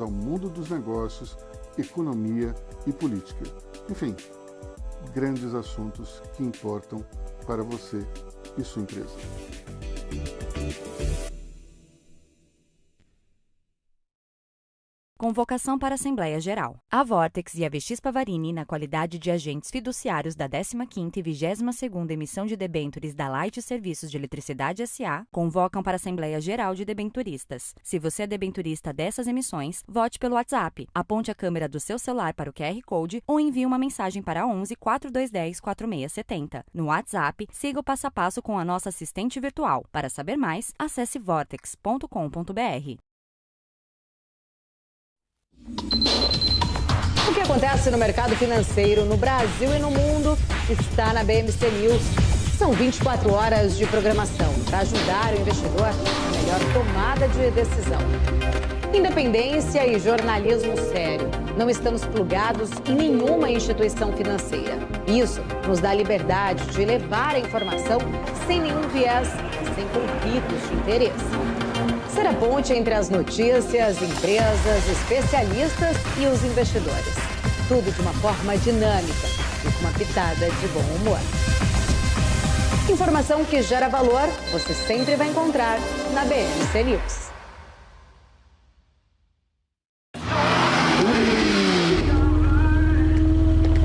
ao mundo dos negócios, economia e política. Enfim, grandes assuntos que importam para você e sua empresa. Convocação para a Assembleia Geral. A Vortex e a VX Pavarini, na qualidade de agentes fiduciários da 15ª e 22ª emissão de debêntures da Light Serviços de Eletricidade S.A., convocam para a Assembleia Geral de Debenturistas. Se você é debenturista dessas emissões, vote pelo WhatsApp, aponte a câmera do seu celular para o QR Code ou envie uma mensagem para 11 4210 4670. No WhatsApp, siga o passo a passo com a nossa assistente virtual. Para saber mais, acesse vortex.com.br. O que acontece no mercado financeiro no Brasil e no mundo está na BMC News. São 24 horas de programação para ajudar o investidor na melhor tomada de decisão. Independência e jornalismo sério. Não estamos plugados em nenhuma instituição financeira. Isso nos dá liberdade de levar a informação sem nenhum viés e sem conflitos de interesse. Ser a ponte entre as notícias, empresas, especialistas e os investidores. Tudo de uma forma dinâmica e com uma pitada de bom humor. Informação que gera valor, você sempre vai encontrar na BMC News.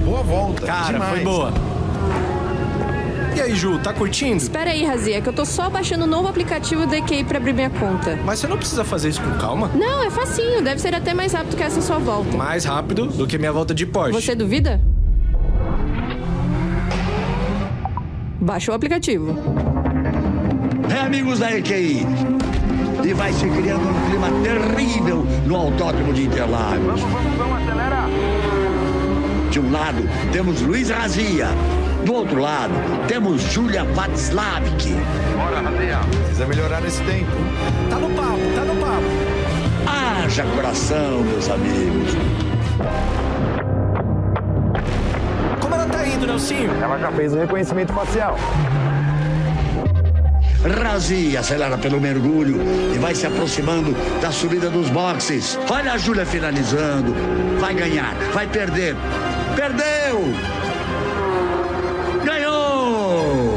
Boa volta. Cara, demais. Foi boa. E aí, Ju, tá curtindo? Espera aí, Razia, que eu tô só baixando o novo aplicativo da EQI pra abrir minha conta. Mas você não precisa fazer isso com calma? Não, é facinho. Deve ser até mais rápido que essa sua volta. Mais rápido do que minha volta de Porsche. Você duvida? Baixa o aplicativo. Amigos da EQI. E vai se criando um clima terrível no Autódromo de Interlagos. Vamos, acelera! De um lado, temos Luiz Razia. Do outro lado, temos Julia Václavik. Bora, Razia! Precisa melhorar nesse tempo. Tá no papo, tá no papo. Haja coração, meus amigos. Como ela tá indo, Nelsinho? Ela já fez o reconhecimento facial. Razia acelera pelo mergulho e vai se aproximando da subida dos boxes. Olha a Júlia finalizando. Vai ganhar, vai perder. Perdeu! Ganhou!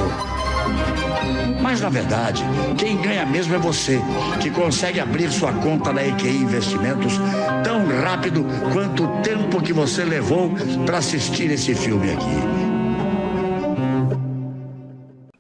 Mas, na verdade, quem ganha mesmo é você, que consegue abrir sua conta na EQI Investimentos tão rápido quanto o tempo que você levou para assistir esse filme aqui.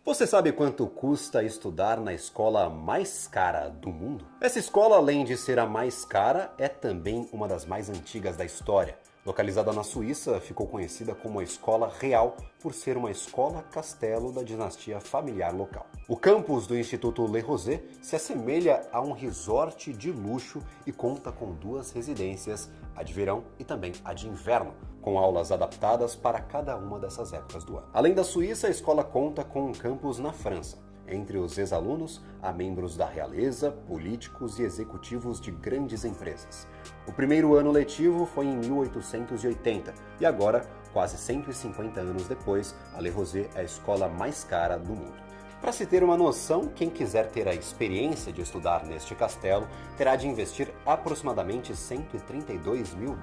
Você sabe quanto custa estudar na escola mais cara do mundo? Essa escola, além de ser a mais cara, é também uma das mais antigas da história. Localizada na Suíça, ficou conhecida como a Escola Real por ser uma escola-castelo da dinastia familiar local. O campus do Instituto Le Rosey se assemelha a um resort de luxo e conta com 2 residências, a de verão e também a de inverno, com aulas adaptadas para cada uma dessas épocas do ano. Além da Suíça, a escola conta com um campus na França. Entre os ex-alunos, há membros da realeza, políticos e executivos de grandes empresas. O primeiro ano letivo foi em 1880 e agora, quase 150 anos depois, a Le Rosey é a escola mais cara do mundo. Para se ter uma noção, quem quiser ter a experiência de estudar neste castelo terá de investir aproximadamente $132 mil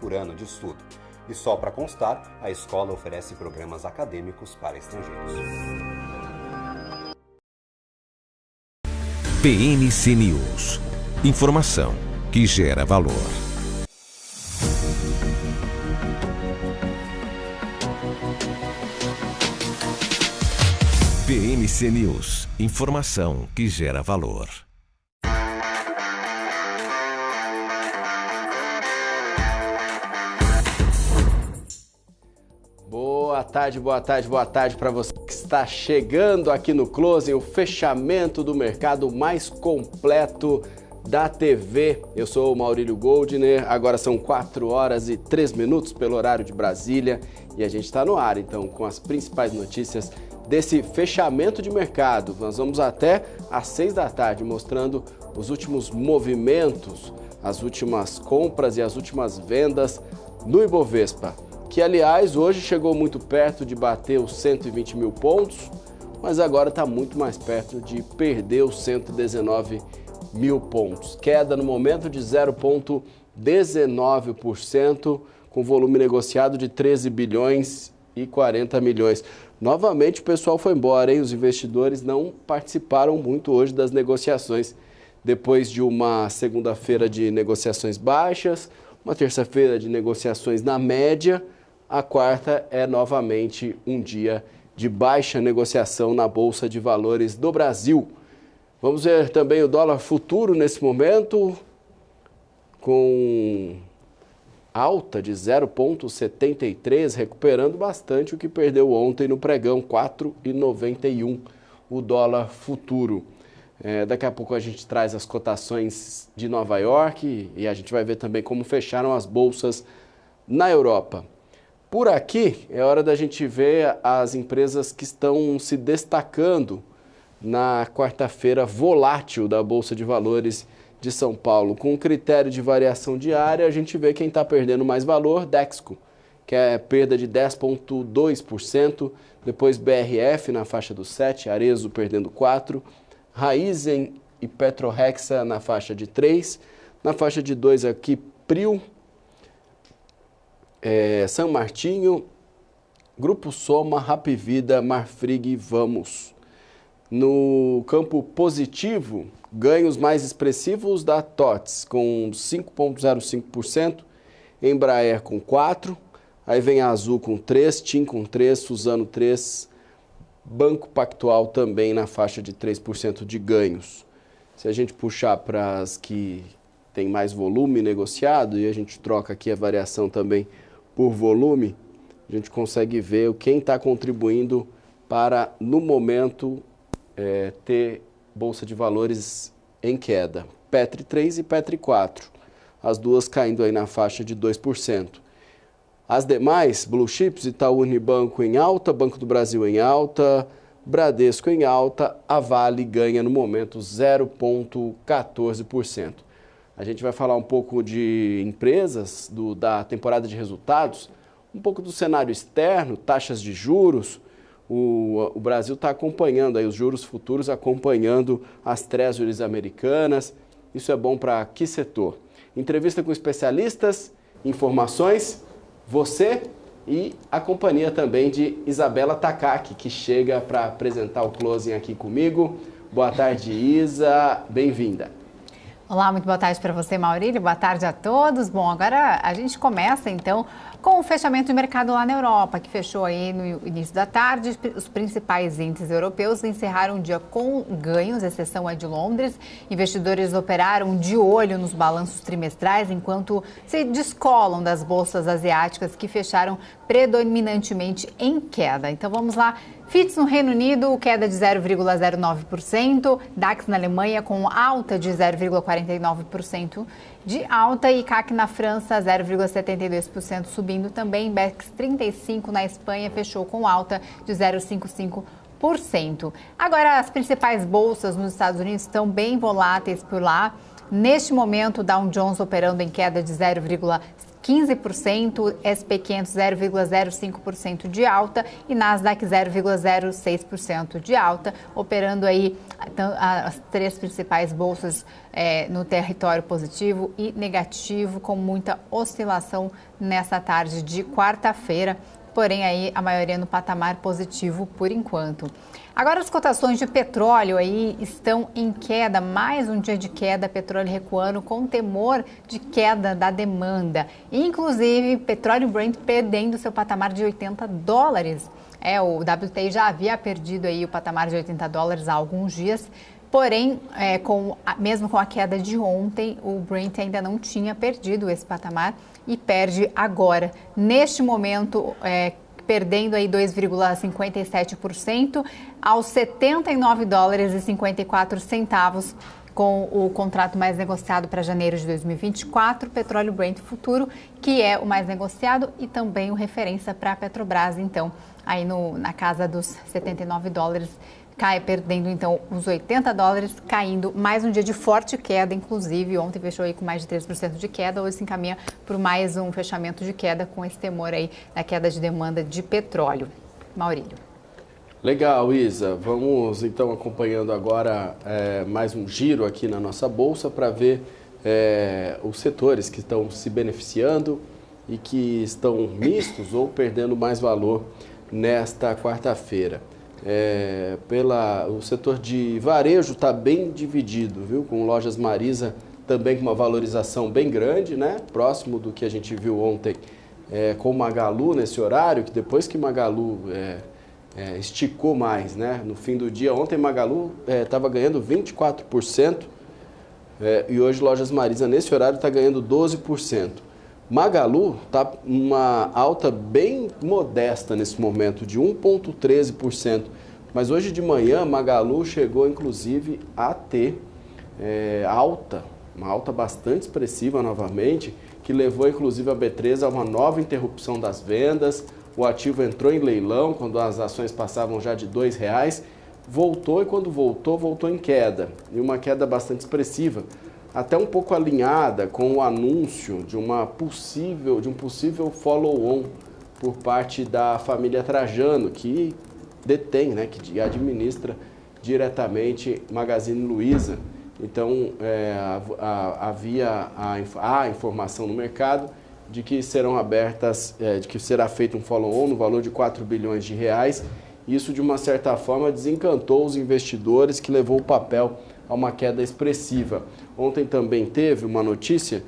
por ano de estudo. E só para constar, a escola oferece programas acadêmicos para estrangeiros. BMC News. Informação que gera valor. BMC News. Informação que gera valor. Boa tarde para você que está chegando aqui no Closing, o fechamento do mercado mais completo da TV. Eu sou o Maurílio Goldner, agora são 4 horas e 3 minutos pelo horário de Brasília e a gente está no ar então com as principais notícias desse fechamento de mercado. Nós vamos até às 6 da tarde mostrando os últimos movimentos, as últimas compras e as últimas vendas no Ibovespa, que aliás hoje chegou muito perto de bater os 120 mil pontos, mas agora está muito mais perto de perder os 119 mil pontos. Queda no momento de 0,1%. 19%, com volume negociado de 13 bilhões e 40 milhões. Novamente o pessoal foi embora, hein? Os investidores não participaram muito hoje das negociações. Depois de uma segunda-feira de negociações baixas, uma terça-feira de negociações na média, a quarta é novamente um dia de baixa negociação na Bolsa de Valores do Brasil. Vamos ver também o dólar futuro nesse momento, com alta de 0,73, recuperando bastante o que perdeu ontem no pregão, 4,91 o dólar futuro. Daqui a pouco a gente traz as cotações de Nova York e a gente vai ver também como fecharam as bolsas na Europa. Por aqui é hora da gente ver as empresas que estão se destacando na quarta-feira volátil da Bolsa de Valores de São Paulo. Com critério de variação diária, a gente vê quem está perdendo mais valor, Dexco, que é perda de 10,2%, depois BRF na faixa dos 7%, Arezzo perdendo 4%, Raízen e Petrohexa na faixa de 3%, na faixa de 2% aqui, Prio, São Martinho, Grupo Soma, Rapvida, Marfrig e Vamos. No campo positivo, ganhos mais expressivos da TOTS, com 5,05%, Embraer com 4%, aí vem a Azul com 3%, TIM com 3%, Suzano 3%, Banco Pactual também na faixa de 3% de ganhos. Se a gente puxar para as que tem mais volume negociado, e a gente troca aqui a variação também por volume, a gente consegue ver quem está contribuindo para, no momento, ter Bolsa de Valores em queda. Petri 3 e Petri 4, as duas caindo aí na faixa de 2%. As demais, Blue Chips, Itaú Unibanco em alta, Banco do Brasil em alta, Bradesco em alta, a Vale ganha no momento 0,14%. A gente vai falar um pouco de empresas, da temporada de resultados, um pouco do cenário externo, taxas de juros. O Brasil está acompanhando, aí, os juros futuros acompanhando as treasuries americanas. Isso é bom para que setor? Entrevista com especialistas, informações, você e a companhia também de Isabela Takaki, que chega para apresentar o closing aqui comigo. Boa tarde, Isa, bem-vinda. Olá, muito boa tarde para você, Maurílio. Boa tarde a todos. Bom, agora a gente começa então com o fechamento de mercado lá na Europa, que fechou aí no início da tarde. Os principais índices europeus encerraram o dia com ganhos, exceção é de Londres. Investidores operaram de olho nos balanços trimestrais, enquanto se descolam das bolsas asiáticas, que fecharam predominantemente em queda. Então vamos lá. FTSE no Reino Unido, queda de 0,09%, DAX na Alemanha com alta de 0,49% de alta e CAC na França 0,72% subindo também. IBEX 35 na Espanha fechou com alta de 0,55%. Agora, as principais bolsas nos Estados Unidos estão bem voláteis por lá. Neste momento, o Dow Jones operando em queda de 0,15%, SP 500 0,05% de alta e Nasdaq 0,06% de alta, operando aí as três principais bolsas no território positivo e negativo, com muita oscilação nessa tarde de quarta-feira, porém aí a maioria no patamar positivo por enquanto. Agora as cotações de petróleo aí estão em queda, mais um dia de queda, petróleo recuando com temor de queda da demanda. Inclusive, petróleo Brent perdendo seu patamar de $80. O WTI já havia perdido aí o patamar de $80 há alguns dias, porém, mesmo com a queda de ontem, o Brent ainda não tinha perdido esse patamar e perde agora. Neste momento, perdendo aí 2,57% aos $79,54 com o contrato mais negociado para janeiro de 2024, petróleo Brent futuro, que é o mais negociado e também o referência para a Petrobras, então, aí na casa dos $79, perdendo então os $80, caindo mais um dia de forte queda, inclusive ontem fechou aí com mais de 3% de queda, hoje se encaminha por mais um fechamento de queda com esse temor aí da queda de demanda de petróleo. Maurílio. Legal, Isa. Vamos então acompanhando agora mais um giro aqui na nossa bolsa para ver os setores que estão se beneficiando e que estão mistos ou perdendo mais valor nesta quarta-feira. O setor de varejo está bem dividido, viu? Com Lojas Marisa também com uma valorização bem grande, né? Próximo do que a gente viu ontem com Magalu nesse horário, que depois que Magalu esticou mais, né? No fim do dia, ontem Magalu estava ganhando 24%, e hoje Lojas Marisa nesse horário está ganhando 12%. Magalu está uma alta bem modesta nesse momento, de 1,13%. Mas hoje de manhã, Magalu chegou inclusive a ter uma alta bastante expressiva novamente, que levou inclusive a B3 a uma nova interrupção das vendas. O ativo entrou em leilão quando as ações passavam já de R$ 2,00, voltou, e quando voltou em queda, e uma queda bastante expressiva, até um pouco alinhada com o anúncio de um possível follow-on por parte da família Trajano, que detém, né, que administra diretamente Magazine Luiza. Então, havia a informação no mercado de que serão abertas, de que será feito um follow-on no valor de R$ 4 bilhões. Isso, de uma certa forma, desencantou os investidores, que levou o papel a uma queda expressiva. Ontem também teve uma notícia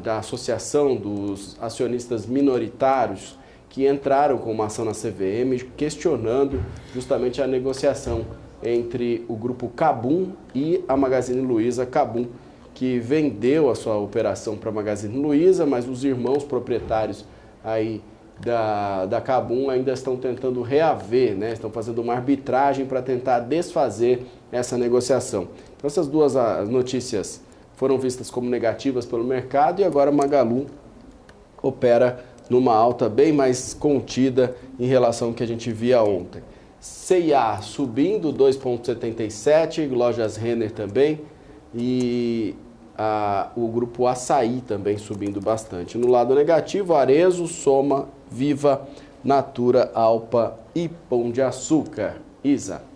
da Associação dos Acionistas Minoritários, que entraram com uma ação na CVM questionando justamente a negociação entre o grupo Kabum e a Magazine Luiza. Kabum, que vendeu a sua operação para a Magazine Luiza, mas os irmãos proprietários aí da Kabum ainda estão tentando reaver, né? Estão fazendo uma arbitragem para tentar desfazer essa negociação. Então, essas duas notícias foram vistas como negativas pelo mercado, e agora Magalu opera numa alta bem mais contida em relação ao que a gente via ontem. C&A subindo 2,77%, Lojas Renner também, e o grupo Açaí também subindo bastante. No lado negativo, Arezzo, Soma, Viva, Natura, Alpa e Pão de Açúcar. Isa.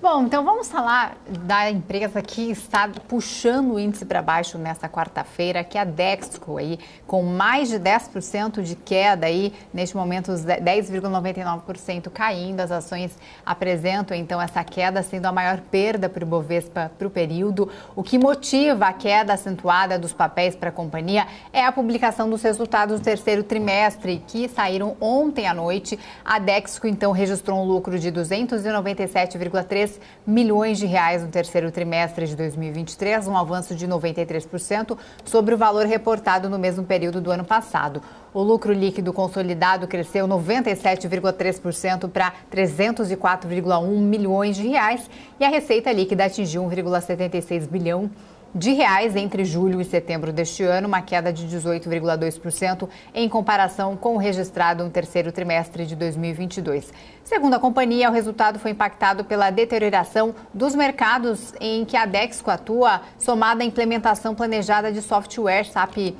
Bom, então vamos falar da empresa que está puxando o índice para baixo nesta quarta-feira, que é a Dexco, aí, com mais de 10% de queda, aí, neste momento 10,99% caindo. As ações apresentam então essa queda, sendo a maior perda para o Bovespa para o período. O que motiva a queda acentuada dos papéis para a companhia é a publicação dos resultados do terceiro trimestre, que saíram ontem à noite. A Dexco então registrou um lucro de 297,3 milhões de reais no terceiro trimestre de 2023, um avanço de 93% sobre o valor reportado no mesmo período do ano passado. O lucro líquido consolidado cresceu 97,3% para 304,1 milhões de reais, e a receita líquida atingiu 1,76 bilhão de reais entre julho e setembro deste ano, uma queda de 18,2% em comparação com o registrado no terceiro trimestre de 2022. Segundo a companhia, o resultado foi impactado pela deterioração dos mercados em que a Dexco atua, somada à implementação planejada de software SAP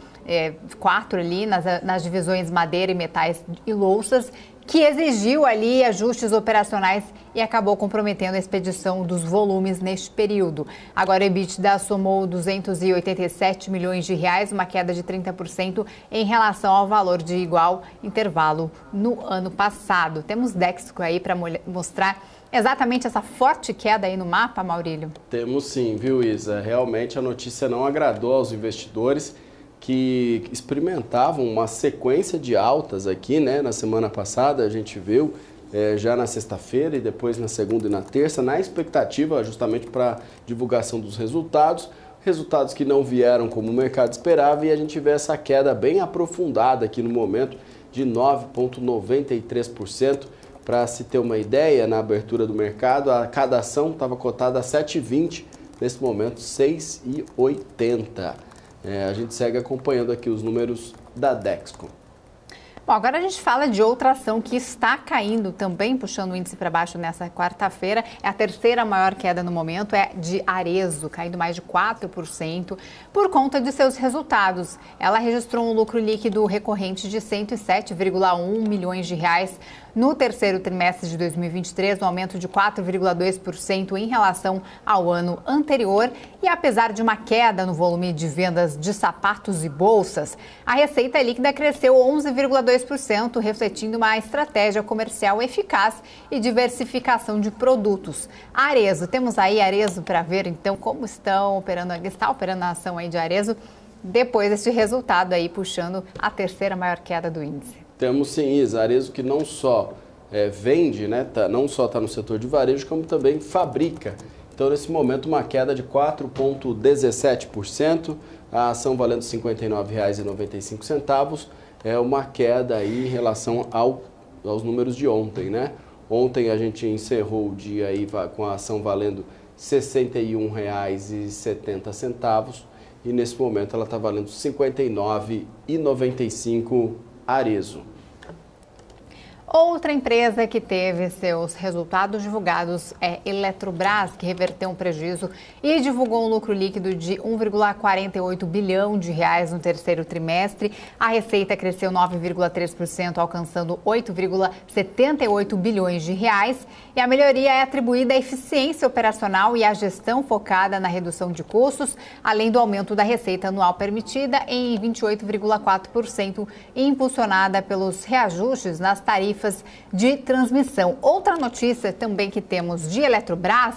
4 ali nas divisões madeira e metais e louças, que exigiu ali ajustes operacionais e acabou comprometendo a expedição dos volumes neste período. Agora, o EBITDA somou 287 milhões de reais, uma queda de 30% em relação ao valor de igual intervalo no ano passado. Temos Dexco aí para mostrar exatamente essa forte queda aí no mapa, Maurílio? Temos sim, viu, Isa? Realmente a notícia não agradou aos investidores, que experimentavam uma sequência de altas aqui, né? Na semana passada a gente viu já na sexta-feira e depois na segunda e na terça, na expectativa justamente para divulgação dos resultados que não vieram como o mercado esperava, e a gente vê essa queda bem aprofundada aqui no momento de 9,93%. Para se ter uma ideia, na abertura do mercado, cada ação estava cotada a 7,20, nesse momento 6,80. A gente segue acompanhando aqui os números da Dexco. Bom, agora a gente fala de outra ação que está caindo também, puxando o índice para baixo nessa quarta-feira. É a terceira maior queda no momento, é de Arezzo, caindo mais de 4% por conta de seus resultados. Ela registrou um lucro líquido recorrente de 107,1 milhões de reais no terceiro trimestre de 2023, um aumento de 4,2% em relação ao ano anterior. E apesar de uma queda no volume de vendas de sapatos e bolsas, a receita líquida cresceu 11,2%, refletindo uma estratégia comercial eficaz e diversificação de produtos. Arezzo, temos aí Arezzo para ver então como está operando a ação aí de Arezzo depois desse resultado aí puxando a terceira maior queda do índice. Temos sim, Isa, Arezzo que não só vende, né, não só está no setor de varejo, como também fabrica. Então, nesse momento, uma queda de 4,17%, a ação valendo R$ 59,95, é uma queda aí em relação aos números de ontem, né? Ontem a gente encerrou o dia aí com a ação valendo R$ 61,70 e nesse momento ela está valendo R$ 59,95 Arezzo. Outra empresa que teve seus resultados divulgados é Eletrobras, que reverteu um prejuízo e divulgou um lucro líquido de 1,48 bilhão de reais no terceiro trimestre. A receita cresceu 9,3%, alcançando 8,78 bilhões de reais. E a melhoria é atribuída à eficiência operacional e à gestão focada na redução de custos, além do aumento da receita anual permitida em 28,4%, impulsionada pelos reajustes nas tarifas de transmissão. Outra notícia também que temos de Eletrobras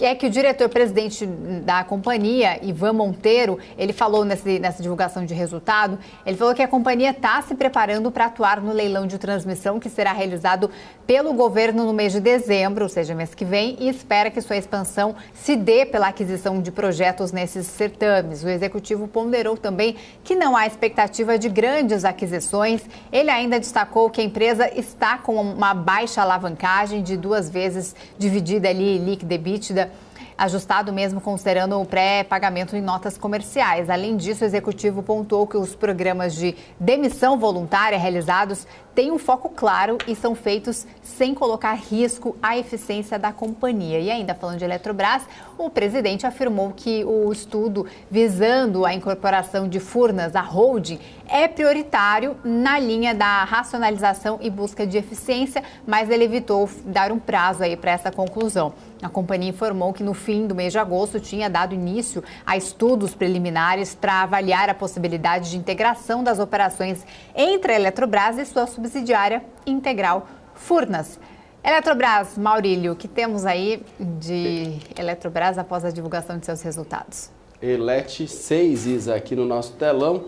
é que o diretor-presidente da companhia, Ivan Monteiro, ele falou nessa divulgação de resultado, ele falou que a companhia está se preparando para atuar no leilão de transmissão que será realizado pelo governo no mês de dezembro, ou seja, mês que vem, e espera que sua expansão se dê pela aquisição de projetos nesses certames. O executivo ponderou também que não há expectativa de grandes aquisições. Ele ainda destacou que a empresa está com uma baixa alavancagem de 2 vezes dividida ali, líquida EBITDA, ajustado mesmo considerando o pré-pagamento em notas comerciais. Além disso, o executivo pontuou que os programas de demissão voluntária realizados têm um foco claro e são feitos sem colocar risco à eficiência da companhia. E ainda falando de Eletrobras, o presidente afirmou que o estudo visando a incorporação de Furnas à holding é prioritário na linha da racionalização e busca de eficiência, mas ele evitou dar um prazo aí para essa conclusão. A companhia informou que no fim do mês de agosto tinha dado início a estudos preliminares para avaliar a possibilidade de integração das operações entre a Eletrobras e sua subsidiária integral Furnas. Eletrobras, Maurílio, o que temos aí de Eletrobras após a divulgação de seus resultados? Elet 6, Isa, aqui no nosso telão.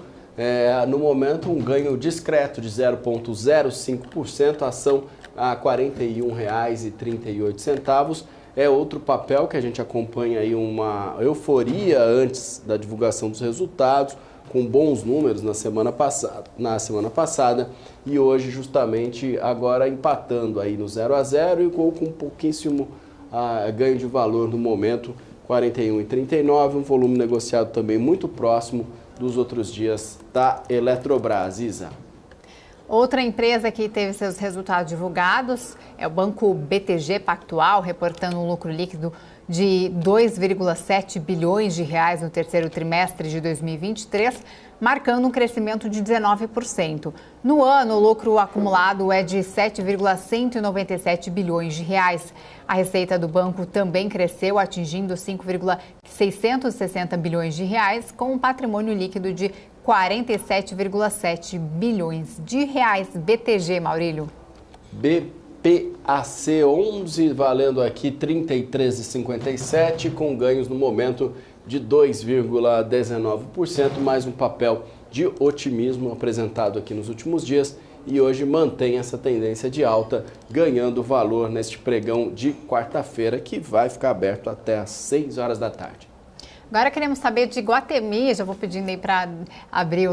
No momento, um ganho discreto de 0,05%, ação a R$ 41,38. É outro papel que a gente acompanha aí uma euforia antes da divulgação dos resultados, com bons números na semana passada e hoje justamente agora empatando aí no 0-0 e com um pouquíssimo ganho de valor no momento, R$ 41,39, um volume negociado também muito próximo dos outros dias da Eletrobras, Isa. Outra empresa que teve seus resultados divulgados é o Banco BTG Pactual, reportando um lucro líquido de 2,7 bilhões de reais no terceiro trimestre de 2023, marcando um crescimento de 19%. No ano, o lucro acumulado é de 7,197 bilhões de reais. A receita do banco também cresceu, atingindo 5,660 bilhões de reais, com um patrimônio líquido de 47,7 bilhões de reais. BTG, Maurílio. BPAC 11, valendo aqui R$ 33,57, com ganhos no momento de 2,19%, mais um papel de otimismo apresentado aqui nos últimos dias e hoje mantém essa tendência de alta, ganhando valor neste pregão de quarta-feira, que vai ficar aberto até às 6 horas da tarde. Agora queremos saber de Iguatemi, já vou pedindo aí para abrir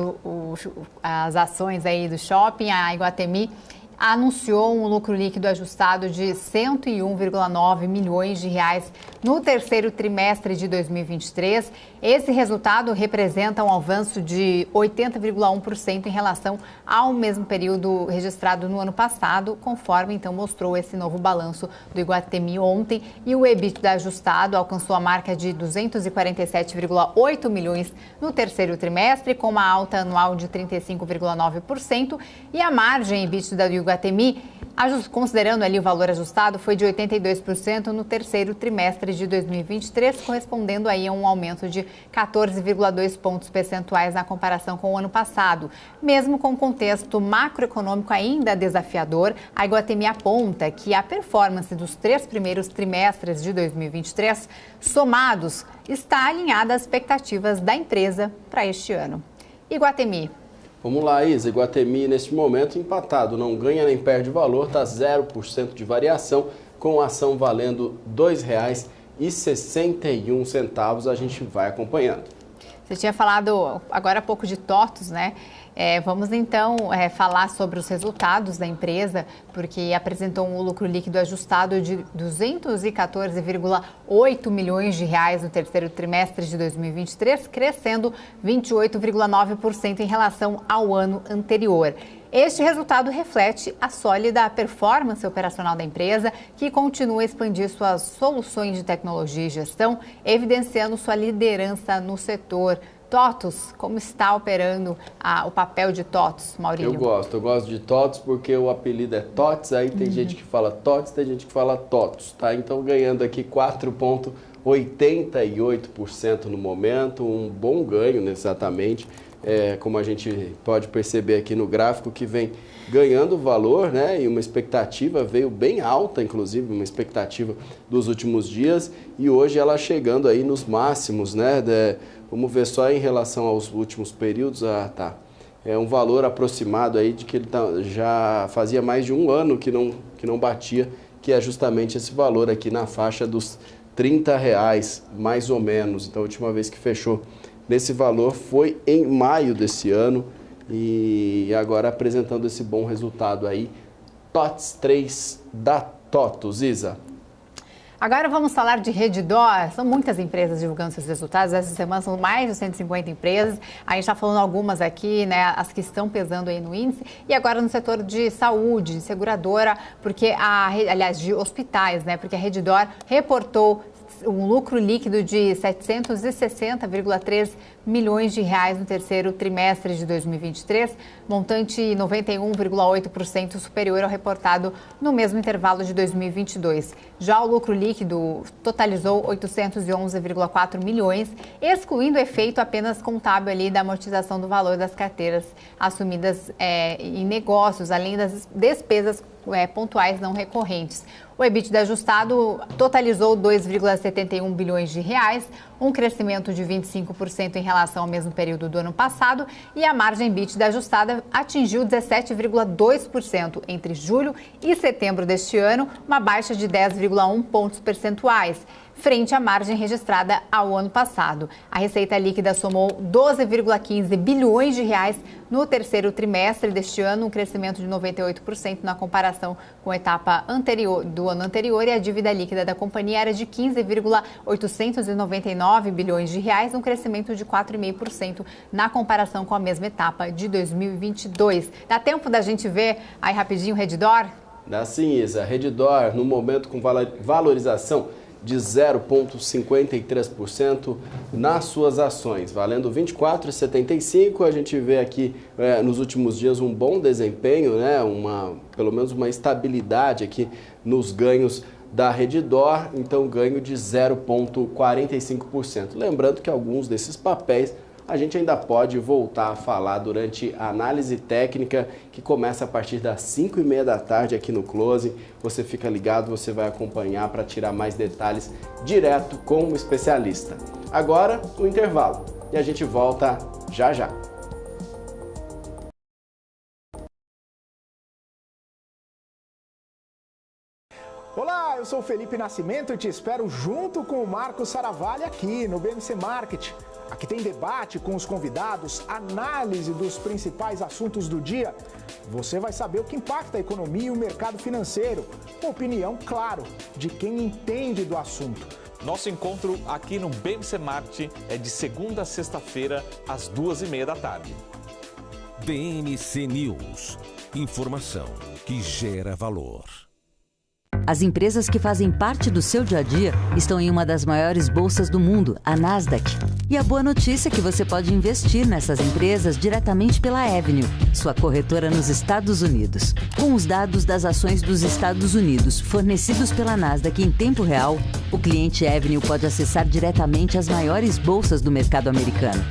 as ações aí do shopping, a Iguatemi anunciou um lucro líquido ajustado de 101,9 milhões de reais no terceiro trimestre de 2023. Esse resultado representa um avanço de 80,1% em relação ao mesmo período registrado no ano passado, conforme então mostrou esse novo balanço do Iguatemi ontem. E o EBITDA ajustado alcançou a marca de 247,8 milhões no terceiro trimestre, com uma alta anual de 35,9%, e a margem EBITDA do Iguatemi, considerando ali o valor ajustado, foi de 82% no terceiro trimestre de 2023, correspondendo aí a um aumento de 14,2 pontos percentuais na comparação com o ano passado. Mesmo com o contexto macroeconômico ainda desafiador, a Iguatemi aponta que a performance dos 3 primeiros trimestres de 2023, somados, está alinhada às expectativas da empresa para este ano. Iguatemi. Vamos lá, Isa. Iguatemi, neste momento, empatado. Não ganha nem perde valor, está 0% de variação, com a ação valendo R$ 2,61. A gente vai acompanhando. Você tinha falado agora há pouco de TOTVS, né? Vamos então falar sobre os resultados da empresa, porque apresentou um lucro líquido ajustado de 214,8 milhões de reais no terceiro trimestre de 2023, crescendo 28,9% em relação ao ano anterior. Este resultado reflete a sólida performance operacional da empresa, que continua a expandir suas soluções de tecnologia e gestão, evidenciando sua liderança no setor. TOTVS, como está operando o papel de TOTVS, Maurílio? Eu gosto de TOTVS porque o apelido é TOTVS, aí tem gente que fala TOTVS, tem gente que fala TOTVS, tá? Então ganhando aqui 4,88% no momento, um bom ganho, né, exatamente, como a gente pode perceber aqui no gráfico, que vem ganhando valor, né, e uma expectativa veio bem alta, inclusive, uma expectativa dos últimos dias, e hoje ela chegando aí nos máximos, né, vamos ver só em relação aos últimos períodos, é um valor aproximado aí de que ele já fazia mais de um ano que não batia, que é justamente esse valor aqui na faixa dos R$30, mais ou menos. Então a última vez que fechou nesse valor foi em maio desse ano, e agora apresentando esse bom resultado aí, TOTVS 3 da TOTVS, Isa. Agora vamos falar de Redditor. São muitas empresas divulgando seus resultados. Essa semana são mais de 150 empresas. A gente está falando algumas aqui, né, as que estão pesando aí no índice. E agora no setor de saúde, de seguradora, aliás, de hospitais, né, porque a Redditor reportou um lucro líquido de 760,3 milhões de reais no terceiro trimestre de 2023, montante 91,8% superior ao reportado no mesmo intervalo de 2022. Já o lucro líquido totalizou 811,4 milhões, excluindo o efeito apenas contábil ali da amortização do valor das carteiras assumidas em negócios, além das despesas pontuais não recorrentes. O EBITDA ajustado totalizou 2,71 bilhões de reais, um crescimento de 25% em relação ao mesmo período do ano passado, e a margem EBITDA ajustada atingiu 17,2% entre julho e setembro deste ano, uma baixa de 10,1 pontos percentuais, frente à margem registrada ao ano passado. A receita líquida somou 12,15 bilhões de reais no terceiro trimestre deste ano, um crescimento de 98% na comparação com a etapa do ano anterior, e a dívida líquida da companhia era de 15,899 bilhões de reais, um crescimento de 4,5% na comparação com a mesma etapa de 2022. Dá tempo da gente ver aí rapidinho o Redditor? Dá sim, Isa. Redditor, no momento com valorização de 0,53% nas suas ações, valendo R$ 24,75. A gente vê aqui nos últimos dias um bom desempenho, né? Pelo menos uma estabilidade aqui nos ganhos da Redditor, então ganho de 0,45%. Lembrando que alguns desses papéis a gente ainda pode voltar a falar durante a análise técnica, que começa a partir das 5h30 da tarde aqui no Close. Você fica ligado, você vai acompanhar para tirar mais detalhes direto com o especialista. Agora, o intervalo, e a gente volta já já. Olá, eu sou o Felipe Nascimento e te espero junto com o Marcos Saravalli aqui no BMC Market. Aqui tem debate com os convidados, análise dos principais assuntos do dia. Você vai saber o que impacta a economia e o mercado financeiro, com opinião, claro, de quem entende do assunto. Nosso encontro aqui no BMC Market é de segunda a sexta-feira, às 2h30 da tarde. BMC News. Informação que gera valor. As empresas que fazem parte do seu dia a dia estão em uma das maiores bolsas do mundo, a Nasdaq. E a boa notícia é que você pode investir nessas empresas diretamente pela Avenue, sua corretora nos Estados Unidos. Com os dados das ações dos Estados Unidos fornecidos pela Nasdaq em tempo real, o cliente Avenue pode acessar diretamente as maiores bolsas do mercado americano.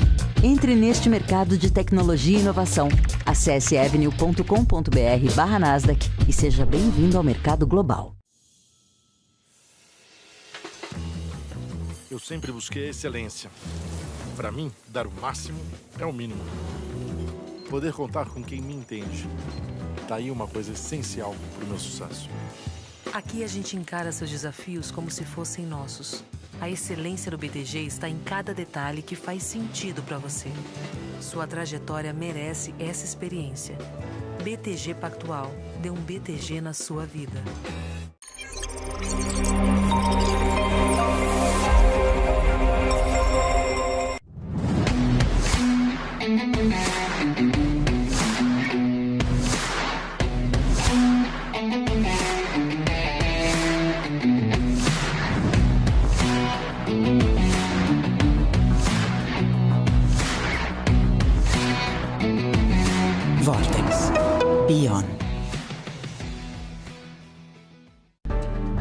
Entre neste mercado de tecnologia e inovação. Acesse avenue.com.br/Nasdaq e seja bem-vindo ao mercado global. Eu sempre busquei a excelência. Para mim, dar o máximo é o mínimo. Poder contar com quem me entende. Tá aí uma coisa essencial para o meu sucesso. Aqui a gente encara seus desafios como se fossem nossos. A excelência do BTG está em cada detalhe que faz sentido para você. Sua trajetória merece essa experiência. BTG Pactual. Dê um BTG na sua vida. Vortex. Beyond.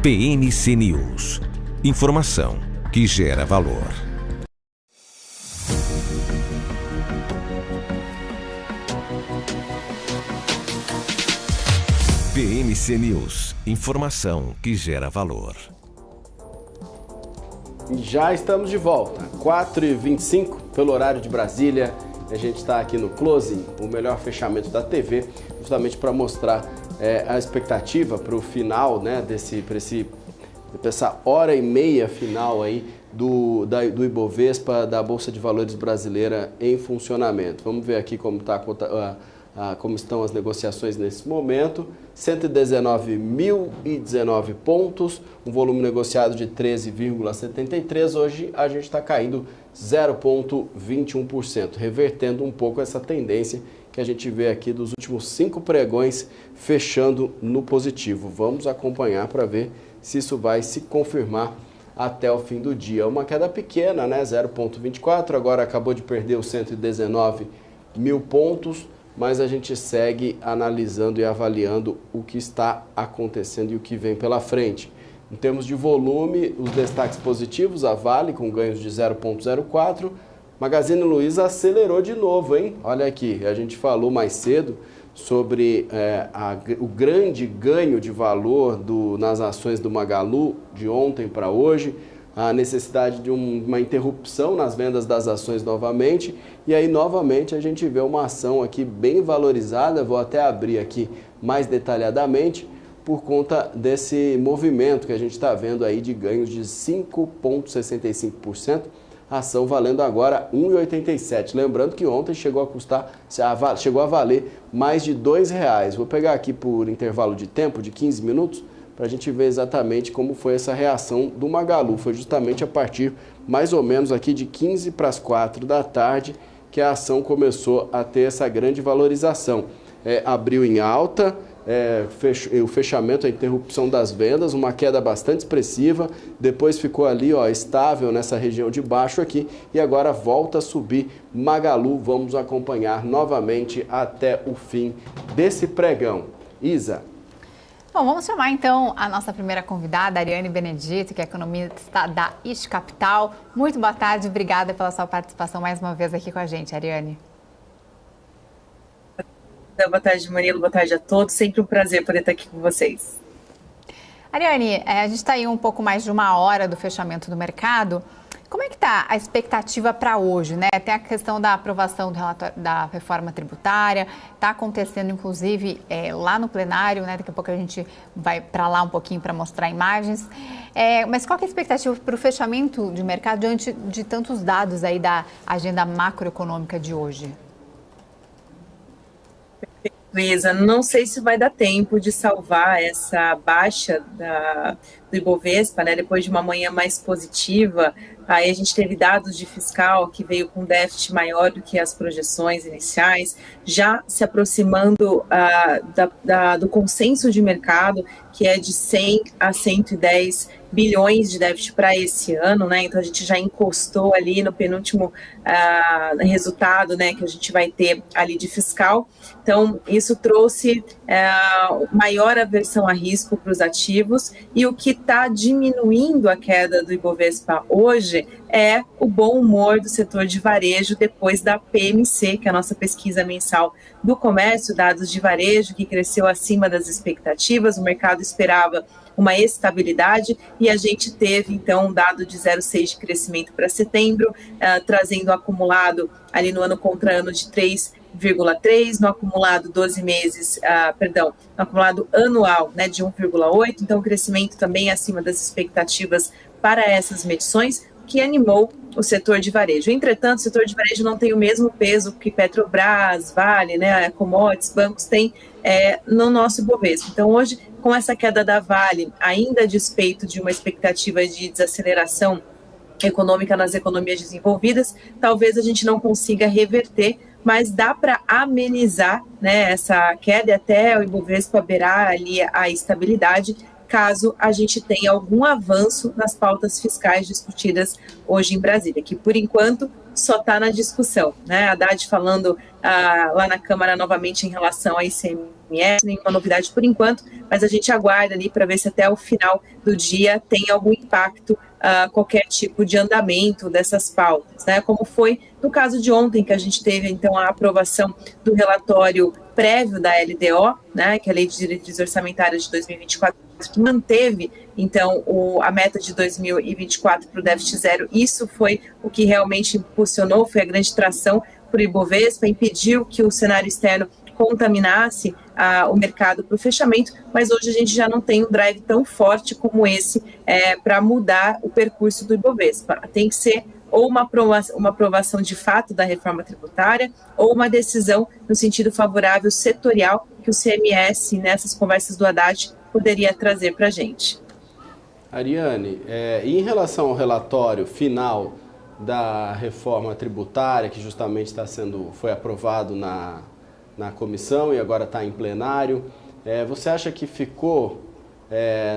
BMC News. Informação que gera valor. BMC News. Informação que gera valor. Já estamos de volta, 4h25 pelo horário de Brasília. A gente está aqui no Closing, o melhor fechamento da TV, justamente para mostrar a expectativa para o final, né, dessa hora e meia final aí do Ibovespa, da Bolsa de Valores brasileira em funcionamento. Vamos ver aqui como estão as negociações nesse momento. 119.019 pontos, um volume negociado de 13,73. Hoje a gente está caindo 0,21%, revertendo um pouco essa tendência que a gente vê aqui dos últimos 5 pregões fechando no positivo. Vamos acompanhar para ver se isso vai se confirmar até o fim do dia. Uma queda pequena, né? 0,24, agora acabou de perder os 119 mil pontos, mas a gente segue analisando e avaliando o que está acontecendo e o que vem pela frente. Em termos de volume, os destaques positivos, a Vale com ganhos de 0,04, Magazine Luiza acelerou de novo, hein? Olha aqui, a gente falou mais cedo sobre o grande ganho de valor nas ações do Magalu de ontem para hoje, a necessidade de uma interrupção nas vendas das ações novamente, e aí novamente a gente vê uma ação aqui bem valorizada, vou até abrir aqui mais detalhadamente, por conta desse movimento que a gente está vendo aí de ganhos de 5,65%, a ação valendo agora R$ 1,87. Lembrando que ontem chegou a valer mais de R$ 2,00. Vou pegar aqui por intervalo de tempo de 15 minutos para a gente ver exatamente como foi essa reação do Magalu. Foi justamente a partir mais ou menos aqui de 15 para as 4 da tarde que a ação começou a ter essa grande valorização. Abriu em alta, o fechamento, a interrupção das vendas, uma queda bastante expressiva, depois ficou ali estável nessa região de baixo aqui e agora volta a subir. Magalu, vamos acompanhar novamente até o fim desse pregão. Isa. Bom, vamos chamar então a nossa primeira convidada, Ariane Benedito, que é economista da Ish Capital. Muito boa tarde, obrigada pela sua participação mais uma vez aqui com a gente, Ariane. Boa tarde, Murilo. Boa tarde a todos. Sempre um prazer poder estar aqui com vocês. Ariane, a gente está aí um pouco mais de uma hora do fechamento do mercado. Como é que está a expectativa para hoje, né? Tem a questão da aprovação do relatório da reforma tributária, está acontecendo inclusive lá no plenário, né? Daqui a pouco a gente vai para lá um pouquinho para mostrar imagens. Mas qual que é a expectativa para o fechamento de mercado diante de tantos dados aí da agenda macroeconômica de hoje? Luísa, não sei se vai dar tempo de salvar essa baixa do Ibovespa, né? Depois de uma manhã mais positiva. Aí a gente teve dados de fiscal que veio com déficit maior do que as projeções iniciais, já se aproximando do consenso de mercado, que é de 100 a 110 bilhões de déficit para esse ano, né? Então a gente já encostou ali no penúltimo resultado, né, que a gente vai ter ali de fiscal. Então isso trouxe maior aversão a risco para os ativos, e o que está diminuindo a queda do Ibovespa hoje é o bom humor do setor de varejo depois da PMC, que é a nossa pesquisa mensal do comércio, dados de varejo que cresceu acima das expectativas. O mercado esperava uma estabilidade e a gente teve então um dado de 0,6 de crescimento para setembro, trazendo acumulado ali no ano contra ano de 3,3, no acumulado 12 meses, no acumulado anual, né, de 1,8, então o crescimento também acima das expectativas para essas medições, que animou o setor de varejo. Entretanto, o setor de varejo não tem o mesmo peso que Petrobras, Vale, né, commodities, bancos têm no nosso Ibovespa. Então, hoje, com essa queda da Vale, ainda a despeito de uma expectativa de desaceleração econômica nas economias desenvolvidas, talvez a gente não consiga reverter, mas dá para amenizar, né, essa queda e até o Ibovespa beirar ali a estabilidade, caso a gente tenha algum avanço nas pautas fiscais discutidas hoje em Brasília, que por enquanto só está na discussão, né? A Haddad falando lá na Câmara novamente em relação a ICMS, nenhuma novidade por enquanto, mas a gente aguarda ali para ver se até o final do dia tem algum impacto, qualquer tipo de andamento dessas pautas, né? Como foi no caso de ontem, que a gente teve então a aprovação do relatório prévio da LDO, né, que é a Lei de Diretrizes Orçamentárias de 2024, que manteve então a meta de 2024 para o déficit zero. Isso foi o que realmente impulsionou, foi a grande tração para o Ibovespa, impediu que o cenário externo contaminasse o mercado para o fechamento, mas hoje a gente já não tem um drive tão forte como esse para mudar o percurso do Ibovespa. Tem que ser ou uma aprovação de fato da reforma tributária, ou uma decisão no sentido favorável setorial que o CMS, nessas conversas do Haddad, poderia trazer para a gente. Ariane, em relação ao relatório final da reforma tributária, que justamente foi aprovado na comissão e agora está em plenário, você acha que ficou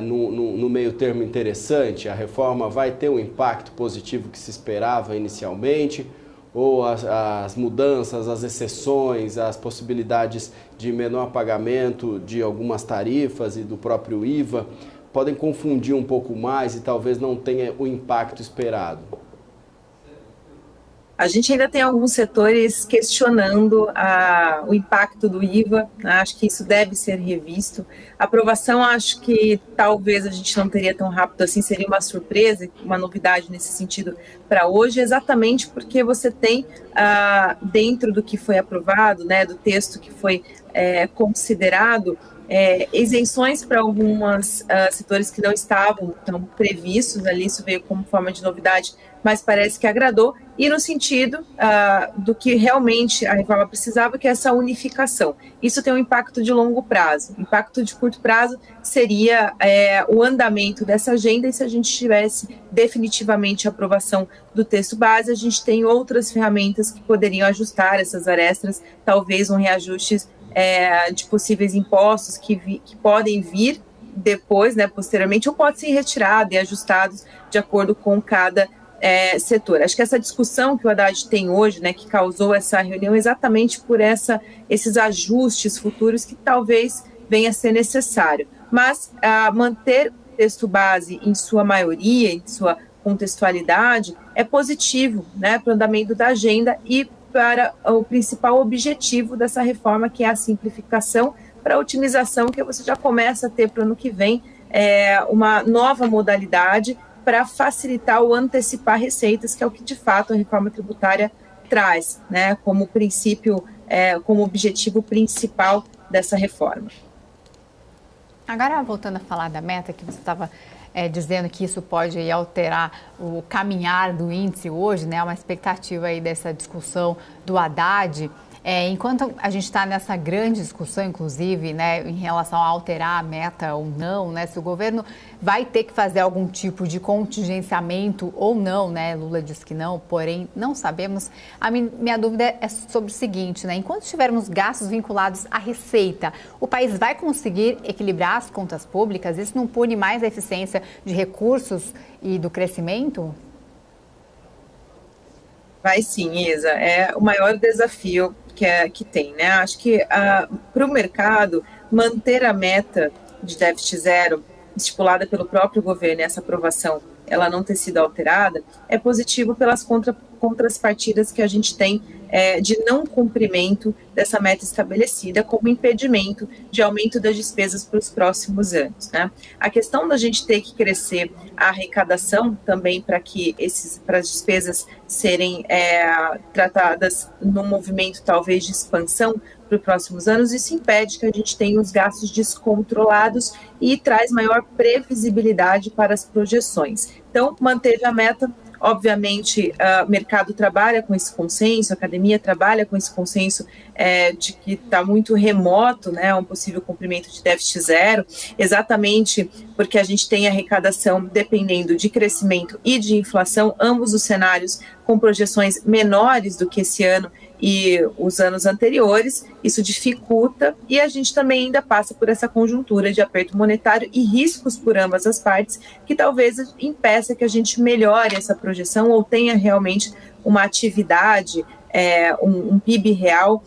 no meio termo interessante? A reforma vai ter um impacto positivo que se esperava inicialmente? Ou as mudanças, as exceções, as possibilidades de menor pagamento de algumas tarifas e do próprio IVA podem confundir um pouco mais e talvez não tenha o impacto esperado? A gente ainda tem alguns setores questionando o impacto do IVA, acho que isso deve ser revisto. A aprovação, acho que talvez a gente não teria tão rápido assim, seria uma surpresa, uma novidade nesse sentido para hoje, exatamente porque você tem dentro do que foi aprovado, né, do texto que foi considerado, isenções para alguns setores que não estavam tão previstos ali, isso veio como forma de novidade, mas parece que agradou, e no sentido do que realmente a reforma precisava, que é essa unificação. Isso tem um impacto de longo prazo. O impacto de curto prazo seria o andamento dessa agenda, e se a gente tivesse definitivamente a aprovação do texto base, a gente tem outras ferramentas que poderiam ajustar essas arestas, talvez um reajuste de possíveis impostos que podem vir depois, né, posteriormente, ou podem ser retirados e ajustados de acordo com cada setor. Acho que essa discussão que o Haddad tem hoje, né, que causou essa reunião, exatamente por esses ajustes futuros que talvez venha a ser necessário. Mas manter o texto base em sua maioria, em sua contextualidade, é positivo, né, para o andamento da agenda e para o principal objetivo dessa reforma, que é a simplificação, para a otimização, que você já começa a ter para o ano que vem uma nova modalidade para facilitar ou antecipar receitas, que é o que de fato a reforma tributária traz, né, como princípio, como objetivo principal dessa reforma. Agora, voltando a falar da meta, que você estava dizendo que isso pode aí alterar o caminhar do índice hoje, né, uma expectativa aí dessa discussão do Haddad. Enquanto a gente está nessa grande discussão, inclusive, né, em relação a alterar a meta ou não, né, se o governo vai ter que fazer algum tipo de contingenciamento ou não, né, Lula diz que não, porém não sabemos. A minha dúvida é sobre o seguinte, né, enquanto tivermos gastos vinculados à receita, o país vai conseguir equilibrar as contas públicas? Isso não pune mais a eficiência de recursos e do crescimento? Vai sim, Isa, é o maior desafio que tem, né? Acho que para o mercado, manter a meta de déficit zero estipulada pelo próprio governo e essa aprovação, ela não ter sido alterada, é positivo pelas contrapartidas que a gente tem de não cumprimento dessa meta estabelecida como impedimento de aumento das despesas para os próximos anos, né? A questão da gente ter que crescer a arrecadação também para as despesas serem tratadas num movimento talvez de expansão para os próximos anos, isso impede que a gente tenha os gastos descontrolados e traz maior previsibilidade para as projeções. Então, manteve a meta. Obviamente, o mercado trabalha com esse consenso, a academia trabalha com esse consenso de que está muito remoto, né, um possível cumprimento de déficit zero, exatamente porque a gente tem arrecadação dependendo de crescimento e de inflação, ambos os cenários com projeções menores do que esse ano e os anos anteriores. Isso dificulta, e a gente também ainda passa por essa conjuntura de aperto monetário e riscos por ambas as partes, que talvez impeça que a gente melhore essa projeção ou tenha realmente uma atividade, um PIB real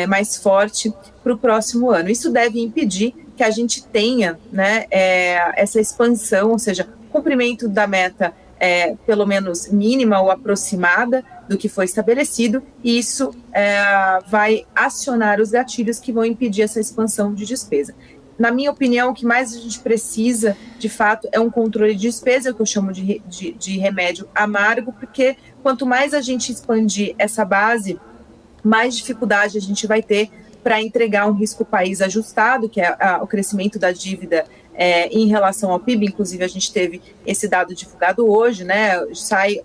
mais forte para o próximo ano. Isso deve impedir que a gente tenha, né, essa expansão, ou seja, cumprimento da meta pelo menos mínima ou aproximada do que foi estabelecido, e isso vai acionar os gatilhos que vão impedir essa expansão de despesa. Na minha opinião, o que mais a gente precisa, de fato, é um controle de despesa, que eu chamo de remédio amargo, porque quanto mais a gente expandir essa base, mais dificuldade a gente vai ter para entregar um risco país ajustado, que é o crescimento da dívida em relação ao PIB. Inclusive, a gente teve esse dado divulgado hoje, né? Sai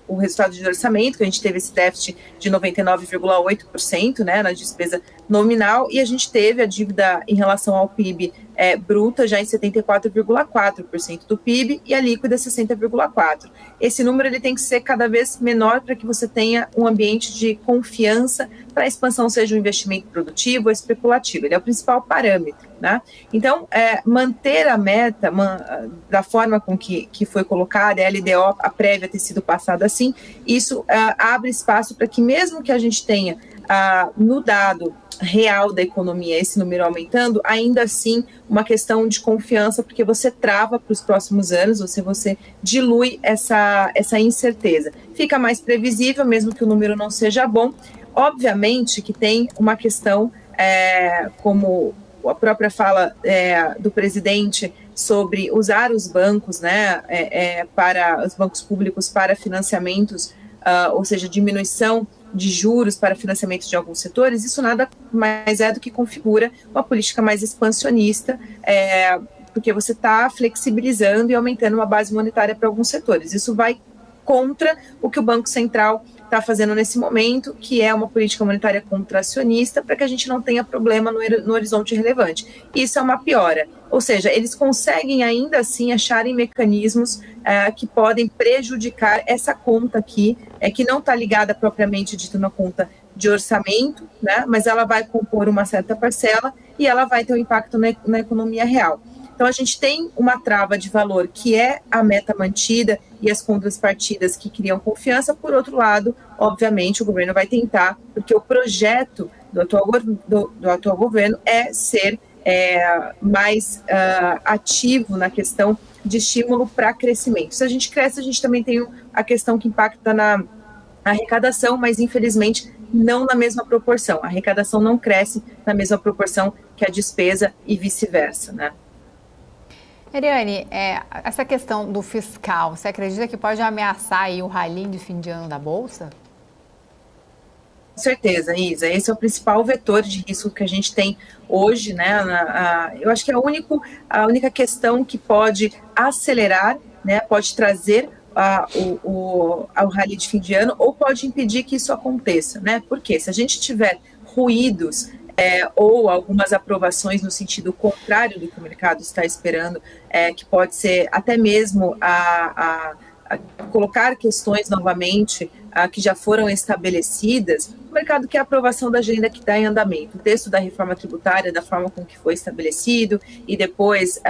o resultado de orçamento, que a gente teve esse déficit de 99,8%, né, na despesa nominal, e a gente teve a dívida em relação ao PIB bruta já em 74,4% do PIB e a líquida 60,4%. Esse número ele tem que ser cada vez menor para que você tenha um ambiente de confiança para a expansão, seja um investimento produtivo ou especulativo. Ele é o principal parâmetro, né? Então, manter a meta da forma com que foi colocada, a LDO, a prévia ter sido passada assim, isso abre espaço para que, mesmo que a gente tenha no dado real da economia esse número aumentando, ainda assim uma questão de confiança, porque você trava para os próximos anos, você dilui essa incerteza. Fica mais previsível, mesmo que o número não seja bom. Obviamente que tem uma questão, como a própria fala do presidente, sobre usar os bancos, né, para os bancos públicos para financiamentos, ou seja, diminuição de juros para financiamento de alguns setores. Isso nada mais é do que configura uma política mais expansionista, porque você está flexibilizando e aumentando uma base monetária para alguns setores. Isso vai contra o que o Banco Central está fazendo nesse momento, que é uma política monetária contracionista, para que a gente não tenha problema no horizonte relevante. Isso é uma piora. Ou seja, eles conseguem ainda assim acharem mecanismos que podem prejudicar essa conta aqui, que não está ligada propriamente dito na conta de orçamento, né, mas ela vai compor uma certa parcela e ela vai ter um impacto na economia real. Então, a gente tem uma trava de valor que é a meta mantida e as contrapartidas que criam confiança. Por outro lado, obviamente, o governo vai tentar, porque o projeto do atual governo é ser mais ativo na questão de estímulo para crescimento. Se a gente cresce, a gente também tem a questão que impacta na arrecadação, mas infelizmente não na mesma proporção. A arrecadação não cresce na mesma proporção que a despesa e vice-versa, né? Eliane, essa questão do fiscal, você acredita que pode ameaçar aí o rally de fim de ano da Bolsa? Com certeza, Isa. Esse é o principal vetor de risco que a gente tem hoje, né? Eu acho que a única questão que pode acelerar, né, pode trazer ao rally de fim de ano, ou pode impedir que isso aconteça, né? Porque se a gente tiver ruídos ou algumas aprovações no sentido contrário do que o mercado está esperando, que pode ser até mesmo a colocar questões novamente que já foram estabelecidas, o mercado quer a aprovação da agenda que está em andamento, o texto da reforma tributária, da forma com que foi estabelecido, e depois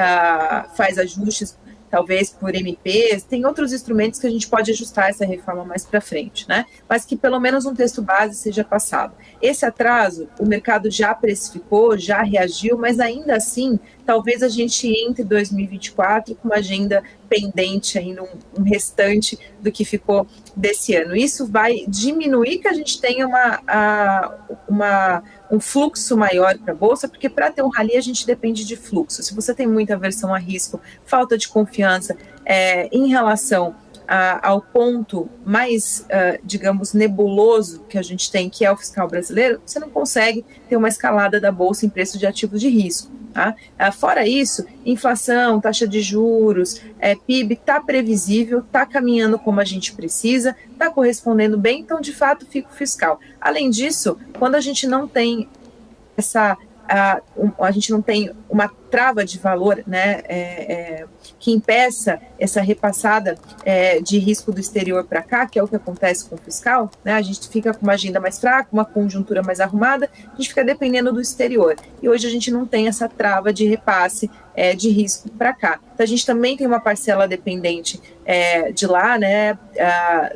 faz ajustes, talvez por MPs, tem outros instrumentos que a gente pode ajustar essa reforma mais para frente, né? Mas que pelo menos um texto base seja passado. Esse atraso, o mercado já precificou, já reagiu, mas ainda assim, talvez a gente entre 2024 com uma agenda pendente ainda, um restante do que ficou desse ano. Isso vai diminuir que a gente tenha um fluxo maior para a Bolsa, porque para ter um rally a gente depende de fluxo. Se você tem muita aversão a risco, falta de confiança em relação ao ponto mais, digamos, nebuloso que a gente tem, que é o fiscal brasileiro, você não consegue ter uma escalada da Bolsa em preço de ativos de risco. Tá? Fora isso, inflação, taxa de juros, PIB está previsível, está caminhando como a gente precisa, está correspondendo bem, então de fato fica o fiscal. Além disso, quando a gente não tem a gente não tem uma trava de valor, né, que impeça essa repassada de risco do exterior para cá, que é o que acontece com o fiscal, né, a gente fica com uma agenda mais fraca, uma conjuntura mais arrumada, a gente fica dependendo do exterior. E hoje a gente não tem essa trava de repasse de risco para cá. Então a gente também tem uma parcela dependente de lá, né,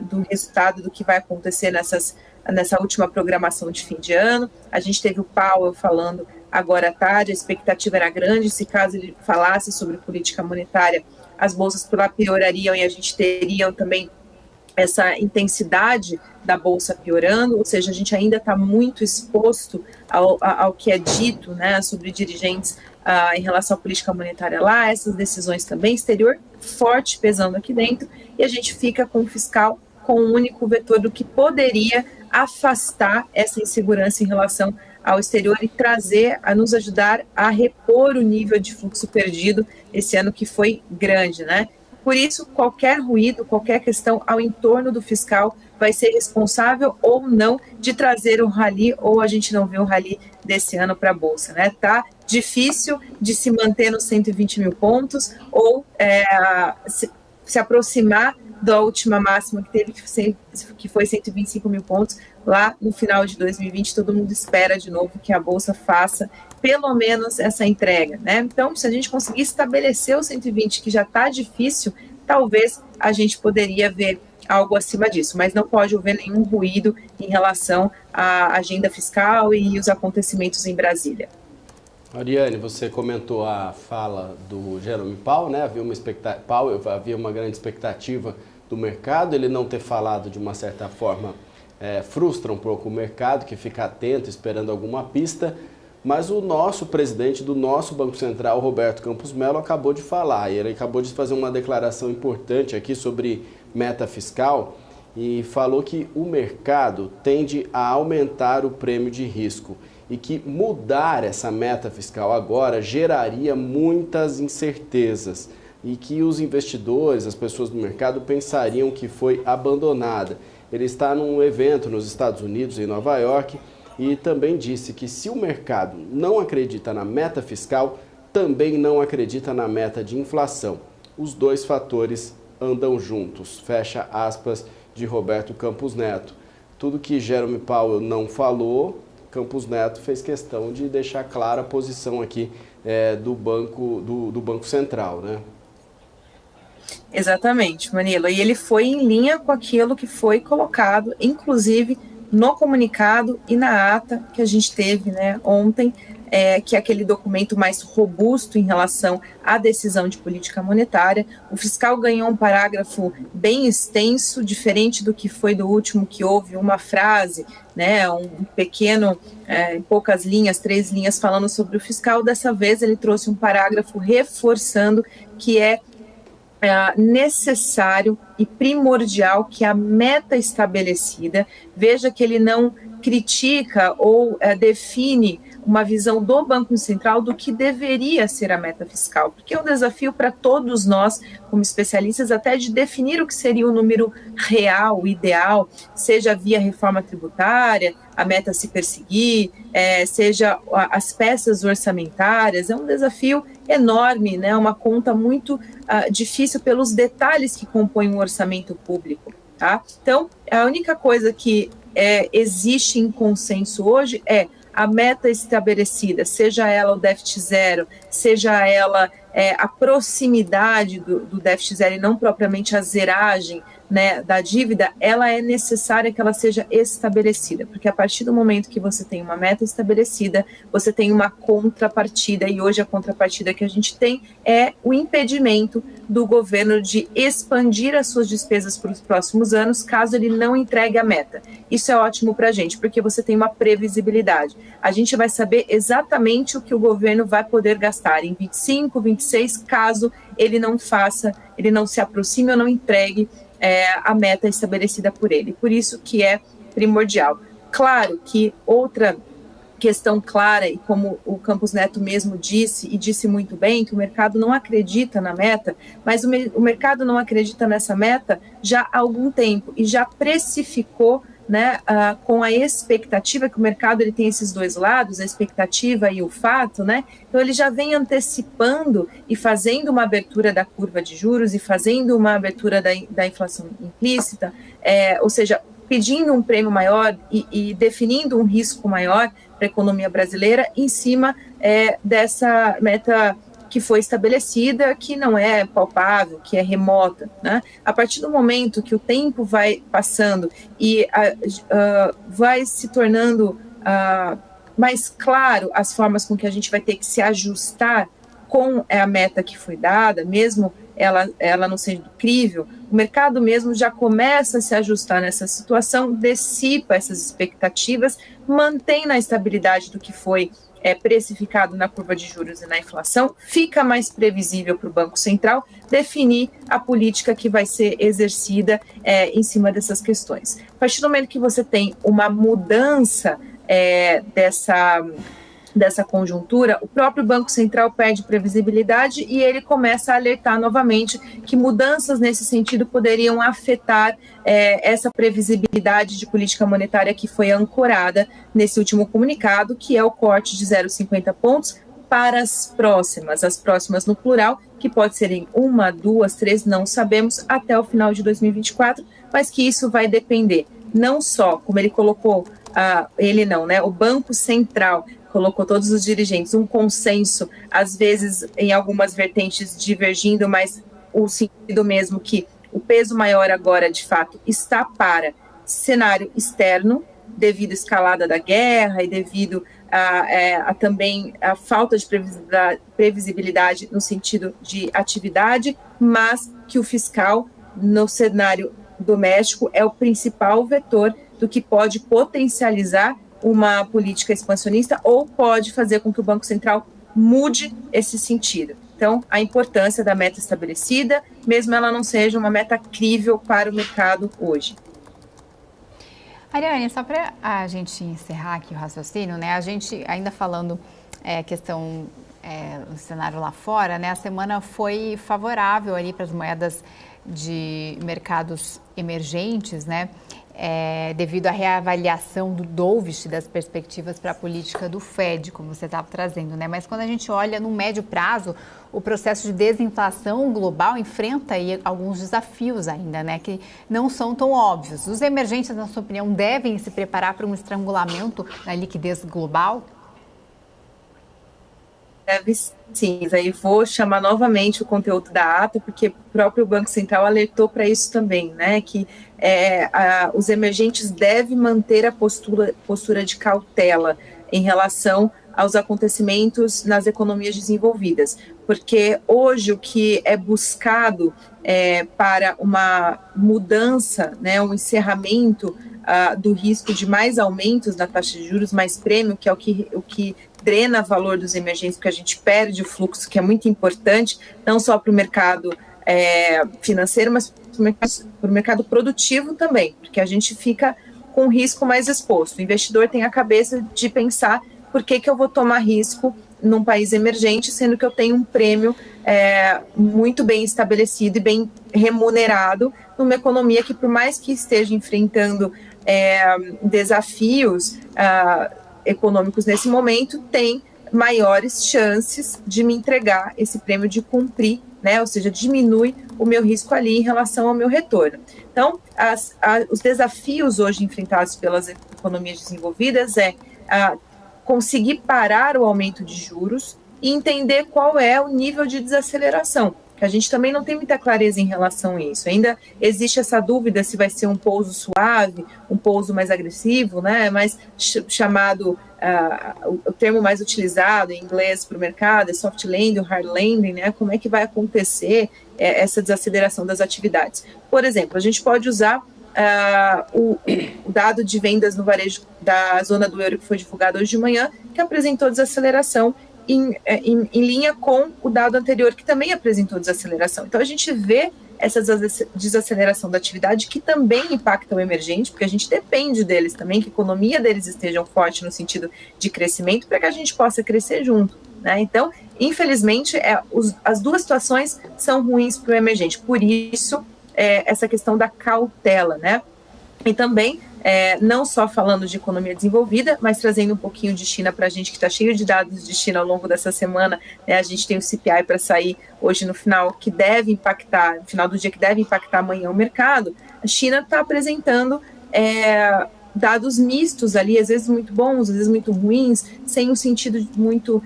do resultado do que vai acontecer nessa última programação de fim de ano. A gente teve o Powell falando agora à tarde, a expectativa era grande, se caso ele falasse sobre política monetária, as bolsas por lá piorariam e a gente teria também essa intensidade da bolsa piorando, ou seja, a gente ainda está muito exposto ao que é dito, né, sobre dirigentes em relação à política monetária lá, essas decisões também, exterior forte pesando aqui dentro, e a gente fica com o fiscal com um único vetor do que poderia afastar essa insegurança em relação ao exterior e nos ajudar a repor o nível de fluxo perdido esse ano que foi grande, né? Por isso, qualquer ruído, qualquer questão ao entorno do fiscal vai ser responsável ou não de trazer um rally, ou a gente não vê um rally desse ano para a Bolsa, né? Tá difícil de se manter nos 120 mil pontos ou se aproximar da última máxima que teve, que foi 125 mil pontos, lá no final de 2020, todo mundo espera de novo que a Bolsa faça pelo menos essa entrega, né? Então, se a gente conseguir estabelecer o 120, que já está difícil, talvez a gente poderia ver algo acima disso, mas não pode haver nenhum ruído em relação à agenda fiscal e os acontecimentos em Brasília. Ariane, você comentou a fala do Jerome Powell, né? Havia uma grande expectativa do mercado, ele não ter falado de uma certa forma frustra um pouco o mercado, que fica atento, esperando alguma pista, mas o nosso presidente do nosso Banco Central, Roberto Campos Mello, acabou de falar, e ele acabou de fazer uma declaração importante aqui sobre meta fiscal e falou que o mercado tende a aumentar o prêmio de risco e que mudar essa meta fiscal agora geraria muitas incertezas e que os investidores, as pessoas do mercado, pensariam que foi abandonada. Ele está num evento nos Estados Unidos, em Nova York, e também disse que se o mercado não acredita na meta fiscal, também não acredita na meta de inflação. Os dois fatores andam juntos, fecha aspas de Roberto Campos Neto. Tudo que Jerome Powell não falou, Campos Neto fez questão de deixar clara a posição aqui do Banco Central, né? Exatamente, Manilo. E ele foi em linha com aquilo que foi colocado, inclusive no comunicado e na ata que a gente teve, né, ontem, que é aquele documento mais robusto em relação à decisão de política monetária. O fiscal ganhou um parágrafo bem extenso, diferente do que foi do último, que houve uma frase, né, um pequeno, poucas linhas, 3 linhas falando sobre o fiscal. Dessa vez ele trouxe um parágrafo reforçando que é necessário e primordial que a meta estabelecida, veja que ele não critica ou define uma visão do Banco Central do que deveria ser a meta fiscal, porque é um desafio para todos nós, como especialistas, até de definir o que seria o número real, ideal, seja via reforma tributária, a meta a se perseguir, seja as peças orçamentárias. É um desafio enorme, né? Uma conta muito difícil pelos detalhes que compõem um orçamento público, tá? Então, a única coisa que existe em consenso hoje é a meta estabelecida, seja ela o déficit zero, seja ela a proximidade do déficit zero e não propriamente a zeragem, né, da dívida, ela é necessária que ela seja estabelecida, porque a partir do momento que você tem uma meta estabelecida, você tem uma contrapartida, e hoje a contrapartida que a gente tem é o impedimento do governo de expandir as suas despesas para os próximos anos, caso ele não entregue a meta. Isso é ótimo para a gente, porque você tem uma previsibilidade. A gente vai saber exatamente o que o governo vai poder gastar em 25, 26, caso ele não faça, ele não se aproxime ou não entregue a meta estabelecida por ele. Por isso que é primordial. Claro que outra questão clara, e como o Campos Neto mesmo disse, e disse muito bem, que o mercado não acredita na meta, mas o mercado não acredita nessa meta já há algum tempo, e já precificou, né, com a expectativa, que o mercado ele tem esses dois lados, a expectativa e o fato, né? Então ele já vem antecipando e fazendo uma abertura da curva de juros e fazendo uma abertura da inflação implícita, ou seja, pedindo um prêmio maior e definindo um risco maior para a economia brasileira em cima dessa meta que foi estabelecida, que não é palpável, que é remota, né? A partir do momento que o tempo vai passando e vai se tornando mais claro as formas com que a gente vai ter que se ajustar com a meta que foi dada, mesmo ela não sendo crível, o mercado mesmo já começa a se ajustar nessa situação, dissipa essas expectativas, mantém na estabilidade do que foi precificado na curva de juros e na inflação, fica mais previsível para o Banco Central definir a política que vai ser exercida em cima dessas questões. A partir do momento que você tem uma mudança dessa conjuntura, o próprio Banco Central perde previsibilidade e ele começa a alertar novamente que mudanças nesse sentido poderiam afetar essa previsibilidade de política monetária que foi ancorada nesse último comunicado, que é o corte de 0,50 pontos para as próximas no plural, que pode ser em 1, 2, 3, não sabemos, até o final de 2024, mas que isso vai depender não só, como ele colocou, o Banco Central colocou todos os dirigentes, um consenso, às vezes em algumas vertentes divergindo, mas o sentido mesmo que o peso maior agora, de fato, está para cenário externo, devido à escalada da guerra e devido também a falta de previsibilidade no sentido de atividade, mas que o fiscal, no cenário doméstico, é o principal vetor do que pode potencializar uma política expansionista ou pode fazer com que o Banco Central mude esse sentido. Então, a importância da meta estabelecida, mesmo ela não seja uma meta crível para o mercado hoje. Ariane, só para a gente encerrar aqui o raciocínio, né? A gente ainda falando questão do cenário lá fora, né? A semana foi favorável ali para as moedas de mercados emergentes, né? Devido à reavaliação do Dovish das perspectivas para a política do Fed, como você estava trazendo, né? Mas quando a gente olha no médio prazo, o processo de desinflação global enfrenta aí alguns desafios ainda, né? Que não são tão óbvios. Os emergentes, na sua opinião, devem se preparar para um estrangulamento na liquidez global? Deve sim, aí vou chamar novamente o conteúdo da ata, porque o próprio Banco Central alertou para isso também, né, que os emergentes devem manter a postura de cautela em relação aos acontecimentos nas economias desenvolvidas, porque hoje o que é buscado para uma mudança, né, um encerramento do risco de mais aumentos na taxa de juros, mais prêmio, que é o que drena o valor dos emergentes, porque a gente perde o fluxo, que é muito importante, não só para o mercado financeiro, mas para o mercado produtivo também, porque a gente fica com o risco mais exposto. O investidor tem a cabeça de pensar por que eu vou tomar risco num país emergente, sendo que eu tenho um prêmio muito bem estabelecido e bem remunerado numa economia que, por mais que esteja enfrentando desafios econômicos nesse momento, tem maiores chances de me entregar esse prêmio, de cumprir, né? Ou seja, diminui o meu risco ali em relação ao meu retorno. Então, os desafios hoje enfrentados pelas economias desenvolvidas conseguir parar o aumento de juros e entender qual é o nível de desaceleração, que a gente também não tem muita clareza em relação a isso. Ainda existe essa dúvida se vai ser um pouso suave, um pouso mais agressivo, né? Mais chamado, o termo mais utilizado em inglês para o mercado é soft landing, hard landing, né? Como é que vai acontecer essa desaceleração das atividades? Por exemplo, a gente pode usar o dado de vendas no varejo da zona do euro que foi divulgado hoje de manhã, que apresentou desaceleração em linha com o dado anterior, que também apresentou desaceleração. Então, a gente vê essa desaceleração da atividade, que também impacta o emergente, porque a gente depende deles também, que a economia deles esteja forte no sentido de crescimento, para que a gente possa crescer junto, né? Então, infelizmente, as duas situações são ruins para o emergente. Por isso, essa questão da cautela, né? E também, não só falando de economia desenvolvida, mas trazendo um pouquinho de China para a gente, que está cheio de dados de China ao longo dessa semana, né? A gente tem o CPI para sair hoje no final, que deve impactar, no final do dia, que deve impactar amanhã o mercado. A China está apresentando dados mistos ali, às vezes muito bons, às vezes muito ruins, sem um sentido muito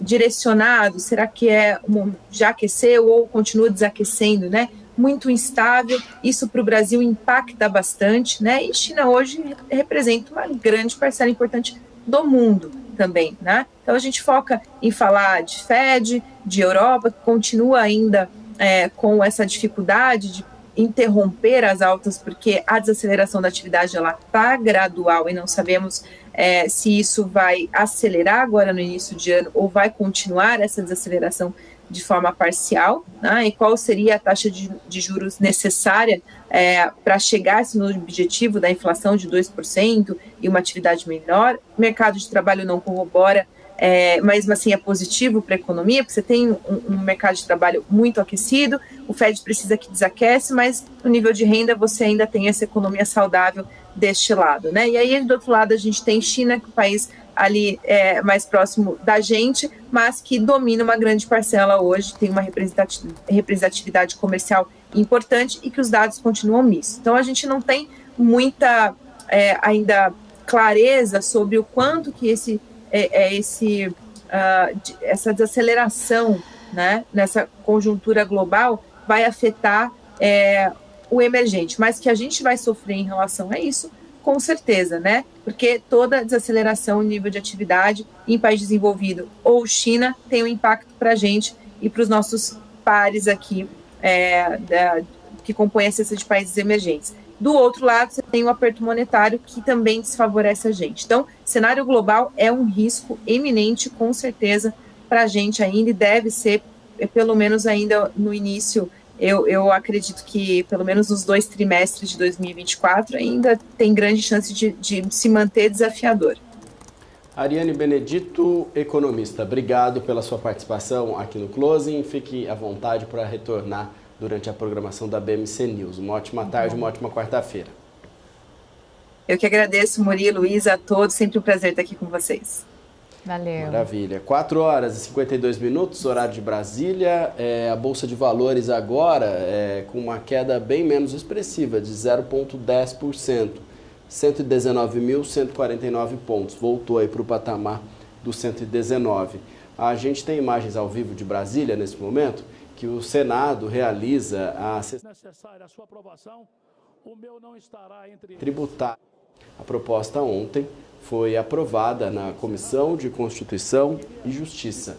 direcionado. Será que já aqueceu ou continua desaquecendo, né? Muito instável, isso para o Brasil impacta bastante, né? E China hoje representa uma grande parcela importante do mundo também, né? Então a gente foca em falar de Fed, de Europa, que continua ainda com essa dificuldade de interromper as altas, porque a desaceleração da atividade ela está gradual e não sabemos se isso vai acelerar agora no início de ano ou vai continuar essa desaceleração de forma parcial, né? E qual seria a taxa de juros necessária para chegar a esse objetivo da inflação de 2% e uma atividade menor. O mercado de trabalho não corrobora, mas assim é positivo para a economia, porque você tem um mercado de trabalho muito aquecido, o Fed precisa que desaquece, mas no nível de renda você ainda tem essa economia saudável deste lado, né? E aí do outro lado a gente tem China, que é o país ali mais próximo da gente, mas que domina uma grande parcela hoje, tem uma representatividade comercial importante e que os dados continuam mistos. Então a gente não tem muita ainda clareza sobre o quanto que essa desaceleração, né, nessa conjuntura global vai afetar o emergente, mas que a gente vai sofrer em relação a isso, com certeza, né? Porque toda desaceleração em nível de atividade em país desenvolvido ou China tem um impacto para a gente e para os nossos pares aqui que compõem a cesta de países emergentes. Do outro lado, você tem o aperto monetário que também desfavorece a gente. Então, cenário global é um risco eminente, com certeza, para a gente ainda, e deve ser, pelo menos ainda no início. Eu acredito que, pelo menos nos 2 trimestres de 2024, ainda tem grande chance de se manter desafiador. Ariane Benedito, economista, obrigado pela sua participação aqui no Closing. Fique à vontade para retornar durante a programação da BMC News. Uma ótima tarde, uma ótima quarta-feira. Eu que agradeço, Murilo, Luísa, a todos. Sempre um prazer estar aqui com vocês. Valeu. Maravilha. 4h52, horário de Brasília. A Bolsa de Valores agora com uma queda bem menos expressiva, de 0,10%. 119.149 pontos. Voltou aí para o patamar do 119. A gente tem imagens ao vivo de Brasília nesse momento, que o Senado realiza a sua aprovação. O meu não estará entre tributário. A proposta ontem foi aprovada na Comissão de Constituição e Justiça.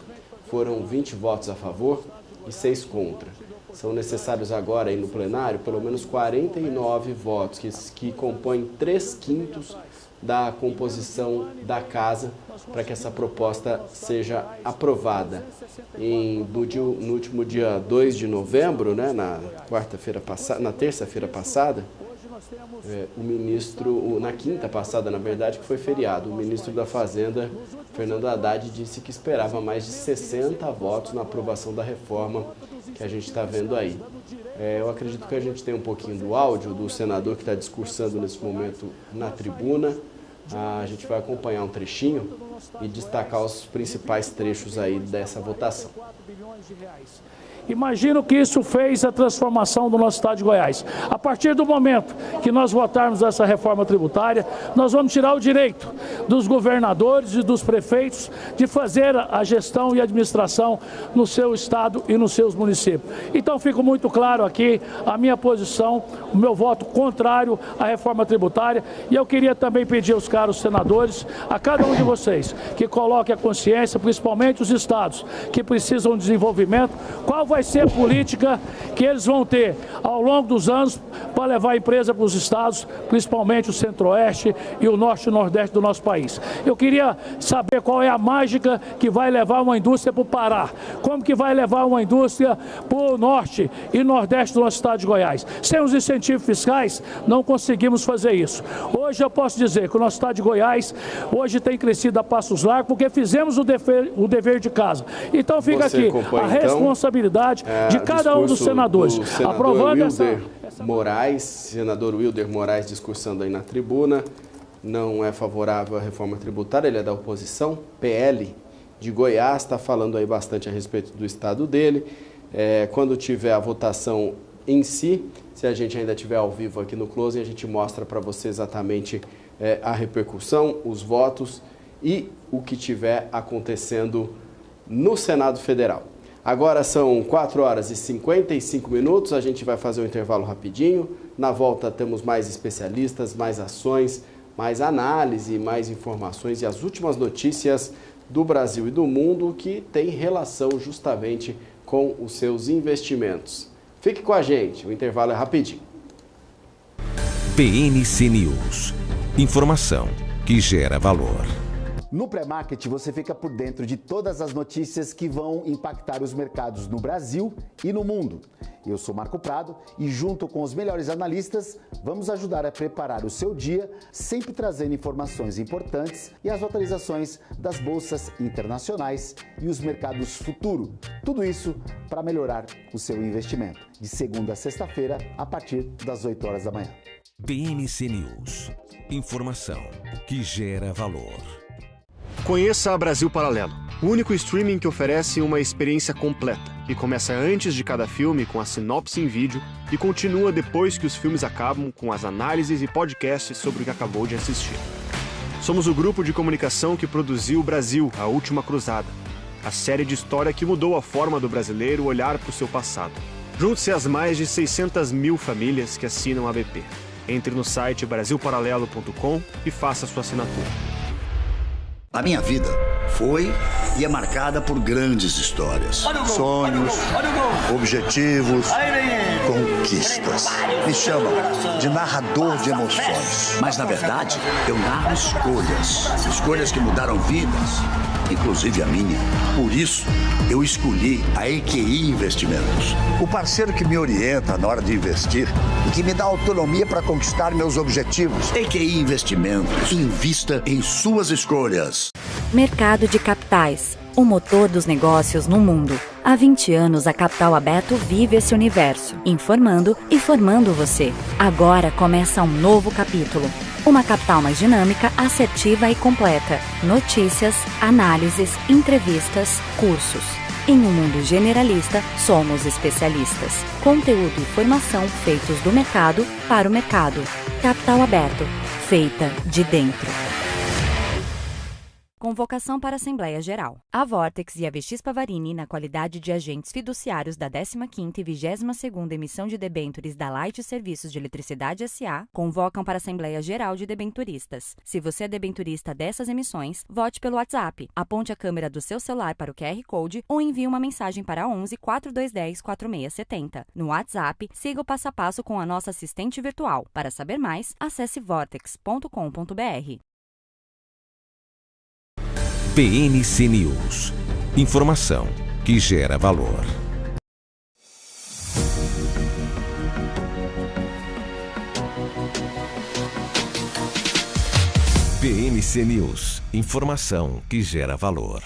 Foram 20 votos a favor e 6 contra. São necessários agora, aí no plenário, pelo menos 49 votos, que compõem 3/5 da composição da Casa, para que essa proposta seja aprovada. No último dia 2 de novembro, né, na terça-feira passada, o ministro, na quinta passada, na verdade, que foi feriado, o ministro da Fazenda, Fernando Haddad, disse que esperava mais de 60 votos na aprovação da reforma que a gente está vendo aí. Eu acredito que a gente tem um pouquinho do áudio do senador que está discursando nesse momento na tribuna. A gente vai acompanhar um trechinho e destacar os principais trechos aí dessa votação. Imagino que isso fez a transformação do nosso estado de Goiás. A partir do momento que nós votarmos essa reforma tributária, nós vamos tirar o direito dos governadores e dos prefeitos de fazer a gestão e administração no seu estado e nos seus municípios. Então fica muito claro aqui a minha posição, o meu voto contrário à reforma tributária, e eu queria também pedir aos caros senadores, a cada um de vocês, que coloque a consciência, principalmente os estados que precisam de desenvolvimento, qual vai ser a política que eles vão ter ao longo dos anos para levar a empresa para os estados, principalmente o centro-oeste e o norte e nordeste do nosso país. Eu queria saber qual é a mágica que vai levar uma indústria para o Pará, como que vai levar uma indústria para o norte e nordeste do nosso estado de Goiás. Sem os incentivos fiscais, não conseguimos fazer isso. Hoje eu posso dizer que o nosso estado de Goiás hoje tem crescido a passos largos porque fizemos o dever de casa. Então fica aqui a responsabilidade de cada um dos senadores, aprovando senador Wilder Moraes discursando aí na tribuna, não é favorável à reforma tributária, ele é da oposição, PL de Goiás, está falando aí bastante a respeito do estado dele. Quando tiver a votação em si, se a gente ainda tiver ao vivo aqui no Closing, a gente mostra para você exatamente a repercussão, os votos e o que tiver acontecendo no Senado Federal. Agora são 4 horas e 55 minutos, a gente vai fazer um intervalo rapidinho. Na volta temos mais especialistas, mais ações, mais análise, mais informações e as últimas notícias do Brasil e do mundo que tem relação justamente com os seus investimentos. Fique com a gente, o intervalo é rapidinho. PNC News. Informação que gera valor. No pré-market você fica por dentro de todas as notícias que vão impactar os mercados no Brasil e no mundo. Eu sou Marco Prado e junto com os melhores analistas vamos ajudar a preparar o seu dia, sempre trazendo informações importantes e as atualizações das bolsas internacionais e os mercados futuro. Tudo isso para melhorar o seu investimento. De segunda a sexta-feira, a partir das 8 horas da manhã. PNC News. Informação que gera valor. Conheça a Brasil Paralelo, o único streaming que oferece uma experiência completa, que começa antes de cada filme com a sinopse em vídeo e continua depois que os filmes acabam com as análises e podcasts sobre o que acabou de assistir. Somos o grupo de comunicação que produziu Brasil, a Última Cruzada, a série de história que mudou a forma do brasileiro olhar para o seu passado. Junte-se às mais de 600 mil famílias que assinam a BP. Entre no site brasilparalelo.com e faça sua assinatura. A minha vida foi e é marcada por grandes histórias, sonhos, objetivos, conquistas. Me chamam de narrador de emoções. Mas, na verdade, eu narro escolhas que mudaram vidas, inclusive a minha. Por isso, eu escolhi a EQI Investimentos, o parceiro que me orienta na hora de investir e que me dá autonomia para conquistar meus objetivos. EQI Investimentos. Invista em suas escolhas. Mercado de capitais, o motor dos negócios no mundo. Há 20 anos a Capital Aberto vive esse universo, informando e formando você. Agora começa um novo capítulo. Uma capital mais dinâmica, assertiva e completa. Notícias, análises, entrevistas, cursos. Em um mundo generalista, somos especialistas. Conteúdo e formação feitos do mercado para o mercado. Capital Aberto, feita de dentro. Convocação para a Assembleia Geral. A Vortex e a VX Pavarini, na qualidade de agentes fiduciários da 15ª e 22ª emissão de debêntures da Light Serviços de Eletricidade S.A., convocam para a Assembleia Geral de Debenturistas. Se você é debenturista dessas emissões, vote pelo WhatsApp, aponte a câmera do seu celular para o QR Code ou envie uma mensagem para 11 4210 4670. No WhatsApp, siga o passo a passo com a nossa assistente virtual. Para saber mais, acesse vortex.com.br. PNC News. Informação que gera valor. PNC News. Informação que gera valor.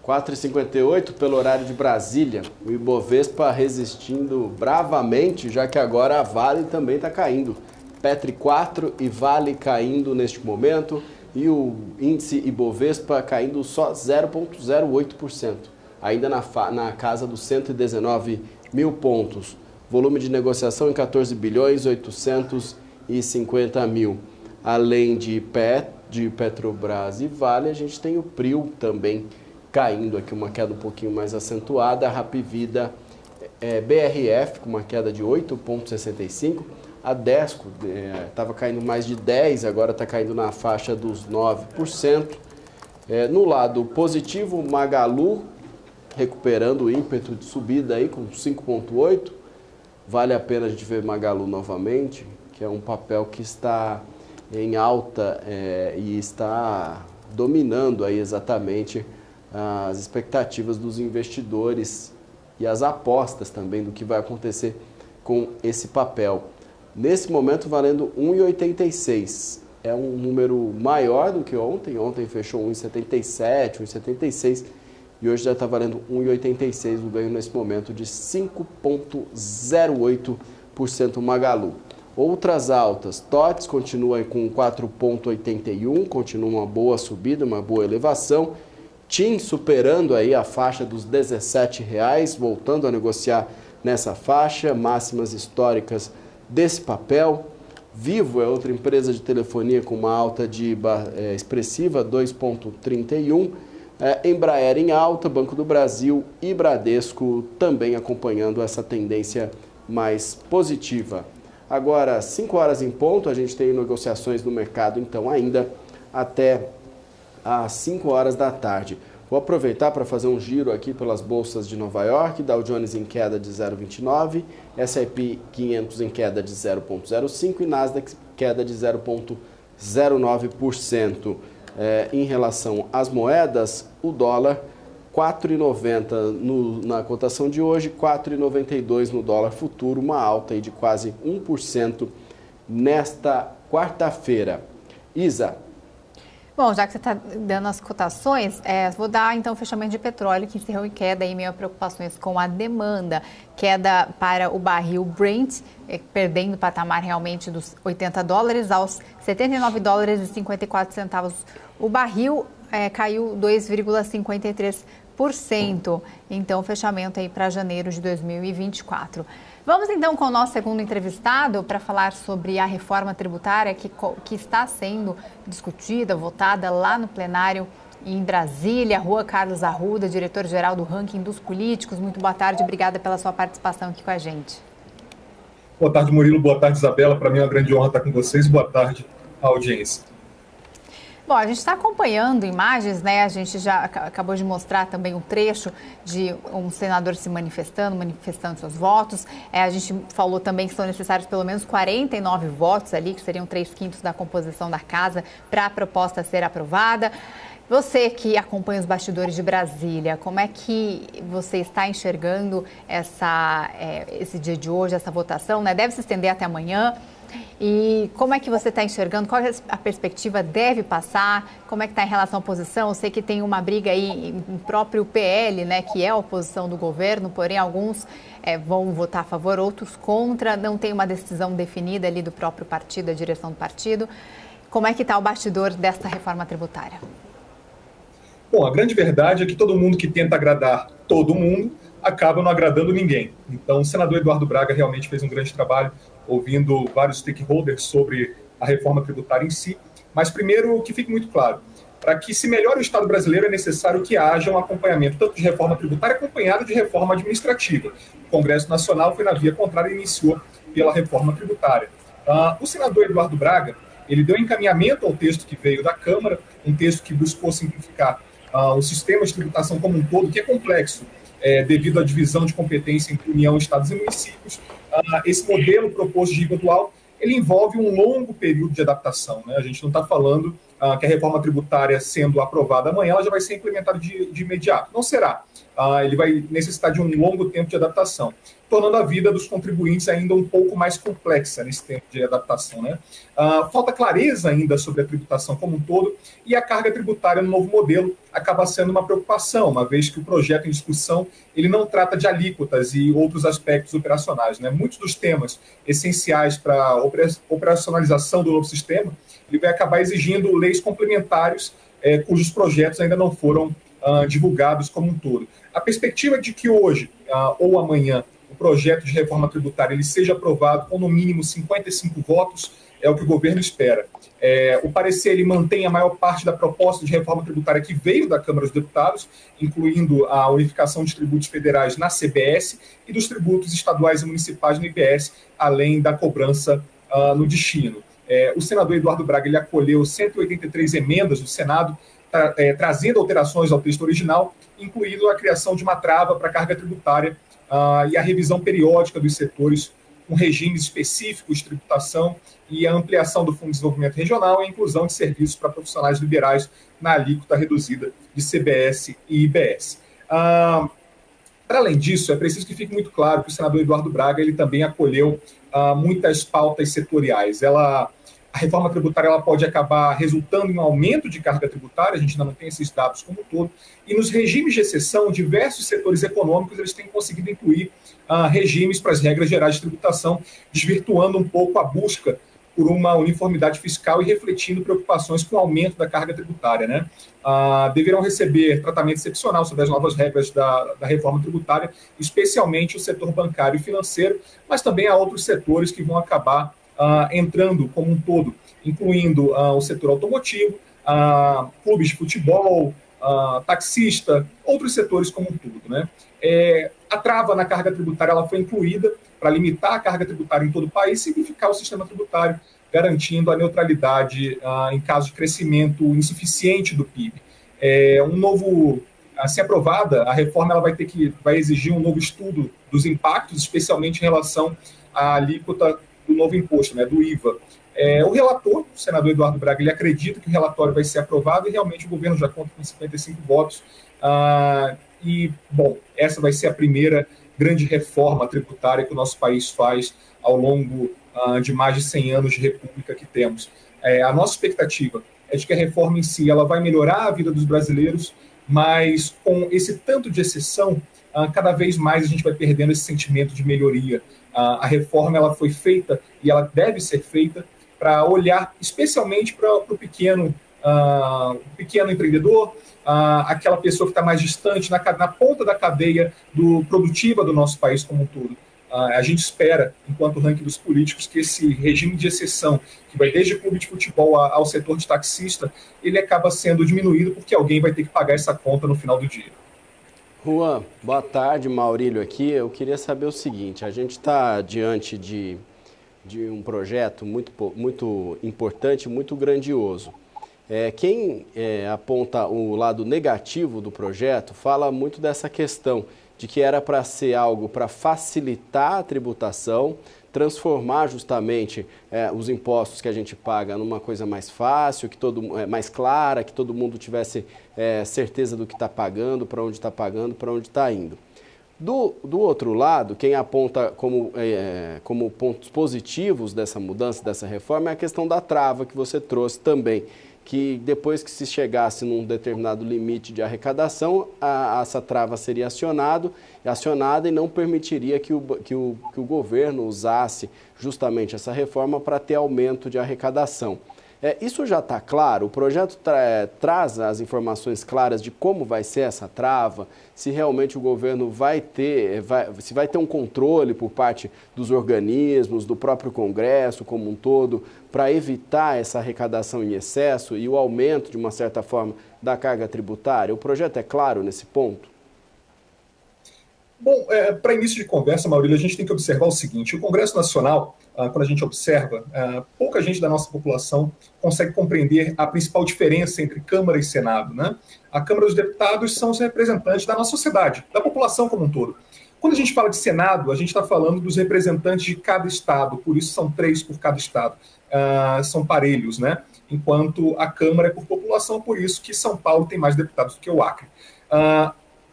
4h58 pelo horário de Brasília. O Ibovespa resistindo bravamente, já que agora a Vale também está caindo. Petri 4 e Vale caindo neste momento e o índice Ibovespa caindo só 0,08%, ainda na casa dos 119 mil pontos. Volume de negociação em 14 bilhões 850 mil. Além de Petrobras e Vale, a gente tem o PRIO também caindo aqui, uma queda um pouquinho mais acentuada. A Hapvida BRF com uma queda de 8,65%. A Desco estava caindo mais de 10%, agora está caindo na faixa dos 9%. No lado positivo, Magalu recuperando o ímpeto de subida aí com 5,8%. Vale a pena a gente ver Magalu novamente, que é um papel que está em alta e está dominando aí exatamente as expectativas dos investidores e as apostas também do que vai acontecer com esse papel. Nesse momento valendo 1,86. É um número maior do que ontem. Ontem fechou 1,77, 1,76 e hoje já está valendo 1,86. O ganho nesse momento de 5,08% Magalu. Outras altas, TOTS continua com 4,81, continua uma boa subida, uma boa elevação. TIM superando aí a faixa dos R$17, voltando a negociar nessa faixa, máximas históricas desse papel. Vivo é outra empresa de telefonia com uma alta expressiva, 2,31. Embraer em alta, Banco do Brasil e Bradesco também acompanhando essa tendência mais positiva. Agora, 5 horas em ponto, a gente tem negociações no mercado, então ainda até às 5 horas da tarde. Vou aproveitar para fazer um giro aqui pelas bolsas de Nova York. Dow Jones em queda de 0,29, S&P 500 em queda de 0,05 e Nasdaq queda de 0,09%. Em relação às moedas, o dólar 4,90 na cotação de hoje, 4,92 no dólar futuro, uma alta aí de quase 1% nesta quarta-feira. Isa. Bom, já que você está dando as cotações, vou dar então o fechamento de petróleo, que encerrou em queda em meio a preocupações com a demanda. Queda para o barril Brent, perdendo o patamar realmente dos $80 aos $79,54. O barril caiu 2,53%. Então, fechamento aí para janeiro de 2024. Vamos então com o nosso segundo entrevistado para falar sobre a reforma tributária que está sendo discutida, votada lá no plenário em Brasília. Rua Carlos Arruda, diretor-geral do Ranking dos Políticos. Muito boa tarde, obrigada pela sua participação aqui com a gente. Boa tarde, Murilo. Boa tarde, Isabela. Para mim é uma grande honra estar com vocês. Boa tarde à audiência. Bom, a gente está acompanhando imagens, né? A gente já acabou de mostrar também um trecho de um senador se manifestando seus votos. A gente falou também que são necessários pelo menos 49 votos ali, que seriam 3/5 da composição da casa, para a proposta ser aprovada. Você que acompanha os bastidores de Brasília, como é que você está enxergando esse dia de hoje, essa votação, né? Deve se estender até amanhã. E como é que você está enxergando? Qual é a perspectiva? Deve passar? Como é que está em relação à oposição? Eu sei que tem uma briga aí em próprio PL, né, que é a oposição do governo, porém alguns vão votar a favor, outros contra, não tem uma decisão definida ali do próprio partido, da direção do partido. Como é que está o bastidor desta reforma tributária? Bom, a grande verdade é que todo mundo que tenta agradar todo mundo acaba não agradando ninguém. Então, o senador Eduardo Braga realmente fez um grande trabalho ouvindo vários stakeholders sobre a reforma tributária em si, Mas primeiro, que fique muito claro, para que se melhore o Estado brasileiro é necessário que haja um acompanhamento tanto de reforma tributária acompanhado de reforma administrativa. O Congresso Nacional foi na via contrária e iniciou pela reforma tributária. O senador Eduardo Braga, ele deu encaminhamento ao texto que veio da Câmara, um texto que buscou simplificar o sistema de tributação como um todo, que é complexo, devido à divisão de competência entre União, Estados e municípios. Esse modelo proposto de IVA dual, ele envolve um longo período de adaptação, né? A gente não está falando que a reforma tributária, sendo aprovada amanhã, ela já vai ser implementada de imediato. Não será. Ele vai necessitar de um longo tempo de adaptação, tornando a vida dos contribuintes ainda um pouco mais complexa nesse tempo de adaptação, né? Falta clareza ainda sobre a tributação como um todo, e a carga tributária no novo modelo acaba sendo uma preocupação, uma vez que o projeto em discussão ele não trata de alíquotas e outros aspectos operacionais, né? Muitos dos temas essenciais para a operacionalização do novo sistema, ele vai acabar exigindo leis complementares, cujos projetos ainda não foram divulgados como um todo. A perspectiva de que hoje ou amanhã o projeto de reforma tributária ele seja aprovado com no mínimo 55 votos é o que o governo espera. O parecer ele mantém a maior parte da proposta de reforma tributária que veio da Câmara dos Deputados, incluindo a unificação dos tributos federais na CBS e dos tributos estaduais e municipais no IBS, além da cobrança no destino. O senador Eduardo Braga ele acolheu 183 emendas do Senado, trazendo alterações ao texto original, incluindo a criação de uma trava para a carga tributária e a revisão periódica dos setores com regimes específicos de tributação e a ampliação do Fundo de Desenvolvimento Regional e a inclusão de serviços para profissionais liberais na alíquota reduzida de CBS e IBS. Para além disso, é preciso que fique muito claro que o senador Eduardo Braga ele também acolheu muitas pautas setoriais. A reforma tributária ela pode acabar resultando em um aumento de carga tributária, a gente ainda não tem esses dados como um todo, e nos regimes de exceção, diversos setores econômicos eles têm conseguido incluir regimes para as regras gerais de tributação, desvirtuando um pouco a busca por uma uniformidade fiscal e refletindo preocupações com o aumento da carga tributária, né? Deverão receber tratamento excepcional sobre as novas regras da reforma tributária, especialmente o setor bancário e financeiro, mas também há outros setores que vão acabar entrando como um todo, incluindo o setor automotivo, clubes de futebol, taxista, outros setores como um todo, né? A trava na carga tributária ela foi incluída para limitar a carga tributária em todo o país e simplificar o sistema tributário, garantindo a neutralidade em caso de crescimento insuficiente do PIB. Se aprovada, a reforma ela vai exigir um novo estudo dos impactos, especialmente em relação à alíquota do novo imposto, né, do IVA. O relator, o senador Eduardo Braga, ele acredita que o relatório vai ser aprovado e realmente o governo já conta com 55 votos. Essa vai ser a primeira grande reforma tributária que o nosso país faz ao longo de mais de 100 anos de república que temos. A nossa expectativa é de que a reforma em si ela vai melhorar a vida dos brasileiros, mas com esse tanto de exceção, cada vez mais a gente vai perdendo esse sentimento de melhoria. A reforma ela foi feita e ela deve ser feita para olhar especialmente para o pequeno empreendedor, aquela pessoa que está mais distante, na ponta da cadeia produtiva do nosso país como um todo. A gente espera, enquanto ranking dos políticos, que esse regime de exceção, que vai desde clube de futebol ao setor de taxista, ele acaba sendo diminuído porque alguém vai ter que pagar essa conta no final do dia. Juan, boa tarde, Maurílio aqui. Eu queria saber o seguinte, a gente está diante de um projeto muito importante, muito grandioso. Quem aponta o lado negativo do projeto fala muito dessa questão de que era para ser algo para facilitar a tributação, transformar justamente os impostos que a gente paga numa coisa mais fácil, mais clara, que todo mundo tivesse certeza do que está pagando, para onde está pagando, para onde está indo. Do outro lado, quem aponta como pontos positivos dessa mudança, dessa reforma, é a questão da trava que você trouxe também, que depois que se chegasse num determinado limite de arrecadação, essa trava seria acionada e não permitiria que o governo usasse justamente essa reforma para ter aumento de arrecadação. Isso já está claro? O projeto traz as informações claras de como vai ser essa trava, se realmente o governo vai ter um controle por parte dos organismos, do próprio Congresso como um todo, para evitar essa arrecadação em excesso e o aumento, de uma certa forma, da carga tributária? O projeto é claro nesse ponto? Bom, para início de conversa, Maurílio, a gente tem que observar o seguinte: o Congresso Nacional, quando a gente observa, pouca gente da nossa população consegue compreender a principal diferença entre Câmara e Senado, né? A Câmara dos Deputados são os representantes da nossa sociedade, da população como um todo. Quando a gente fala de Senado, a gente está falando dos representantes de cada estado, por isso são 3 por cada estado, são parelhos, né? Enquanto a Câmara é por população, por isso que São Paulo tem mais deputados do que o Acre.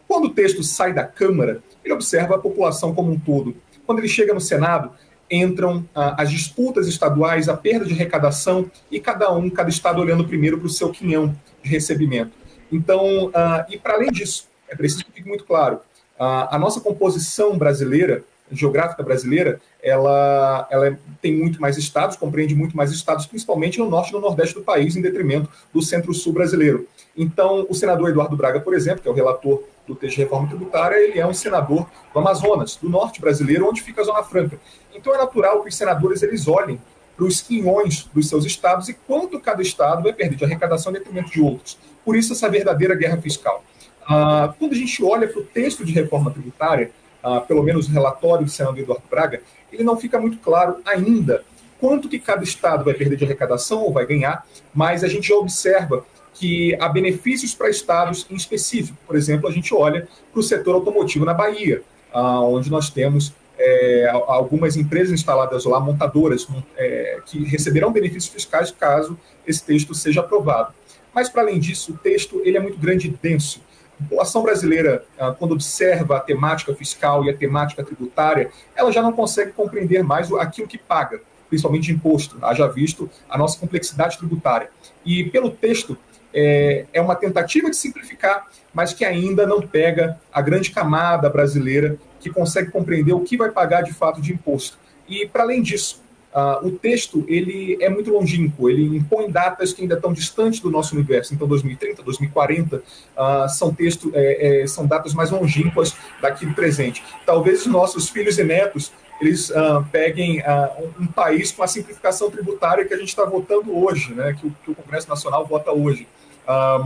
Quando o texto sai da Câmara, ele observa a população como um todo. Quando ele chega no Senado, entram as disputas estaduais, a perda de arrecadação e cada estado olhando primeiro para o seu quinhão de recebimento. Então, e para além disso, é preciso que fique muito claro, a nossa composição brasileira, geográfica brasileira, ela tem muito mais estados, compreende muito mais estados, principalmente no norte e no nordeste do país, em detrimento do centro-sul brasileiro. Então, o senador Eduardo Braga, por exemplo, que é o relator do texto de reforma tributária, ele é um senador do Amazonas, do norte brasileiro, onde fica a Zona Franca. Então, é natural que os senadores eles olhem para os quinhões dos seus estados e quanto cada estado vai perder de arrecadação em detrimento de outros. Por isso, essa verdadeira guerra fiscal. Quando a gente olha para o texto de reforma tributária, pelo menos o relatório do senador Eduardo Braga, ele não fica muito claro ainda quanto que cada estado vai perder de arrecadação ou vai ganhar, mas a gente já observa que há benefícios para estados em específico. Por exemplo, a gente olha para o setor automotivo na Bahia, onde nós temos algumas empresas instaladas lá, montadoras, que receberão benefícios fiscais caso esse texto seja aprovado. Mas, para além disso, o texto ele é muito grande e denso. A população brasileira, quando observa a temática fiscal e a temática tributária, ela já não consegue compreender mais aquilo que paga, principalmente de imposto, haja visto a nossa complexidade tributária. E pelo texto, é uma tentativa de simplificar, mas que ainda não pega a grande camada brasileira que consegue compreender o que vai pagar de fato de imposto. E, para além disso, o texto ele é muito longínquo, ele impõe datas que ainda estão distantes do nosso universo. Então, 2030, 2040, são datas mais longínquas daqui do presente. Talvez os nossos filhos e netos eles peguem um país com a simplificação tributária que a gente está votando hoje, né, que o Congresso Nacional vota hoje,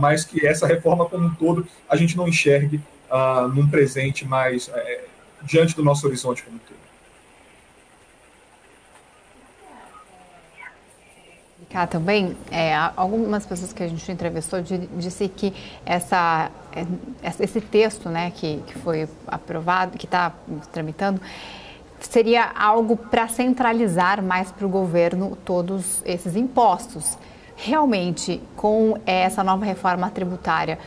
mas que essa reforma como um todo a gente não enxergue num presente mais diante do nosso horizonte como um todo. Também, algumas pessoas que a gente entrevistou disse que esse texto, né, que foi aprovado, que está tramitando, seria algo para centralizar mais para o governo todos esses impostos. Realmente, com essa nova reforma tributária,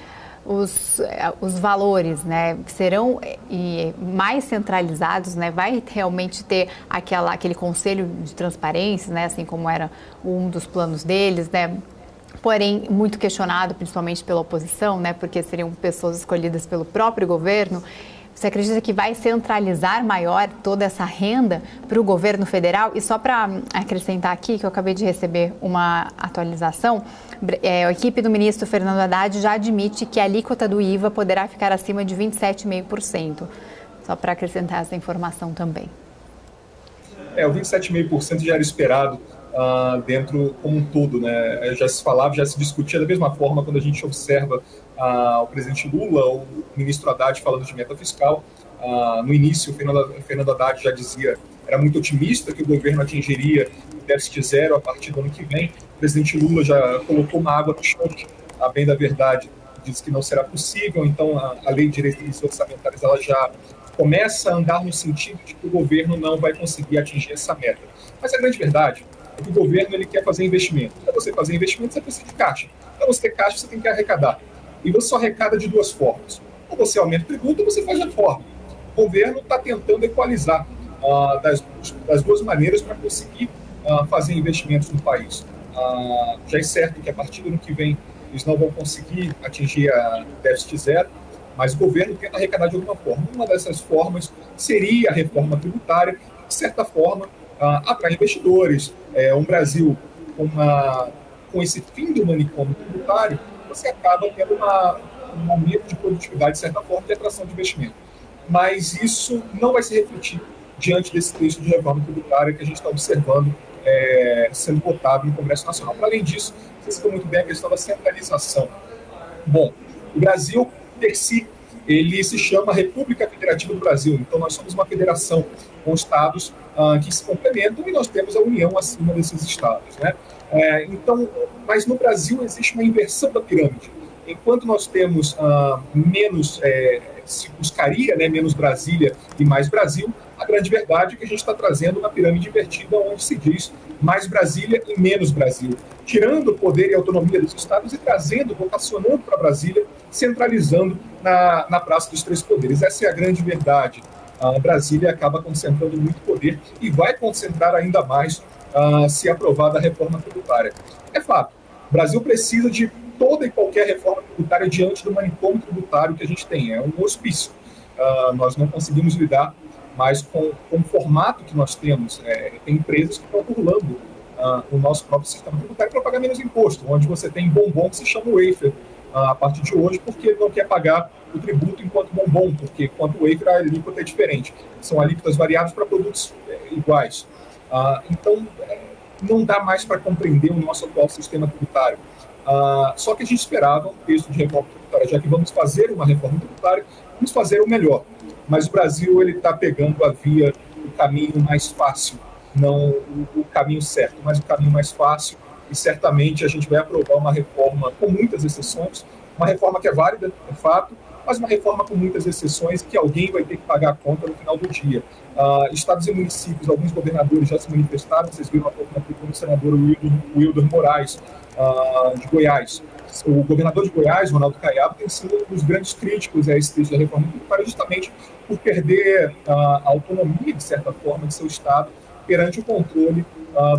os valores, né, serão mais centralizados, né, vai realmente ter aquele conselho de transparência, né, assim como era um dos planos deles, né, porém muito questionado principalmente pela oposição, né, porque seriam pessoas escolhidas pelo próprio governo. Você acredita que vai centralizar maior toda essa renda para o governo federal? E só para acrescentar aqui, que eu acabei de receber uma atualização, a equipe do ministro Fernando Haddad já admite que a alíquota do IVA poderá ficar acima de 27,5%. Só para acrescentar essa informação também. O 27,5% já era esperado dentro como um todo, né? Já se falava, já se discutia da mesma forma quando a gente observa o presidente Lula, o ministro Haddad falando de meta fiscal. No início, o Fernando Haddad já dizia, era muito otimista que o governo atingiria o déficit zero a partir do ano que vem. O presidente Lula já colocou uma água no choque, a bem da verdade, disse que não será possível. Então, a lei de diretrizes orçamentárias ela já começa a andar no sentido de que o governo não vai conseguir atingir essa meta. Mas a grande verdade é que o governo ele quer fazer investimento. Para você fazer investimento, você precisa de caixa. Para você ter caixa, você tem que arrecadar. E você só arrecada de duas formas. Ou você aumenta o tributo, ou você faz reforma. O governo está tentando equalizar das duas maneiras para conseguir fazer investimentos no país. Já é certo que a partir do ano que vem eles não vão conseguir atingir a déficit zero, mas o governo tenta arrecadar de alguma forma. Uma dessas formas seria a reforma tributária, que, de certa forma, atrai investidores. Um Brasil com com esse fim do manicômio tributário, você acaba tendo um aumento de produtividade, de certa forma, de atração de investimento. Mas isso não vai se refletir diante desse texto de reforma tributária que a gente está observando sendo votado no Congresso Nacional. Para além disso, você citou muito bem a questão da centralização. Bom, o Brasil, per si, ele se chama República Federativa do Brasil, então nós somos uma federação com estados que se complementam e nós temos a União acima desses estados, né? Mas no Brasil existe uma inversão da pirâmide. Enquanto nós temos menos, se buscaria, né, menos Brasília e mais Brasil, a grande verdade é que a gente está trazendo uma pirâmide invertida onde se diz mais Brasília e menos Brasil, tirando o poder e a autonomia dos estados e trazendo, vocacionando para Brasília, centralizando na Praça dos Três Poderes. Essa é a grande verdade. Brasília acaba concentrando muito poder e vai concentrar ainda mais se aprovada a reforma tributária. É fato, o Brasil precisa de toda e qualquer reforma tributária diante do manicômio tributário que a gente tem. É um hospício. Nós não conseguimos lidar mais com o formato que nós temos. Tem empresas que estão burlando o nosso próprio sistema tributário para pagar menos imposto, onde você tem bombom que se chama wafer a partir de hoje, porque não quer pagar o tributo enquanto bombom, porque enquanto wafer a alíquota é diferente. São alíquotas variáveis para produtos iguais. Então, não dá mais para compreender o nosso atual sistema tributário. Só que a gente esperava um texto de reforma tributária, já que vamos fazer uma reforma tributária, vamos fazer o melhor. Mas o Brasil está pegando a via, o caminho mais fácil, não o caminho certo, mas o caminho mais fácil, e certamente a gente vai aprovar uma reforma com muitas exceções, uma reforma que é válida, é fato, mas uma reforma com muitas exceções que alguém vai ter que pagar a conta no final do dia. Estados e municípios, alguns governadores já se manifestaram, vocês viram a pouco do senador Wilder Moraes, de Goiás. O governador de Goiás, Ronaldo Caiado, tem sido um dos grandes críticos a esse texto da reforma tributária, justamente por perder a autonomia, de certa forma, de seu Estado perante o controle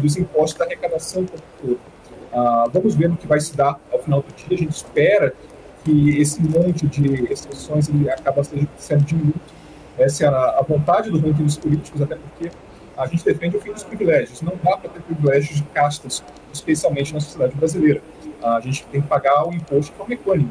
dos impostos da arrecadação como todo. Vamos ver no que vai se dar ao final do dia. A gente espera que esse monte de exceções ele acaba sendo diminuído. Essa é a vontade do ranking dos políticos, até porque a gente defende o fim dos privilégios. Não dá para ter privilégios de castas, especialmente na sociedade brasileira. A gente tem que pagar o imposto de forma equânime,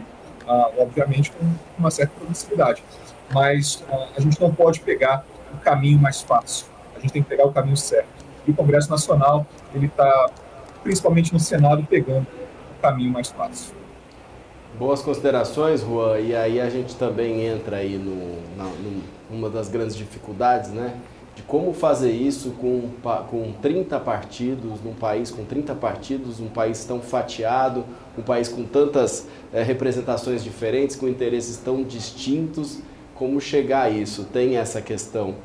obviamente com uma certa progressividade. Mas a gente não pode pegar o caminho mais fácil. A gente tem que pegar o caminho certo. E o Congresso Nacional, ele está, principalmente no Senado, pegando o caminho mais fácil. Boas considerações, Juan. E aí a gente também entra aí numa das grandes dificuldades, né? De como fazer isso com 30 partidos, num país com 30 partidos, um país tão fatiado, um país com tantas representações diferentes, com interesses tão distintos. Como chegar a isso? Tem essa questão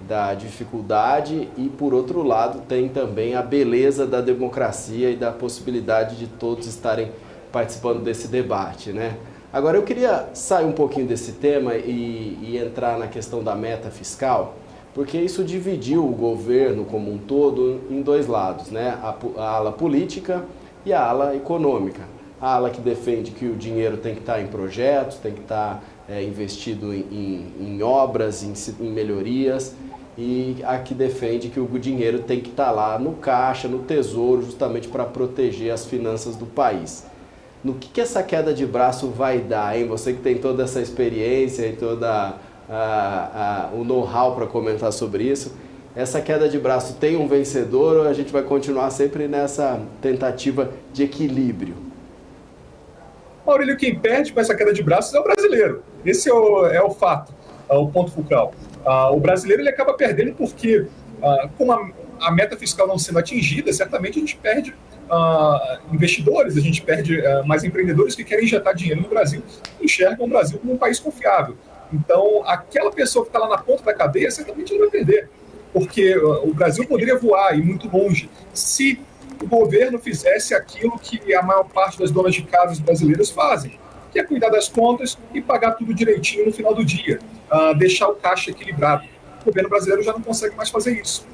da dificuldade e, por outro lado, tem também a beleza da democracia e da possibilidade de todos estarem participando desse debate, né? Agora, eu queria sair um pouquinho desse tema e entrar na questão da meta fiscal, porque isso dividiu o governo como um todo em dois lados, né? A ala política e a ala econômica. A ala que defende que o dinheiro tem que estar em projetos, tem que estar investido em obras, em melhorias, e a que defende que o dinheiro tem que estar lá no caixa, no tesouro, justamente para proteger as finanças do país. No que essa queda de braço vai dar, hein? Você que tem toda essa experiência e toda o know-how para comentar sobre isso, essa queda de braço tem um vencedor ou a gente vai continuar sempre nessa tentativa de equilíbrio? Maurílio, quem perde com essa queda de braços é o brasileiro. Esse é o fato, o ponto focal. O brasileiro ele acaba perdendo porque, com a meta fiscal não sendo atingida, certamente a gente perde investidores, a gente perde mais empreendedores que querem injetar dinheiro no Brasil e enxergam o Brasil como um país confiável. Então, aquela pessoa que está lá na ponta da cadeia, certamente ele vai perder, porque o Brasil poderia voar e muito longe se o governo fizesse aquilo que a maior parte das donas de casas brasileiras fazem, que é cuidar das contas e pagar tudo direitinho no final do dia, deixar o caixa equilibrado. O governo brasileiro já não consegue mais fazer isso.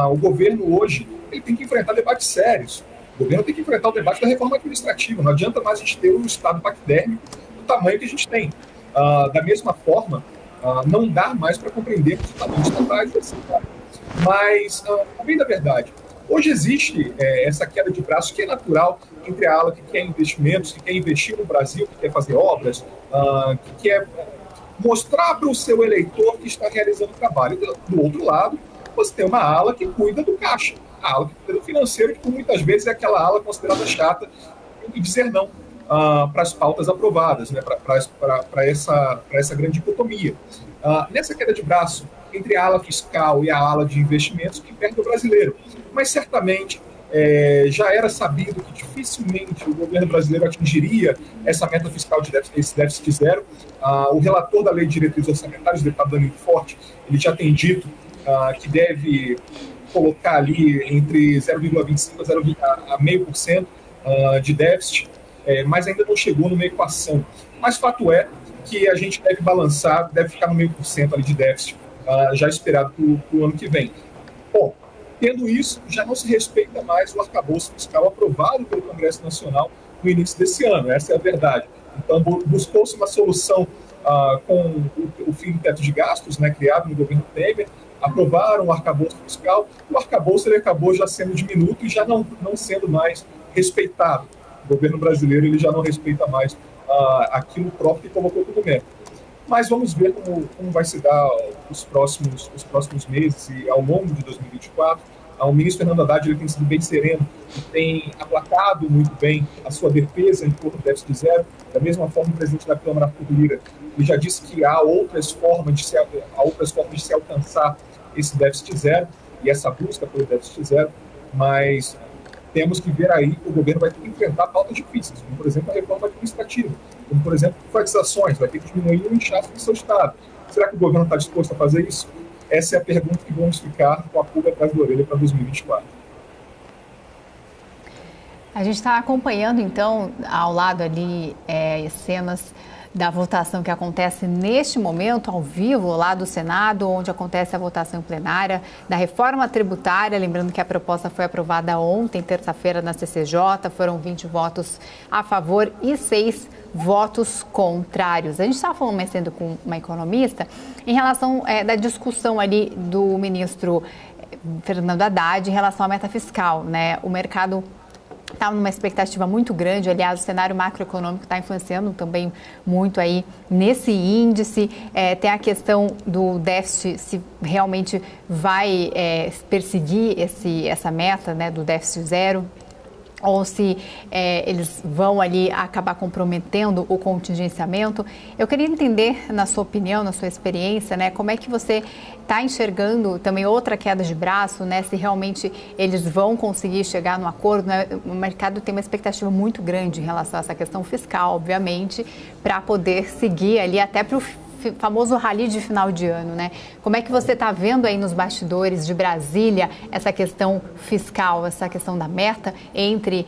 O governo hoje ele tem que enfrentar debates sérios. O governo tem que enfrentar o debate da reforma administrativa. Não adianta mais a gente ter um Estado paquidérmico do tamanho que a gente tem. Da mesma forma, não dá mais para compreender os tamanhos estatais desse Estado. Mas, a bem da verdade, Hoje existe essa queda de braço que é natural entre a ala que quer investimentos, que quer investir no Brasil, que quer fazer obras, que quer mostrar para o seu eleitor que está realizando o trabalho. Do outro lado, você tem uma ala que cuida do caixa, a ala que cuida do financeiro, que muitas vezes é aquela ala considerada chata e dizer não para as pautas aprovadas, né, para essa grande dicotomia. Nessa queda de braço entre a ala fiscal e a ala de investimentos, que perde o brasileiro. Mas certamente já era sabido que dificilmente o governo brasileiro atingiria essa meta fiscal de esse déficit zero. O relator da Lei de Diretrizes Orçamentárias, o deputado Danilo Forte, ele já tem dito que deve colocar ali entre 0,25% a 0,5% de déficit, mas ainda não chegou numa equação. Mas fato é que a gente deve balançar, deve ficar no 0,5% ali de déficit, já esperado para o ano que vem. Bom, tendo isso, já não se respeita mais o arcabouço fiscal aprovado pelo Congresso Nacional no início desse ano, essa é a verdade. Então, buscou-se uma solução com o fim do teto de gastos, né, criado no governo Temer, aprovaram o arcabouço fiscal, o arcabouço ele acabou já sendo diminuto e já não sendo mais respeitado. O governo brasileiro ele já não respeita mais aquilo próprio que colocou como meta. Mas vamos ver como vai se dar os próximos meses e ao longo de 2024. O ministro Fernando Haddad ele tem sido bem sereno e tem aplacado muito bem a sua defesa em torno do déficit zero. Da mesma forma, o presidente da Câmara, Arthur Lira, ele já disse que há outras formas de se alcançar esse déficit zero e essa busca pelo déficit zero, mas temos que ver aí que o governo vai ter que enfrentar pautas difíceis, como, por exemplo, a reforma administrativa, como, por exemplo, privatizações, vai ter que diminuir o inchaço do seu Estado. Será que o governo está disposto a fazer isso? Essa é a pergunta que vamos ficar com a pulga atrás da orelha para 2024. A gente está acompanhando, então, ao lado ali, cenas da votação que acontece neste momento, ao vivo, lá do Senado, onde acontece a votação plenária da reforma tributária. Lembrando que a proposta foi aprovada ontem, terça-feira, na CCJ. Foram 20 votos a favor e 6 votos contrários. A gente estava falando mais cedo com uma economista em relação da discussão ali do ministro Fernando Haddad em relação à meta fiscal, né? O mercado está numa expectativa muito grande, aliás, o cenário macroeconômico está influenciando também muito aí nesse índice. Tem a questão do déficit, se realmente vai perseguir essa meta, né, do déficit zero, ou se eles vão ali acabar comprometendo o contingenciamento. Eu queria entender, na sua opinião, na sua experiência, né, como é que você está enxergando também outra queda de braço, né, se realmente eles vão conseguir chegar no acordo, né? O mercado tem uma expectativa muito grande em relação a essa questão fiscal, obviamente, para poder seguir ali até para o famoso rally de final de ano, né? Como é que você está vendo aí nos bastidores de Brasília essa questão fiscal, essa questão da meta entre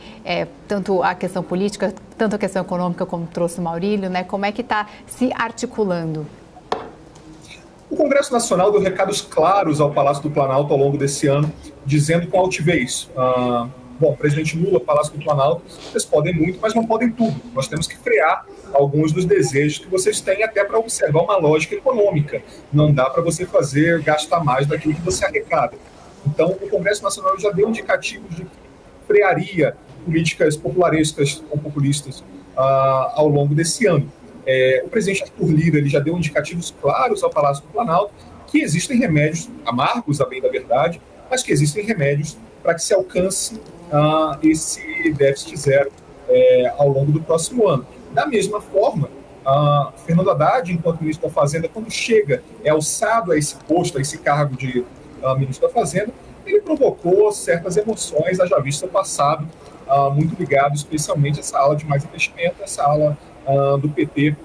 tanto a questão política, tanto a questão econômica, como trouxe o Maurílio, né? Como é que está se articulando? O Congresso Nacional deu recados claros ao Palácio do Planalto ao longo desse ano, dizendo com altivez: bom, presidente Lula, Palácio do Planalto, vocês podem muito, mas não podem tudo. Nós temos que frear alguns dos desejos que vocês têm até para observar uma lógica econômica. Não dá para você gastar mais daquilo que você arrecada. Então, o Congresso Nacional já deu indicativos de que frearia políticas popularescas ou populistas ao longo desse ano. O presidente Arthur Lira ele já deu indicativos claros ao Palácio do Planalto que existem remédios amargos, a bem da verdade, mas que existem remédios para que se alcance esse déficit zero ao longo do próximo ano. Da mesma forma, Fernando Haddad, enquanto ministro da Fazenda, quando chega, alçado a esse posto, a esse cargo de ministro da Fazenda, ele provocou certas emoções, haja vista o passado, muito ligado especialmente a essa ala de mais investimento, essa ala do PT,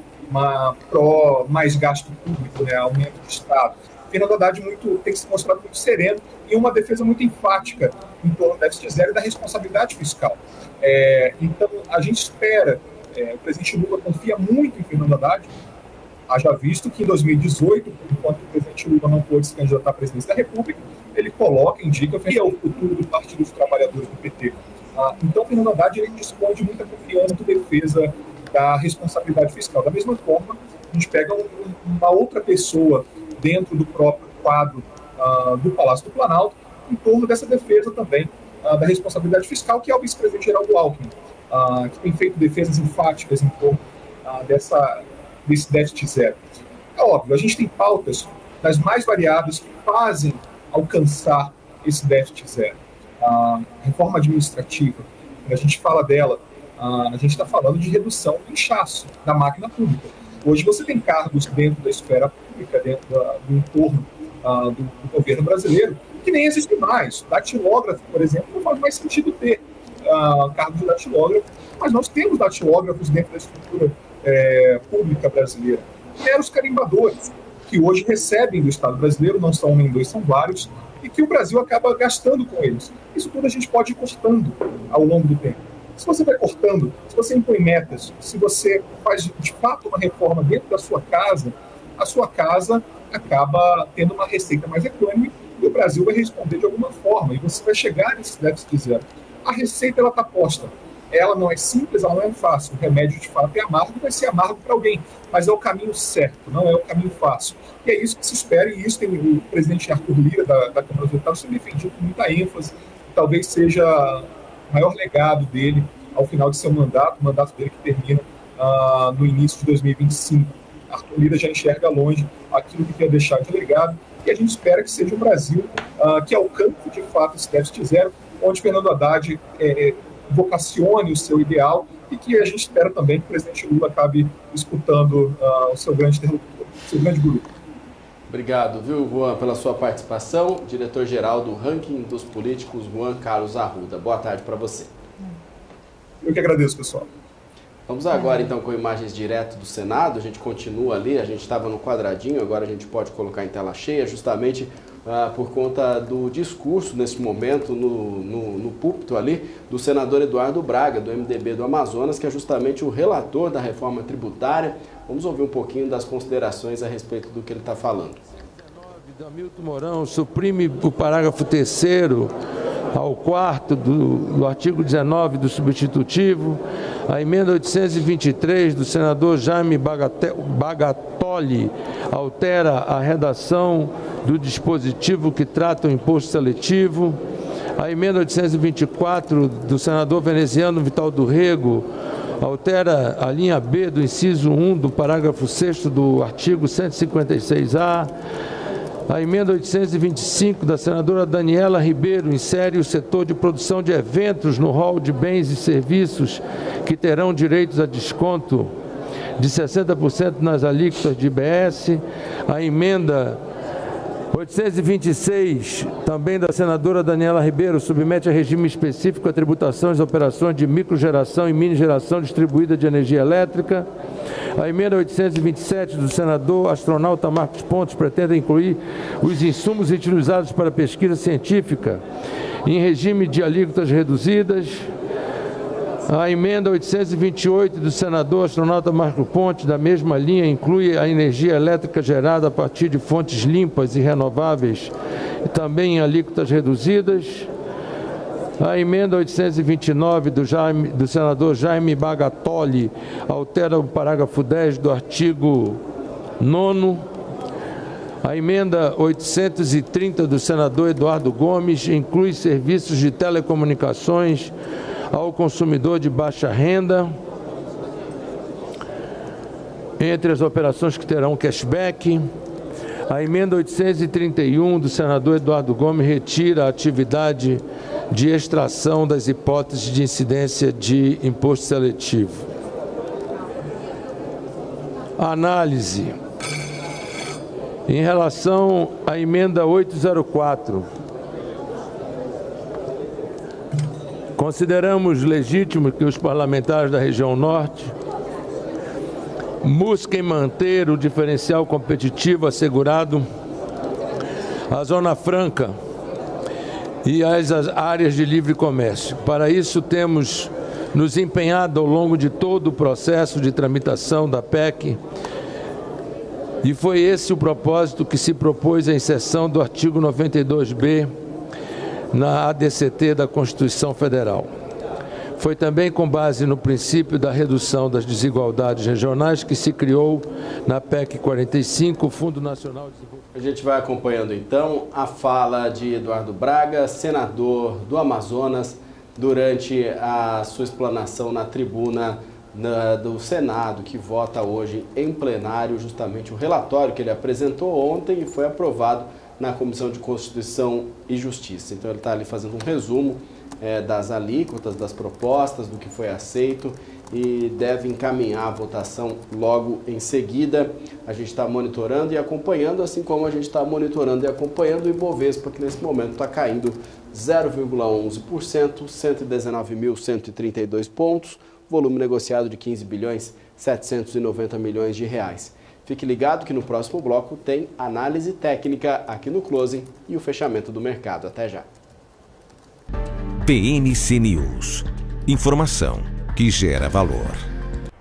mais gasto público, né, aumento do Estado. Fernando Haddad tem se mostrado muito sereno e uma defesa muito enfática em torno do déficit zero e da responsabilidade fiscal. Então, a gente espera, o presidente Lula confia muito em Fernando Haddad, haja visto que em 2018, enquanto o presidente Lula não pôde se candidatar à presidência da República, ele indica que é o futuro do Partido dos Trabalhadores do PT. Então, Fernando Haddad ele dispõe de muita confiança em defesa da responsabilidade fiscal. Da mesma forma, a gente pega uma outra pessoa dentro do próprio quadro do Palácio do Planalto, em torno dessa defesa também da responsabilidade fiscal, que é o vice-presidente Geraldo Alckmin, que tem feito defesas enfáticas em torno desse déficit zero. É óbvio, a gente tem pautas das mais variadas que fazem alcançar esse déficit zero. A reforma administrativa, quando a gente fala dela, a gente está falando de redução do inchaço da máquina pública. Hoje você tem cargos dentro da esfera pública, dentro do entorno do governo brasileiro, que nem existe mais. Datilógrafo, por exemplo, não faz mais sentido ter cargo de datilógrafo, mas nós temos datilógrafos dentro da estrutura pública brasileira. Meros carimbadores, que hoje recebem do Estado brasileiro, não são um nem dois, são vários, e que o Brasil acaba gastando com eles. Isso tudo a gente pode ir cortando ao longo do tempo. Se você vai cortando, se você impõe metas, se você faz de fato uma reforma dentro da sua casa, a sua casa acaba tendo uma receita mais econômica e o Brasil vai responder de alguma forma e você vai chegar nesse déficit zero. A receita está posta. Ela não é simples, ela não é fácil. O remédio de fato é amargo, vai ser amargo para alguém, mas é o caminho certo, não é o caminho fácil. E é isso que se espera, e isso tem o presidente Arthur Lira da Câmara dos Deputados tem defendido com muita ênfase. Talvez seja o maior legado dele ao final de seu mandato, o mandato dele que termina no início de 2025. Arthur Lira já enxerga longe aquilo que quer deixar de legado, e a gente espera que seja um Brasil que alcance de fato esse déficit zero, onde Fernando Haddad vocacione o seu ideal e que a gente espera também que o presidente Lula acabe escutando o seu grande interlocutor, o seu grande guru. Obrigado, viu, Juan, pela sua participação. Diretor-geral do Ranking dos Políticos, Juan Carlos Arruda. Boa tarde para você. Eu que agradeço, pessoal. Vamos agora, então, com imagens direto do Senado. A gente continua ali, a gente estava no quadradinho, agora a gente pode colocar em tela cheia, justamente por conta do discurso, nesse momento, no púlpito ali, do senador Eduardo Braga, do MDB do Amazonas, que é justamente o relator da reforma tributária. Vamos ouvir um pouquinho das considerações a respeito do que ele está falando. Do Hamilton Mourão suprime o parágrafo 3º ao 4º do artigo 19 do substitutivo, a emenda 823 do senador Jaime Bagatoli altera a redação do dispositivo que trata o imposto seletivo, a emenda 824 do senador veneziano Vital do Rego altera a linha B do inciso 1 do parágrafo 6º do artigo 156A, a emenda 825 da senadora Daniela Ribeiro insere o setor de produção de eventos no rol de bens e serviços que terão direitos a desconto de 60% nas alíquotas de IBS. A emenda 826, também da senadora Daniela Ribeiro, submete a regime específico a tributação às operações de microgeração e mini-geração distribuída de energia elétrica. A emenda 827 do senador astronauta Marcos Pontes pretende incluir os insumos utilizados para pesquisa científica em regime de alíquotas reduzidas. A emenda 828 do senador astronauta Marcos Pontes, da mesma linha, inclui a energia elétrica gerada a partir de fontes limpas e renováveis, também em alíquotas reduzidas. A emenda 829 do senador Jaime Bagatoli altera o parágrafo 10 do artigo 9º. A emenda 830 do senador Eduardo Gomes inclui serviços de telecomunicações ao consumidor de baixa renda, entre as operações que terão cashback. A emenda 831 do senador Eduardo Gomes retira a atividade de extração das hipóteses de incidência de imposto seletivo. Análise. Em relação à emenda 804, consideramos legítimo que os parlamentares da região norte busquem manter o diferencial competitivo assegurado à Zona Franca e às áreas de livre comércio. Para isso, temos nos empenhado ao longo de todo o processo de tramitação da PEC, e foi esse o propósito que se propôs a inserção do artigo 92B na ADCT da Constituição Federal. Foi também com base no princípio da redução das desigualdades regionais que se criou na PEC 45, o Fundo Nacional de Desenvolvimento. A gente vai acompanhando então a fala de Eduardo Braga, senador do Amazonas, durante a sua explanação na tribuna do Senado, que vota hoje em plenário justamente o relatório que ele apresentou ontem e foi aprovado na Comissão de Constituição e Justiça. Então ele está ali fazendo um resumo das alíquotas, das propostas, do que foi aceito e deve encaminhar a votação logo em seguida. A gente está monitorando e acompanhando, assim como a gente está monitorando e acompanhando o Ibovespa, que nesse momento está caindo 0,11%, 119.132 pontos, volume negociado de 15 bilhões 790 milhões de reais. Fique ligado que no próximo bloco tem análise técnica aqui no Closing e o fechamento do mercado. Até já. PNC News. Informação que gera valor.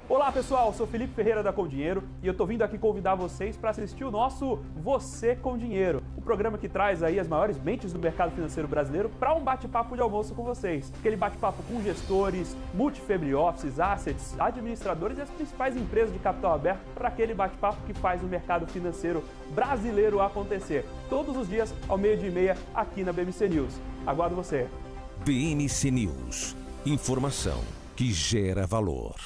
Olá pessoal, eu sou Felipe Ferreira da Com Dinheiro e eu tô vindo aqui convidar vocês para assistir o nosso Você com Dinheiro, o programa que traz aí as maiores mentes do mercado financeiro brasileiro para um bate-papo de almoço com vocês. Aquele bate-papo com gestores, multifamily offices, assets, administradores e as principais empresas de capital aberto para aquele bate-papo que faz o mercado financeiro brasileiro acontecer. Todos os dias ao 12:30 aqui na BMC News. Aguardo você. BMC News. Informação que gera valor.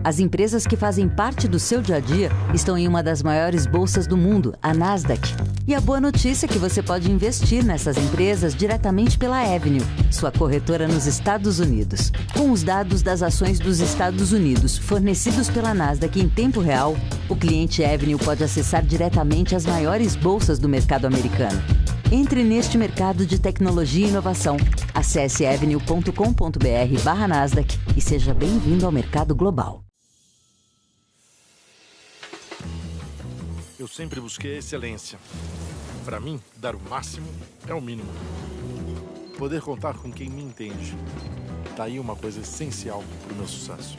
As empresas que fazem parte do seu dia a dia estão em uma das maiores bolsas do mundo, a Nasdaq. E a boa notícia é que você pode investir nessas empresas diretamente pela Avenue, sua corretora nos Estados Unidos. Com os dados das ações dos Estados Unidos fornecidos pela Nasdaq em tempo real, o cliente Avenue pode acessar diretamente as maiores bolsas do mercado americano. Entre neste mercado de tecnologia e inovação. Acesse avenue.com.br/Nasdaq e seja bem-vindo ao mercado global. Eu sempre busquei a excelência. Para mim, dar o máximo é o mínimo. Poder contar com quem me entende. Tá aí uma coisa essencial para o meu sucesso.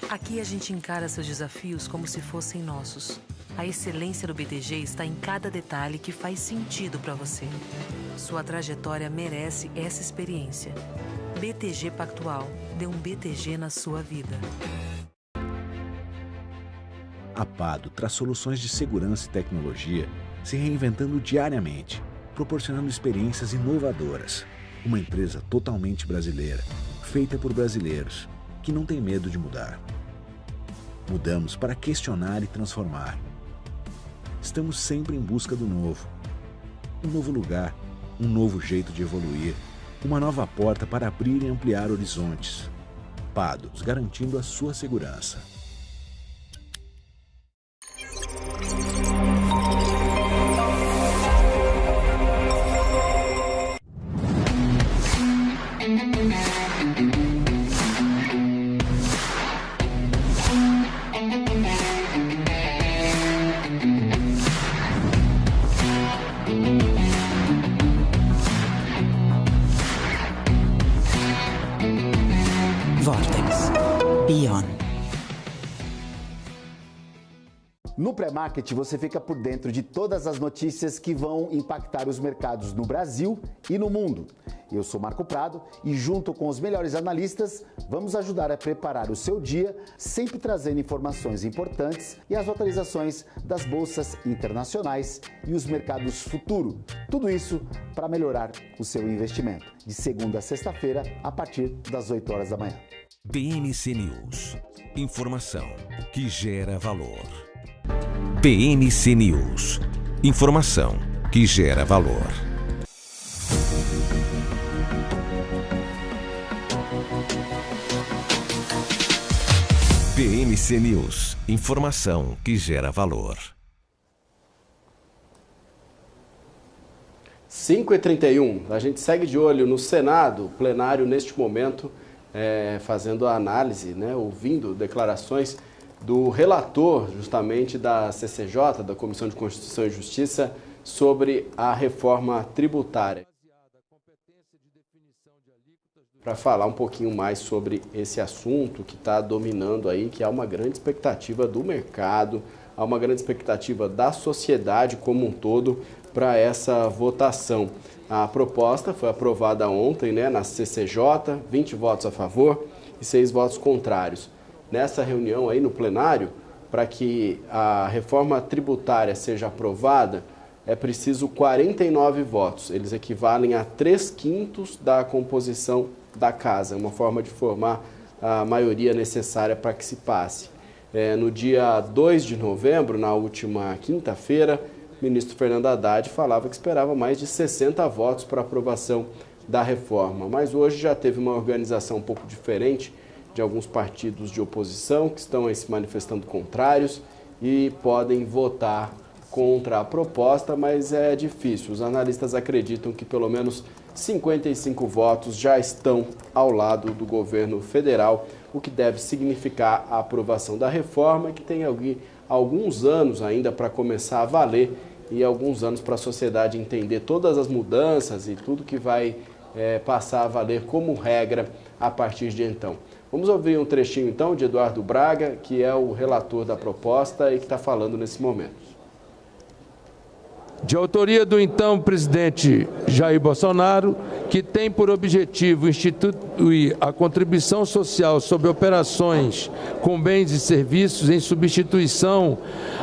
Aqui a gente encara seus desafios como se fossem nossos. A excelência do BTG está em cada detalhe que faz sentido para você. Sua trajetória merece essa experiência. BTG Pactual. Dê um BTG na sua vida. A Pado traz soluções de segurança e tecnologia, se reinventando diariamente, proporcionando experiências inovadoras. Uma empresa totalmente brasileira, feita por brasileiros, que não tem medo de mudar. Mudamos para questionar e transformar. Estamos sempre em busca do novo. Um novo lugar, um novo jeito de evoluir, uma nova porta para abrir e ampliar horizontes. Pado, garantindo a sua segurança. No pré-market, você fica por dentro de todas as notícias que vão impactar os mercados no Brasil e no mundo. Eu sou Marco Prado e, junto com os melhores analistas, vamos ajudar a preparar o seu dia, sempre trazendo informações importantes e as atualizações das bolsas internacionais e os mercados futuro. Tudo isso para melhorar o seu investimento. De segunda a sexta-feira, a partir das 8 horas da manhã. BMC News. Informação que gera valor. BMC News. Informação que gera valor. BMC News. Informação que gera valor. 5h31. A gente segue de olho no Senado, plenário neste momento, fazendo a análise, ouvindo declarações do relator, justamente da CCJ, da Comissão de Constituição e Justiça, sobre a reforma tributária. Para falar um pouquinho mais sobre esse assunto que está dominando aí, que há uma grande expectativa do mercado, há uma grande expectativa da sociedade como um todo para essa votação. A proposta foi aprovada ontem, né, na CCJ, 20 votos a favor e 6 votos contrários. Nessa reunião aí no plenário, para que a reforma tributária seja aprovada, é preciso 49 votos. Eles equivalem a 3/5 da composição da casa, uma forma de formar a maioria necessária para que se passe. No dia 2 de novembro, na última quinta-feira, o ministro Fernando Haddad falava que esperava mais de 60 votos para aprovação da reforma. Mas hoje já teve uma organização um pouco diferente de alguns partidos de oposição que estão aí se manifestando contrários e podem votar contra a proposta, mas é difícil. Os analistas acreditam que pelo menos 55 votos já estão ao lado do governo federal, o que deve significar a aprovação da reforma, que tem alguns anos ainda para começar a valer e alguns anos para a sociedade entender todas as mudanças e tudo que vai passar a valer como regra a partir de então. Vamos ouvir um trechinho então de Eduardo Braga, que é o relator da proposta e que está falando nesse momento. De autoria do então presidente Jair Bolsonaro, que tem por objetivo instituir a contribuição social sobre operações com bens e serviços em substituição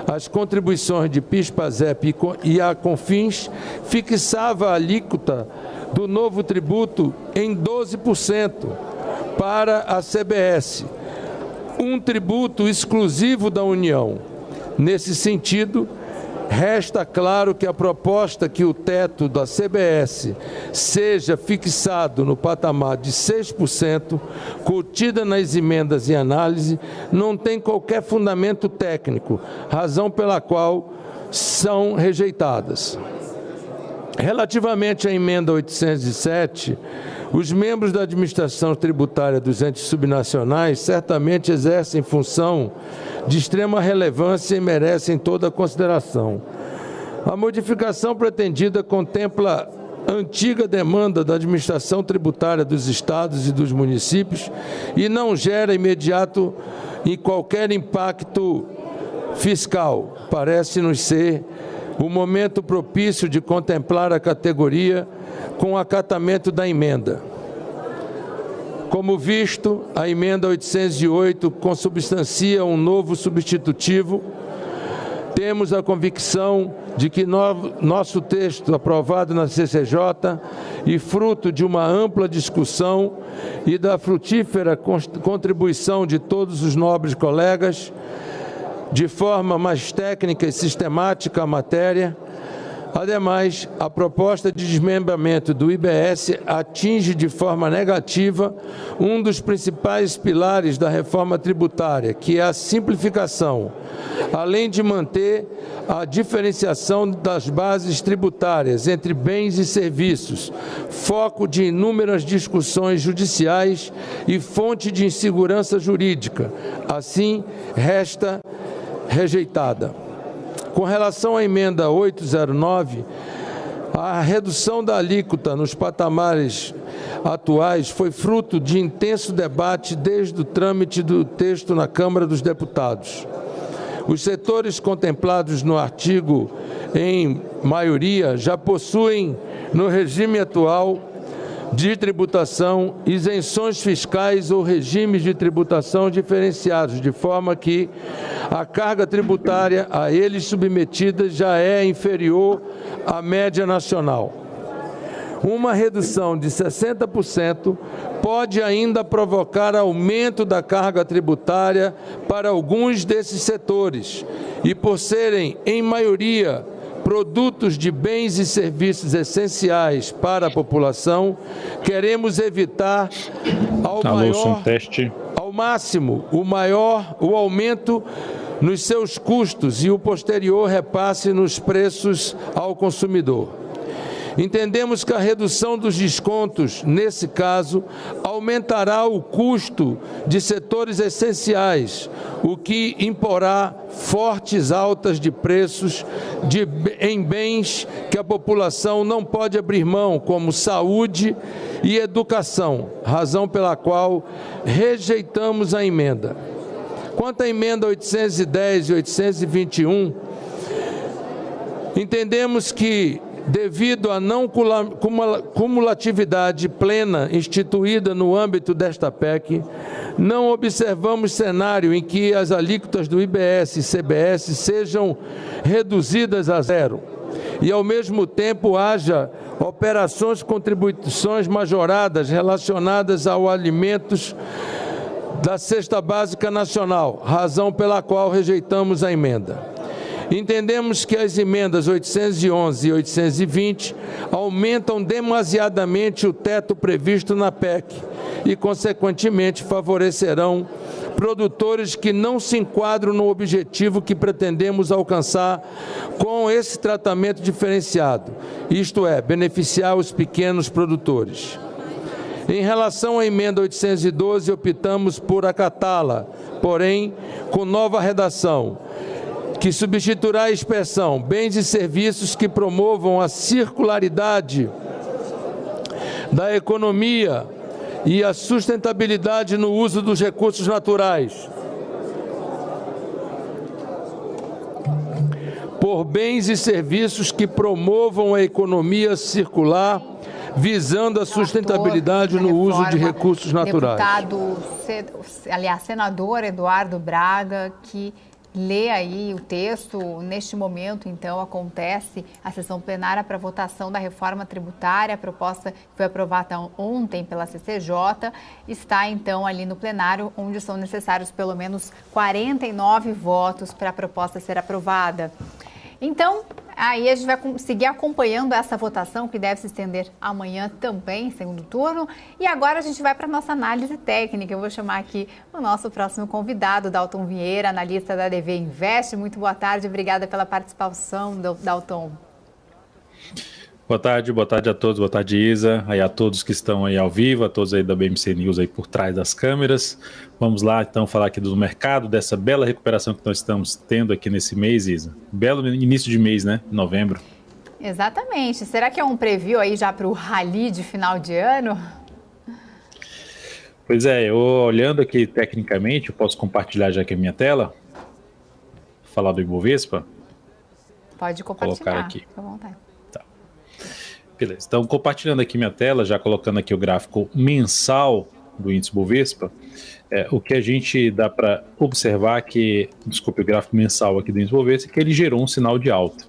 às contribuições de PIS, PASEP e a CONFINS, fixava a alíquota do novo tributo em 12% para a CBS, um tributo exclusivo da União. Nesse sentido, resta claro que a proposta que o teto da CBS seja fixado no patamar de 6%, contida nas emendas em análise, não tem qualquer fundamento técnico, razão pela qual são rejeitadas. Relativamente à emenda 807, os membros da administração tributária dos entes subnacionais certamente exercem função de extrema relevância e merecem toda a consideração. A modificação pretendida contempla a antiga demanda da administração tributária dos estados e dos municípios e não gera imediato e qualquer impacto fiscal. Parece-nos ser o momento propício de contemplar a categoria com o acatamento da emenda. Como visto, a emenda 808 consubstancia um novo substitutivo. Temos a convicção de que nosso texto, aprovado na CCJ e fruto de uma ampla discussão e da frutífera contribuição de todos os nobres colegas, de forma mais técnica e sistemática à matéria. Ademais, a proposta de desmembramento do IBS atinge de forma negativa um dos principais pilares da reforma tributária, que é a simplificação, além de manter a diferenciação das bases tributárias entre bens e serviços, foco de inúmeras discussões judiciais e fonte de insegurança jurídica. Assim, resta rejeitada. Com relação à emenda 809, a redução da alíquota nos patamares atuais foi fruto de intenso debate desde o trâmite do texto na Câmara dos Deputados. Os setores contemplados no artigo, em maioria, já possuem, no regime atual de tributação, isenções fiscais ou regimes de tributação diferenciados, de forma que a carga tributária a eles submetida já é inferior à média nacional. Uma redução de 60% pode ainda provocar aumento da carga tributária para alguns desses setores e, por serem, em maioria, produtos de bens e serviços essenciais para a população, queremos evitar ao máximo o aumento nos seus custos e o posterior repasse nos preços ao consumidor. Entendemos que a redução dos descontos, nesse caso, aumentará o custo de setores essenciais, o que imporá fortes altas de preços em bens que a população não pode abrir mão, como saúde e educação, razão pela qual rejeitamos a emenda. Quanto à emenda 810 e 821, entendemos que Devido à não cumulatividade plena instituída no âmbito desta PEC, não observamos cenário em que as alíquotas do IBS e CBS sejam reduzidas a zero e, ao mesmo tempo, haja operações contribuições majoradas relacionadas aos alimentos da Cesta Básica Nacional, razão pela qual rejeitamos a emenda. Entendemos que as emendas 811 e 820 aumentam demasiadamente o teto previsto na PEC e, consequentemente, favorecerão produtores que não se enquadram no objetivo que pretendemos alcançar com esse tratamento diferenciado, isto é, beneficiar os pequenos produtores. Em relação à emenda 812, optamos por acatá-la, porém, com nova redação, que substituirá a expressão bens e serviços que promovam a circularidade da economia e a sustentabilidade no uso dos recursos naturais, por bens e serviços que promovam a economia circular, visando a sustentabilidade no uso de recursos naturais. Senador Eduardo Braga, que lê aí o texto. Neste momento, então, acontece a sessão plenária para votação da reforma tributária. A proposta que foi aprovada ontem pela CCJ está, então, ali no plenário, onde são necessários pelo menos 49 votos para a proposta ser aprovada. Então, aí a gente vai seguir acompanhando essa votação, que deve se estender amanhã também, segundo turno. E agora a gente vai para a nossa análise técnica. Eu vou chamar aqui o nosso próximo convidado, Dalton Vieira, analista da DV Invest. Muito boa tarde, obrigada pela participação, Dalton. Boa tarde a todos, boa tarde, Isa, aí a todos que estão aí ao vivo, a todos aí da BMC News aí por trás das câmeras. Vamos lá, então, falar aqui do mercado, dessa bela recuperação que nós estamos tendo aqui nesse mês, Isa. Belo início de mês, né? Novembro. Exatamente. Será que é um preview aí já para o rally de final de ano? Pois é, eu olhando aqui tecnicamente, eu posso compartilhar já aqui a minha tela? Falar do Ibovespa? Pode compartilhar, colocar aqui. Fica à vontade. Beleza, então compartilhando aqui minha tela, já colocando aqui o gráfico mensal do índice Bovespa, o que a gente dá para observar que, desculpe, o gráfico mensal aqui do índice Bovespa, é que ele gerou um sinal de alta.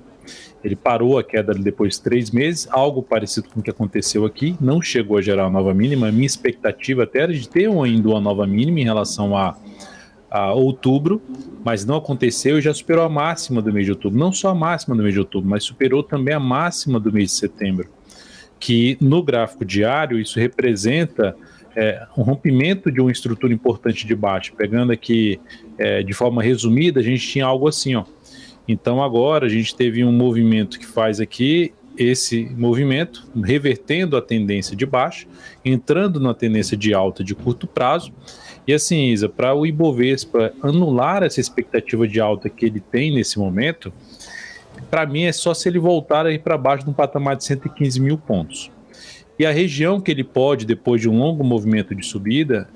Ele parou a queda depois de 3 meses, algo parecido com o que aconteceu aqui, não chegou a gerar uma nova mínima. A minha expectativa até era de ter ainda uma nova mínima em relação a outubro, mas não aconteceu e já superou a máxima do mês de outubro. Não só a máxima do mês de outubro, mas superou também a máxima do mês de setembro, que no gráfico diário isso representa um rompimento de uma estrutura importante de baixo. Pegando aqui de forma resumida, a gente tinha algo assim, ó. Então agora a gente teve um movimento que faz aqui esse movimento, revertendo a tendência de baixo, entrando na tendência de alta de curto prazo. E assim, Isa, para o Ibovespa anular essa expectativa de alta que ele tem nesse momento, para mim é só se ele voltar aí para baixo de um patamar de 115 mil pontos. E a região que ele pode, depois de um longo movimento de subida,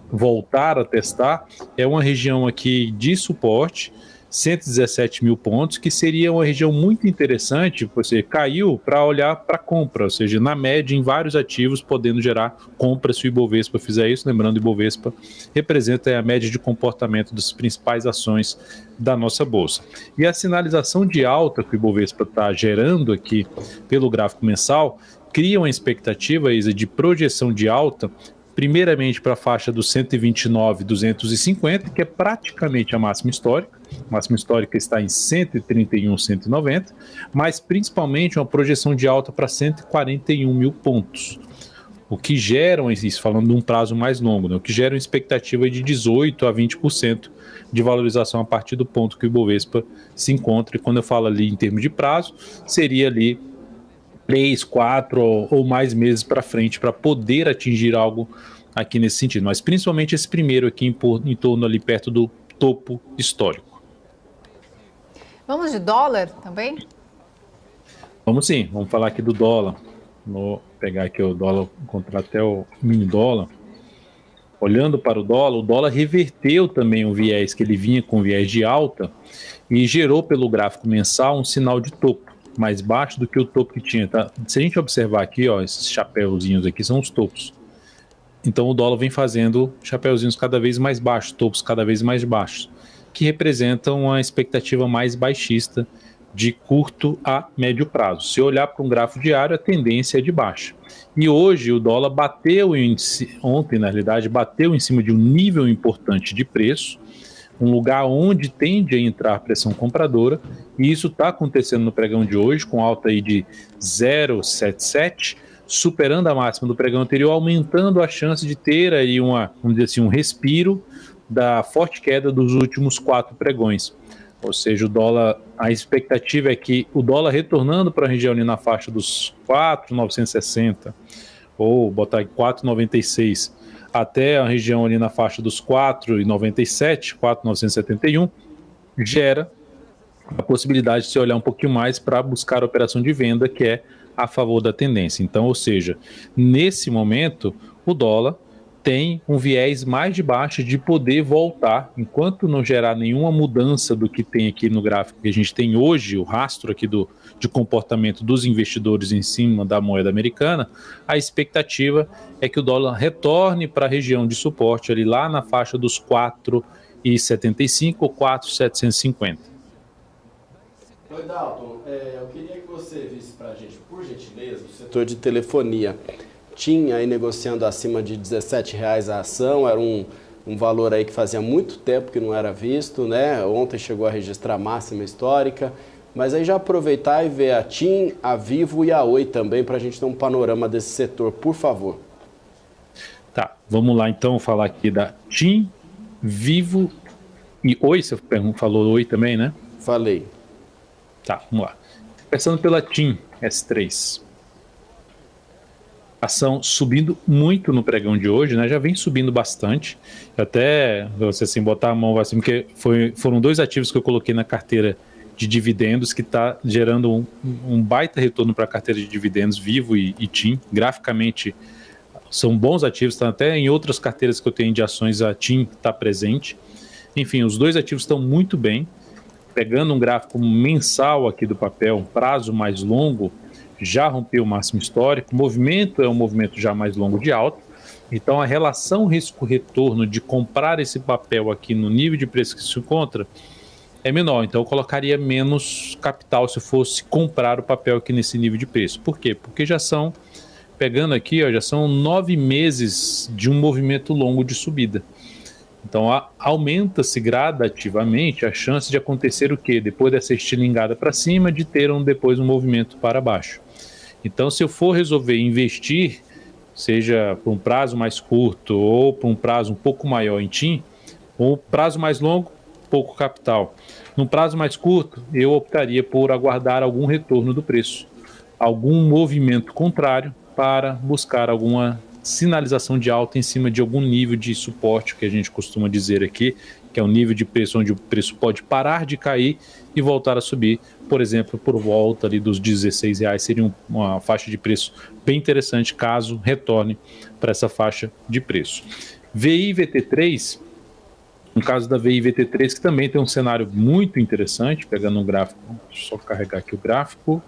voltar a testar, é uma região aqui de suporte, 117 mil pontos, que seria uma região muito interessante. Você caiu para olhar para compra, ou seja, na média em vários ativos, podendo gerar compra se o Ibovespa fizer isso. Lembrando, o Ibovespa representa a média de comportamento das principais ações da nossa bolsa. E a sinalização de alta que o Ibovespa está gerando aqui pelo gráfico mensal cria uma expectativa, Isa, de projeção de alta, primeiramente para a faixa dos 129,250, que é praticamente a máxima histórica. A máxima histórica está em 131,190, mas principalmente uma projeção de alta para 141 mil pontos. O que gera, isso falando de um prazo mais longo, né? O que gera uma expectativa de 18% a 20% de valorização a partir do ponto que o Ibovespa se encontra. E quando eu falo ali em termos de prazo, seria ali 3, 4 ou mais meses para frente para poder atingir algo aqui nesse sentido. Mas principalmente esse primeiro aqui em torno ali perto do topo histórico. Vamos de dólar também? Vamos sim, vamos falar aqui do dólar. Vou pegar aqui o dólar, encontrar até o mini dólar. Olhando para o dólar reverteu também o viés que ele vinha com viés de alta e gerou pelo gráfico mensal um sinal de topo. mais baixo do que o topo que tinha, tá? Se a gente observar aqui, ó, esses chapéuzinhos aqui são os topos. Então o dólar vem fazendo chapéuzinhos cada vez mais baixos, topos cada vez mais baixos, que representam uma expectativa mais baixista de curto a médio prazo. Se olhar para um gráfico diário, a tendência é de baixa. E hoje o dólar bateu, ontem na realidade, bateu em cima de um nível importante de preço, um lugar onde tende a entrar pressão compradora, e isso está acontecendo no pregão de hoje, com alta aí de 0,77, superando a máxima do pregão anterior, aumentando a chance de ter aí vamos dizer assim, um respiro da forte queda dos últimos 4 pregões. Ou seja, o dólar, a expectativa é que o dólar retornando para a região ali na faixa dos 4,960, ou botar em 4,96, até a região ali na faixa dos 4,97, 4,971, gera a possibilidade de se olhar um pouquinho mais para buscar a operação de venda, que é a favor da tendência. Então, ou seja, nesse momento, o dólar tem um viés mais de baixa de poder voltar, enquanto não gerar nenhuma mudança do que tem aqui no gráfico que a gente tem hoje, o rastro aqui de comportamento dos investidores em cima da moeda americana, a expectativa é que o dólar retorne para a região de suporte ali lá na faixa dos 4,75 ou 4,750. Oi, Dalton, eu queria que você visse para a gente, por gentileza, o setor de telefonia. TIM aí negociando acima de R$17 a ação, era um valor aí que fazia muito tempo que não era visto, né? Ontem chegou a registrar máxima histórica, mas aí já aproveitar e ver a TIM, a Vivo e a Oi também, para a gente ter um panorama desse setor, por favor. Tá, vamos lá então falar aqui da TIM, Vivo e Oi, você falou Oi também, né? Falei. Tá, vamos lá. Começando pela TIM S3. Ação subindo muito no pregão de hoje, né? Já vem subindo bastante. Até você assim botar a mão assim, porque foram 2 ativos que eu coloquei na carteira de dividendos que está gerando um baita retorno para a carteira de dividendos, Vivo e TIM. Graficamente são bons ativos, tá? Até em outras carteiras que eu tenho de ações a TIM está presente. Enfim, os 2 ativos estão muito bem. Pegando um gráfico mensal aqui do papel, um prazo mais longo, já rompeu o máximo histórico. O movimento é um movimento já mais longo de alta. Então a relação risco-retorno de comprar esse papel aqui no nível de preço que se encontra é menor. Então eu colocaria menos capital se eu fosse comprar o papel aqui nesse nível de preço. Por quê? Porque já são, pegando aqui, ó, já são 9 meses de um movimento longo de subida. Então aumenta-se gradativamente a chance de acontecer o quê? Depois dessa estilingada para cima, de ter depois um movimento para baixo. Então se eu for resolver investir, seja por um prazo mais curto ou por um prazo um pouco maior em TIM, ou prazo mais longo, pouco capital. Num prazo mais curto, eu optaria por aguardar algum retorno do preço, algum movimento contrário para buscar alguma sinalização de alta em cima de algum nível de suporte, que a gente costuma dizer aqui, que é um nível de preço onde o preço pode parar de cair e voltar a subir, por exemplo, por volta ali dos R$16, seria uma faixa de preço bem interessante caso retorne para essa faixa de preço. VI-VT3, no caso da VI-VT3, que também tem um cenário muito interessante, pegando um gráfico, deixa eu só carregar aqui o gráfico,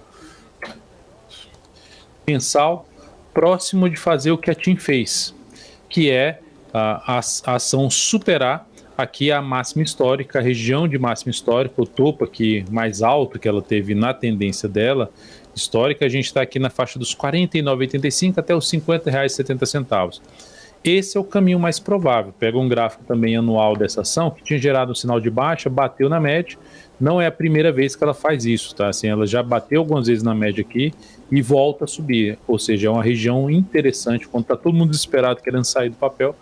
mensal, próximo de fazer o que a TIM fez, que é a ação superar aqui a máxima histórica, a região de máxima histórica, o topo aqui mais alto que ela teve na tendência dela histórica, a gente está aqui na faixa dos R$ 49,85 até os R$ 50,70. Esse é o caminho mais provável. Pega um gráfico também anual dessa ação, que tinha gerado um sinal de baixa, bateu na média. Não é a primeira vez que ela faz isso, tá? Assim, ela já bateu algumas vezes na média aqui e volta a subir. Ou seja, é uma região interessante. Quando está todo mundo desesperado querendo sair do papel,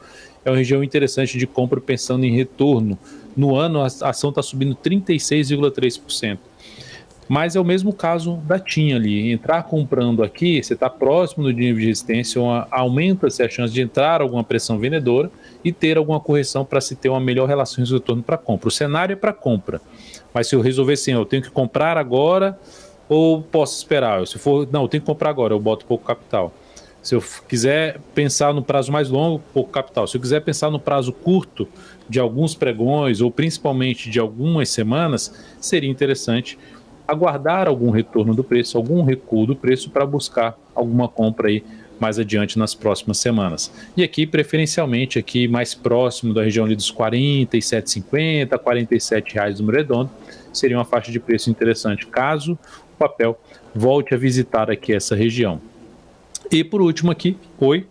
é uma região interessante de compra pensando em retorno. No ano, a ação está subindo 36,3%. Mas é o mesmo caso da TIM ali. Entrar comprando aqui, você está próximo do nível de resistência, aumenta-se a chance de entrar alguma pressão vendedora e ter alguma correção para se ter uma melhor relação de retorno para compra. O cenário é para compra. Mas se eu resolver assim, eu tenho que comprar agora ou posso esperar? Se for, não, eu tenho que comprar agora, eu boto pouco capital. Se eu quiser pensar no prazo mais longo, pouco capital. Se eu quiser pensar no prazo curto de alguns pregões ou principalmente de algumas semanas, seria interessante aguardar algum retorno do preço, algum recuo do preço para buscar alguma compra aí mais adiante nas próximas semanas. E aqui, preferencialmente, aqui mais próximo da região ali dos R$ 47,50, R$ 47 no número redondo, seria uma faixa de preço interessante, caso o papel volte a visitar aqui essa região. E por último aqui, Oi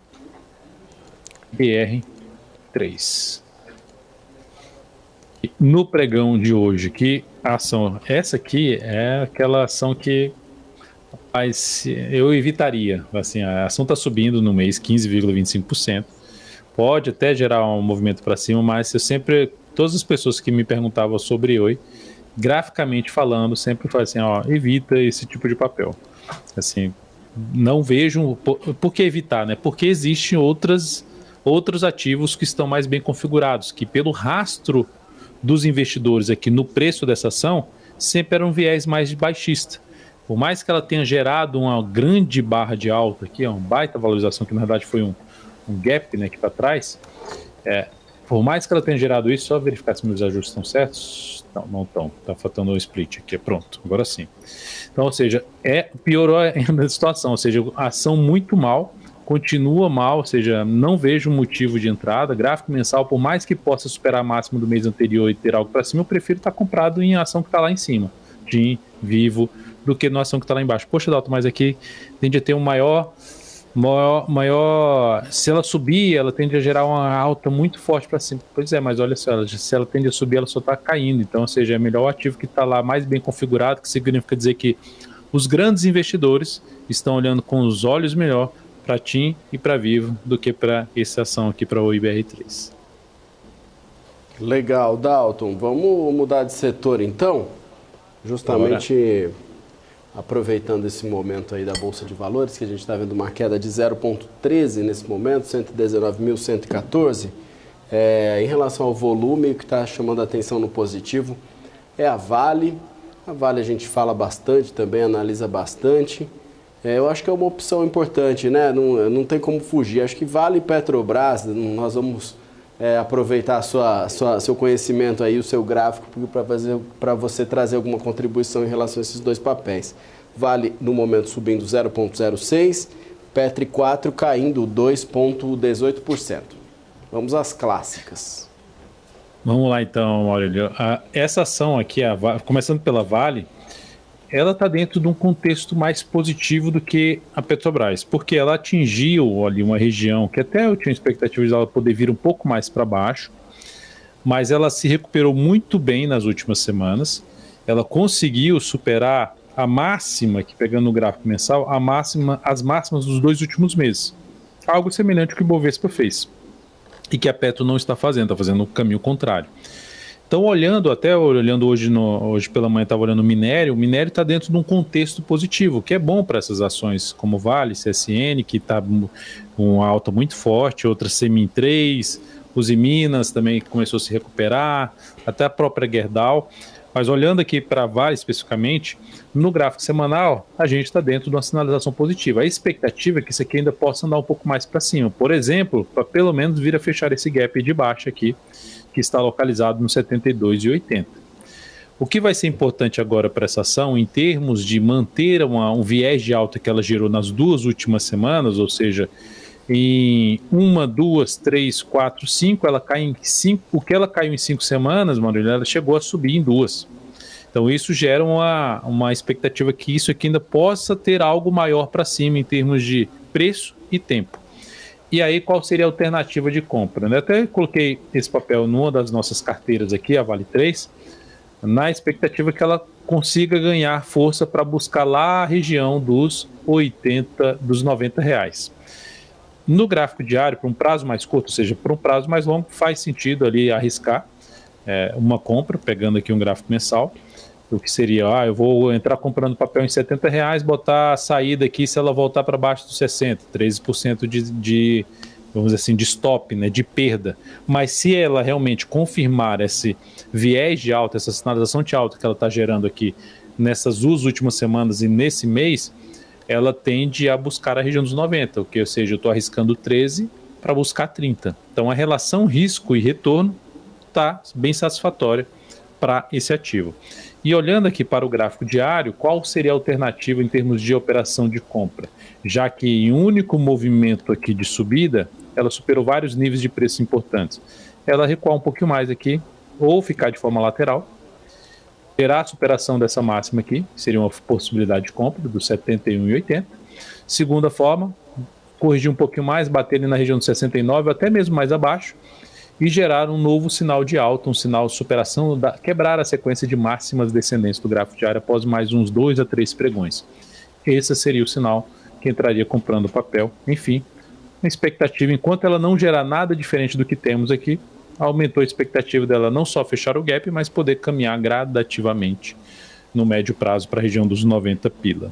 BR3. No pregão de hoje, que a ação, essa aqui é aquela ação que eu evitaria. Assim, a ação está subindo no mês 15,25%. Pode até gerar um movimento para cima, mas eu sempre, todas as pessoas que me perguntavam sobre Oi, graficamente falando, sempre falo assim, evita esse tipo de papel. Assim, não vejo por que evitar, né? Porque existem outros ativos que estão mais bem configurados, que pelo rastro dos investidores aqui no preço dessa ação, sempre era um viés mais baixista. Por mais que ela tenha gerado uma grande barra de alta aqui, uma baita valorização, que na verdade foi um gap, né, aqui para trás, por mais que ela tenha gerado isso, só verificar se meus ajustes estão certos. Não estão, está faltando um split aqui, pronto, agora sim. Então, ou seja, piorou ainda a situação, ou seja, a ação muito mal, continua mal, ou seja, não vejo motivo de entrada. Gráfico mensal, por mais que possa superar a máxima do mês anterior e ter algo para cima, eu prefiro estar comprado em ação que está lá em cima, TIM, Vivo, do que na ação que está lá embaixo. Poxa, Dalton, mas aqui tende a ter um maior, se ela subir, ela tende a gerar uma alta muito forte para cima. Pois é, mas olha só, se ela tende a subir, ela só está caindo. Então, ou seja, é melhor o ativo que está lá mais bem configurado, que significa dizer que os grandes investidores estão olhando com os olhos melhor para TIM e para Vivo do que para essa ação aqui, para o IBR3. Legal, Dalton. Vamos mudar de setor então? Justamente aproveitando esse momento aí da Bolsa de Valores, que a gente está vendo uma queda de 0,13 nesse momento, 119.114. Em relação ao volume, o que está chamando a atenção no positivo é a Vale. A Vale a gente fala bastante também, analisa bastante. Eu acho que é uma opção importante, né? Não tem como fugir. Acho que Vale e Petrobras, nós vamos aproveitar seu conhecimento aí, o seu gráfico, para você trazer alguma contribuição em relação a esses dois papéis. Vale, no momento, subindo 0,06, Petri 4 caindo 2,18%. Vamos às clássicas. Vamos lá então, Maurílio. Essa ação aqui, começando pela Vale, ela está dentro de um contexto mais positivo do que a Petrobras, porque ela atingiu ali uma região que até eu tinha expectativa de ela poder vir um pouco mais para baixo, mas ela se recuperou muito bem nas últimas semanas. Ela conseguiu superar a máxima, que pegando no gráfico mensal, as máximas dos 2 últimos meses. Algo semelhante ao que o Bovespa fez e que a Petro não está fazendo, está fazendo o caminho contrário. Então, olhando hoje pela manhã, estava olhando o minério está dentro de um contexto positivo, que é bom para essas ações como Vale, CSN, que está com uma alta muito forte, outras Semin 3, Usiminas também começou a se recuperar, até a própria Gerdau. Mas olhando aqui para Vale especificamente, no gráfico semanal, a gente está dentro de uma sinalização positiva. A expectativa é que isso aqui ainda possa andar um pouco mais para cima. Por exemplo, para pelo menos vir a fechar esse gap de baixa aqui, que está localizado no 72,80. O que vai ser importante agora para essa ação, em termos de manter um viés de alta que ela gerou nas 2 últimas semanas, ou seja, em 1, 2, 3, 4, 5, ela cai em 5. O que ela caiu em 5 semanas, Maurílio, ela chegou a subir em 2. Então isso gera uma expectativa que isso aqui ainda possa ter algo maior para cima em termos de preço e tempo. E aí, qual seria a alternativa de compra? Eu até coloquei esse papel numa das nossas carteiras aqui, a Vale 3, na expectativa que ela consiga ganhar força para buscar lá a região dos R$90. No gráfico diário, para um prazo mais curto, ou seja, para um prazo mais longo, faz sentido ali arriscar uma compra, pegando aqui um gráfico mensal, o que seria, eu vou entrar comprando papel em R$70, botar a saída aqui, se ela voltar para baixo dos 60, 13% de, vamos dizer assim, de stop, né, de perda. Mas se ela realmente confirmar esse viés de alta, essa sinalização de alta que ela está gerando aqui nessas 2 últimas semanas e nesse mês, ela tende a buscar a região dos 90, ou seja, eu estou arriscando 13 para buscar 30. Então a relação risco e retorno está bem satisfatória para esse ativo. E olhando aqui para o gráfico diário, qual seria a alternativa em termos de operação de compra? Já que em um único movimento aqui de subida, ela superou vários níveis de preço importantes. Ela recuar um pouquinho mais aqui, ou ficar de forma lateral, gerar a superação dessa máxima aqui, que seria uma possibilidade de compra dos 71,80. Segunda forma, corrigir um pouquinho mais, bater ali na região de 69, até mesmo mais abaixo, e gerar um novo sinal de alta, um sinal de superação, quebrar a sequência de máximas descendentes do gráfico diário após mais uns 2 a 3 pregões. Esse seria o sinal que entraria comprando o papel. Enfim, a expectativa, enquanto ela não gerar nada diferente do que temos aqui, aumentou a expectativa dela não só fechar o gap, mas poder caminhar gradativamente no médio prazo para a região dos 90 pila.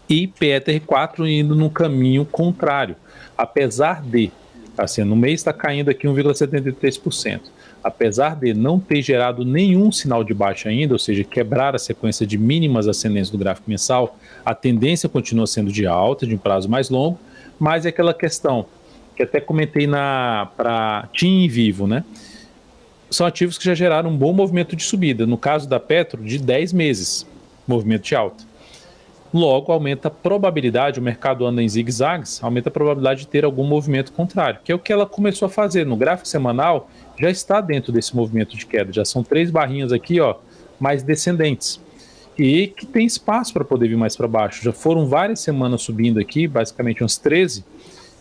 E PETR4 indo no caminho contrário, apesar de, assim, no mês está caindo aqui 1,73%, apesar de não ter gerado nenhum sinal de baixa ainda, ou seja, quebrar a sequência de mínimas ascendentes do gráfico mensal, a tendência continua sendo de alta, de um prazo mais longo, mas é aquela questão que até comentei para TIM e Vivo, né? São ativos que já geraram um bom movimento de subida, no caso da Petro, de 10 meses, movimento de alta. Logo, aumenta a probabilidade, o mercado anda em zigue-zagues, aumenta a probabilidade de ter algum movimento contrário, que é o que ela começou a fazer. No gráfico semanal, já está dentro desse movimento de queda, já são 3 barrinhas aqui, ó, mais descendentes, e que tem espaço para poder vir mais para baixo. Já foram várias semanas subindo aqui, basicamente umas 13,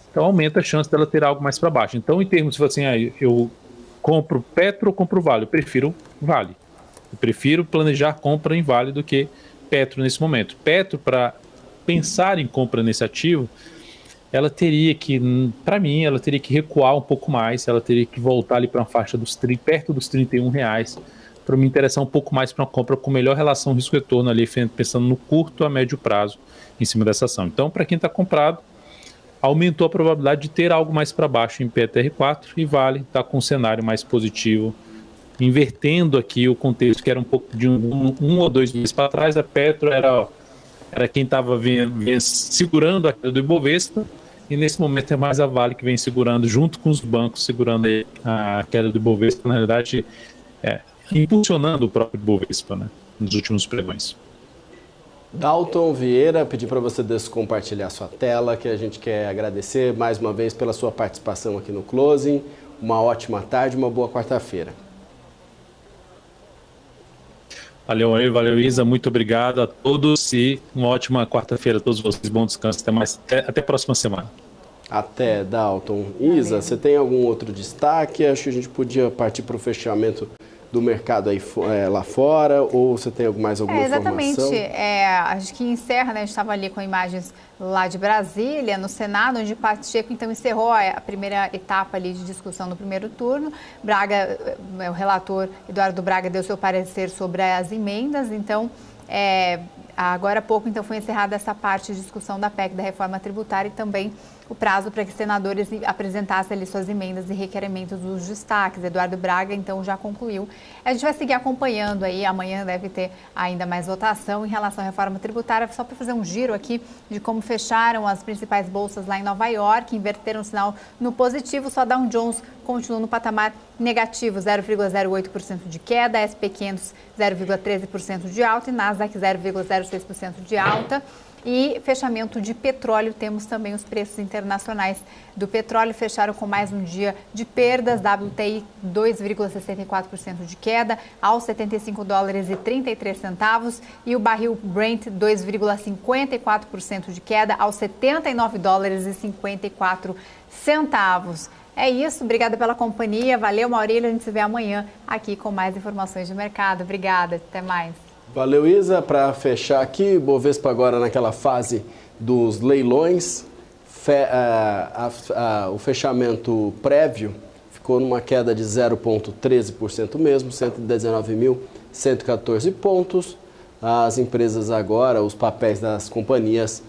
então aumenta a chance dela ter algo mais para baixo. Então, em termos de assim, eu compro Petro ou compro Vale? Eu prefiro Vale. Eu prefiro planejar compra em Vale do que Petro nesse momento. Petro, para pensar em compra nesse ativo, ela teria que, para mim, ela teria que recuar um pouco mais, ela teria que voltar ali para uma faixa perto dos R$31, para me interessar um pouco mais para uma compra com melhor relação risco-retorno ali, pensando no curto a médio prazo em cima dessa ação. Então, para quem está comprado, aumentou a probabilidade de ter algo mais para baixo em PETR4 e Vale está com um cenário mais positivo, invertendo aqui o contexto, que era um pouco de um ou 2 meses para trás. A Petro era quem estava segurando a queda do Ibovespa, e nesse momento é mais a Vale que vem segurando, junto com os bancos, segurando a queda do Ibovespa, na verdade, impulsionando o próprio Ibovespa, né, nos últimos pregões. Dalton Vieira, pedi para você descompartilhar sua tela, que a gente quer agradecer mais uma vez pela sua participação aqui no Closing. Uma ótima tarde, uma boa quarta-feira. Valeu, valeu, Isa, muito obrigado a todos e uma ótima quarta-feira a todos vocês, bom descanso, até a próxima semana. Até, Dalton. Isa, você tem algum outro destaque? Acho que a gente podia partir para o fechamento do mercado aí, lá fora, ou você tem mais alguma informação? Exatamente, acho que encerra, né? A gente estava ali com imagens lá de Brasília, no Senado, onde Pacheco então encerrou a primeira etapa ali de discussão no primeiro turno. Braga, o relator Eduardo Braga deu seu parecer sobre as emendas, então agora há pouco então foi encerrada essa parte de discussão da PEC da reforma tributária e também o prazo para que senadores apresentassem ali suas emendas e requerimentos dos destaques. Eduardo Braga, então, já concluiu. A gente vai seguir acompanhando aí, amanhã deve ter ainda mais votação em relação à reforma tributária, só para fazer um giro aqui de como fecharam as principais bolsas lá em Nova York, inverteram o sinal no positivo, só Dow Jones continua no patamar negativo, 0,08% de queda, S&P 500 0,13% de alta e Nasdaq 0,06% de alta. E fechamento de petróleo, temos também os preços internacionais do petróleo, fecharam com mais um dia de perdas, WTI 2,64% de queda, aos $75,33, e o barril Brent 2,54% de queda, aos $79,54. É isso, obrigada pela companhia, valeu Maurílio, a gente se vê amanhã aqui com mais informações de mercado. Obrigada, até mais. Valeu, Isa. Para fechar aqui, Bovespa agora naquela fase dos leilões, o fechamento prévio ficou numa queda de 0,13% mesmo, 119.114 pontos. As empresas agora, os papéis das companhias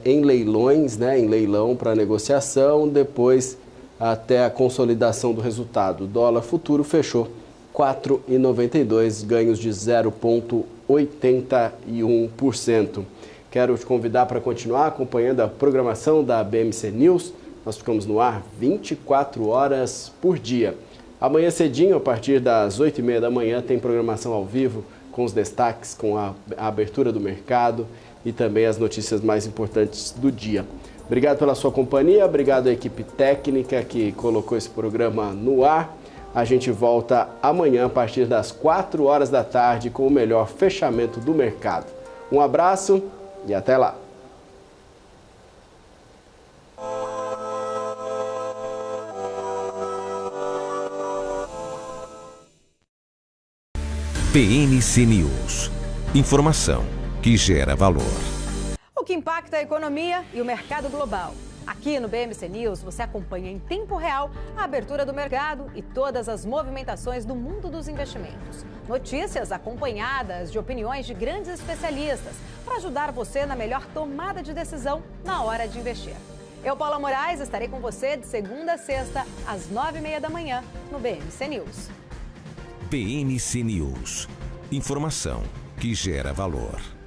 em leilões, né, em leilão para negociação, depois até a consolidação do resultado. O dólar futuro fechou 4,92, ganhos de 0,81%. Quero te convidar para continuar acompanhando a programação da BMC News. Nós ficamos no ar 24 horas por dia. Amanhã cedinho, a partir das 8h30 da manhã, tem programação ao vivo com os destaques, com a abertura do mercado e também as notícias mais importantes do dia. Obrigado pela sua companhia, obrigado à equipe técnica que colocou esse programa no ar. A gente volta amanhã a partir das 4 horas da tarde com o melhor fechamento do mercado. Um abraço e até lá! PNC News. Informação que gera valor. O que impacta a economia e o mercado global. Aqui no BMC News você acompanha em tempo real a abertura do mercado e todas as movimentações do mundo dos investimentos. Notícias acompanhadas de opiniões de grandes especialistas para ajudar você na melhor tomada de decisão na hora de investir. Eu, Paula Moraes, estarei com você de segunda a sexta, às 9h30 da manhã, no BMC News. PNC News. Informação que gera valor.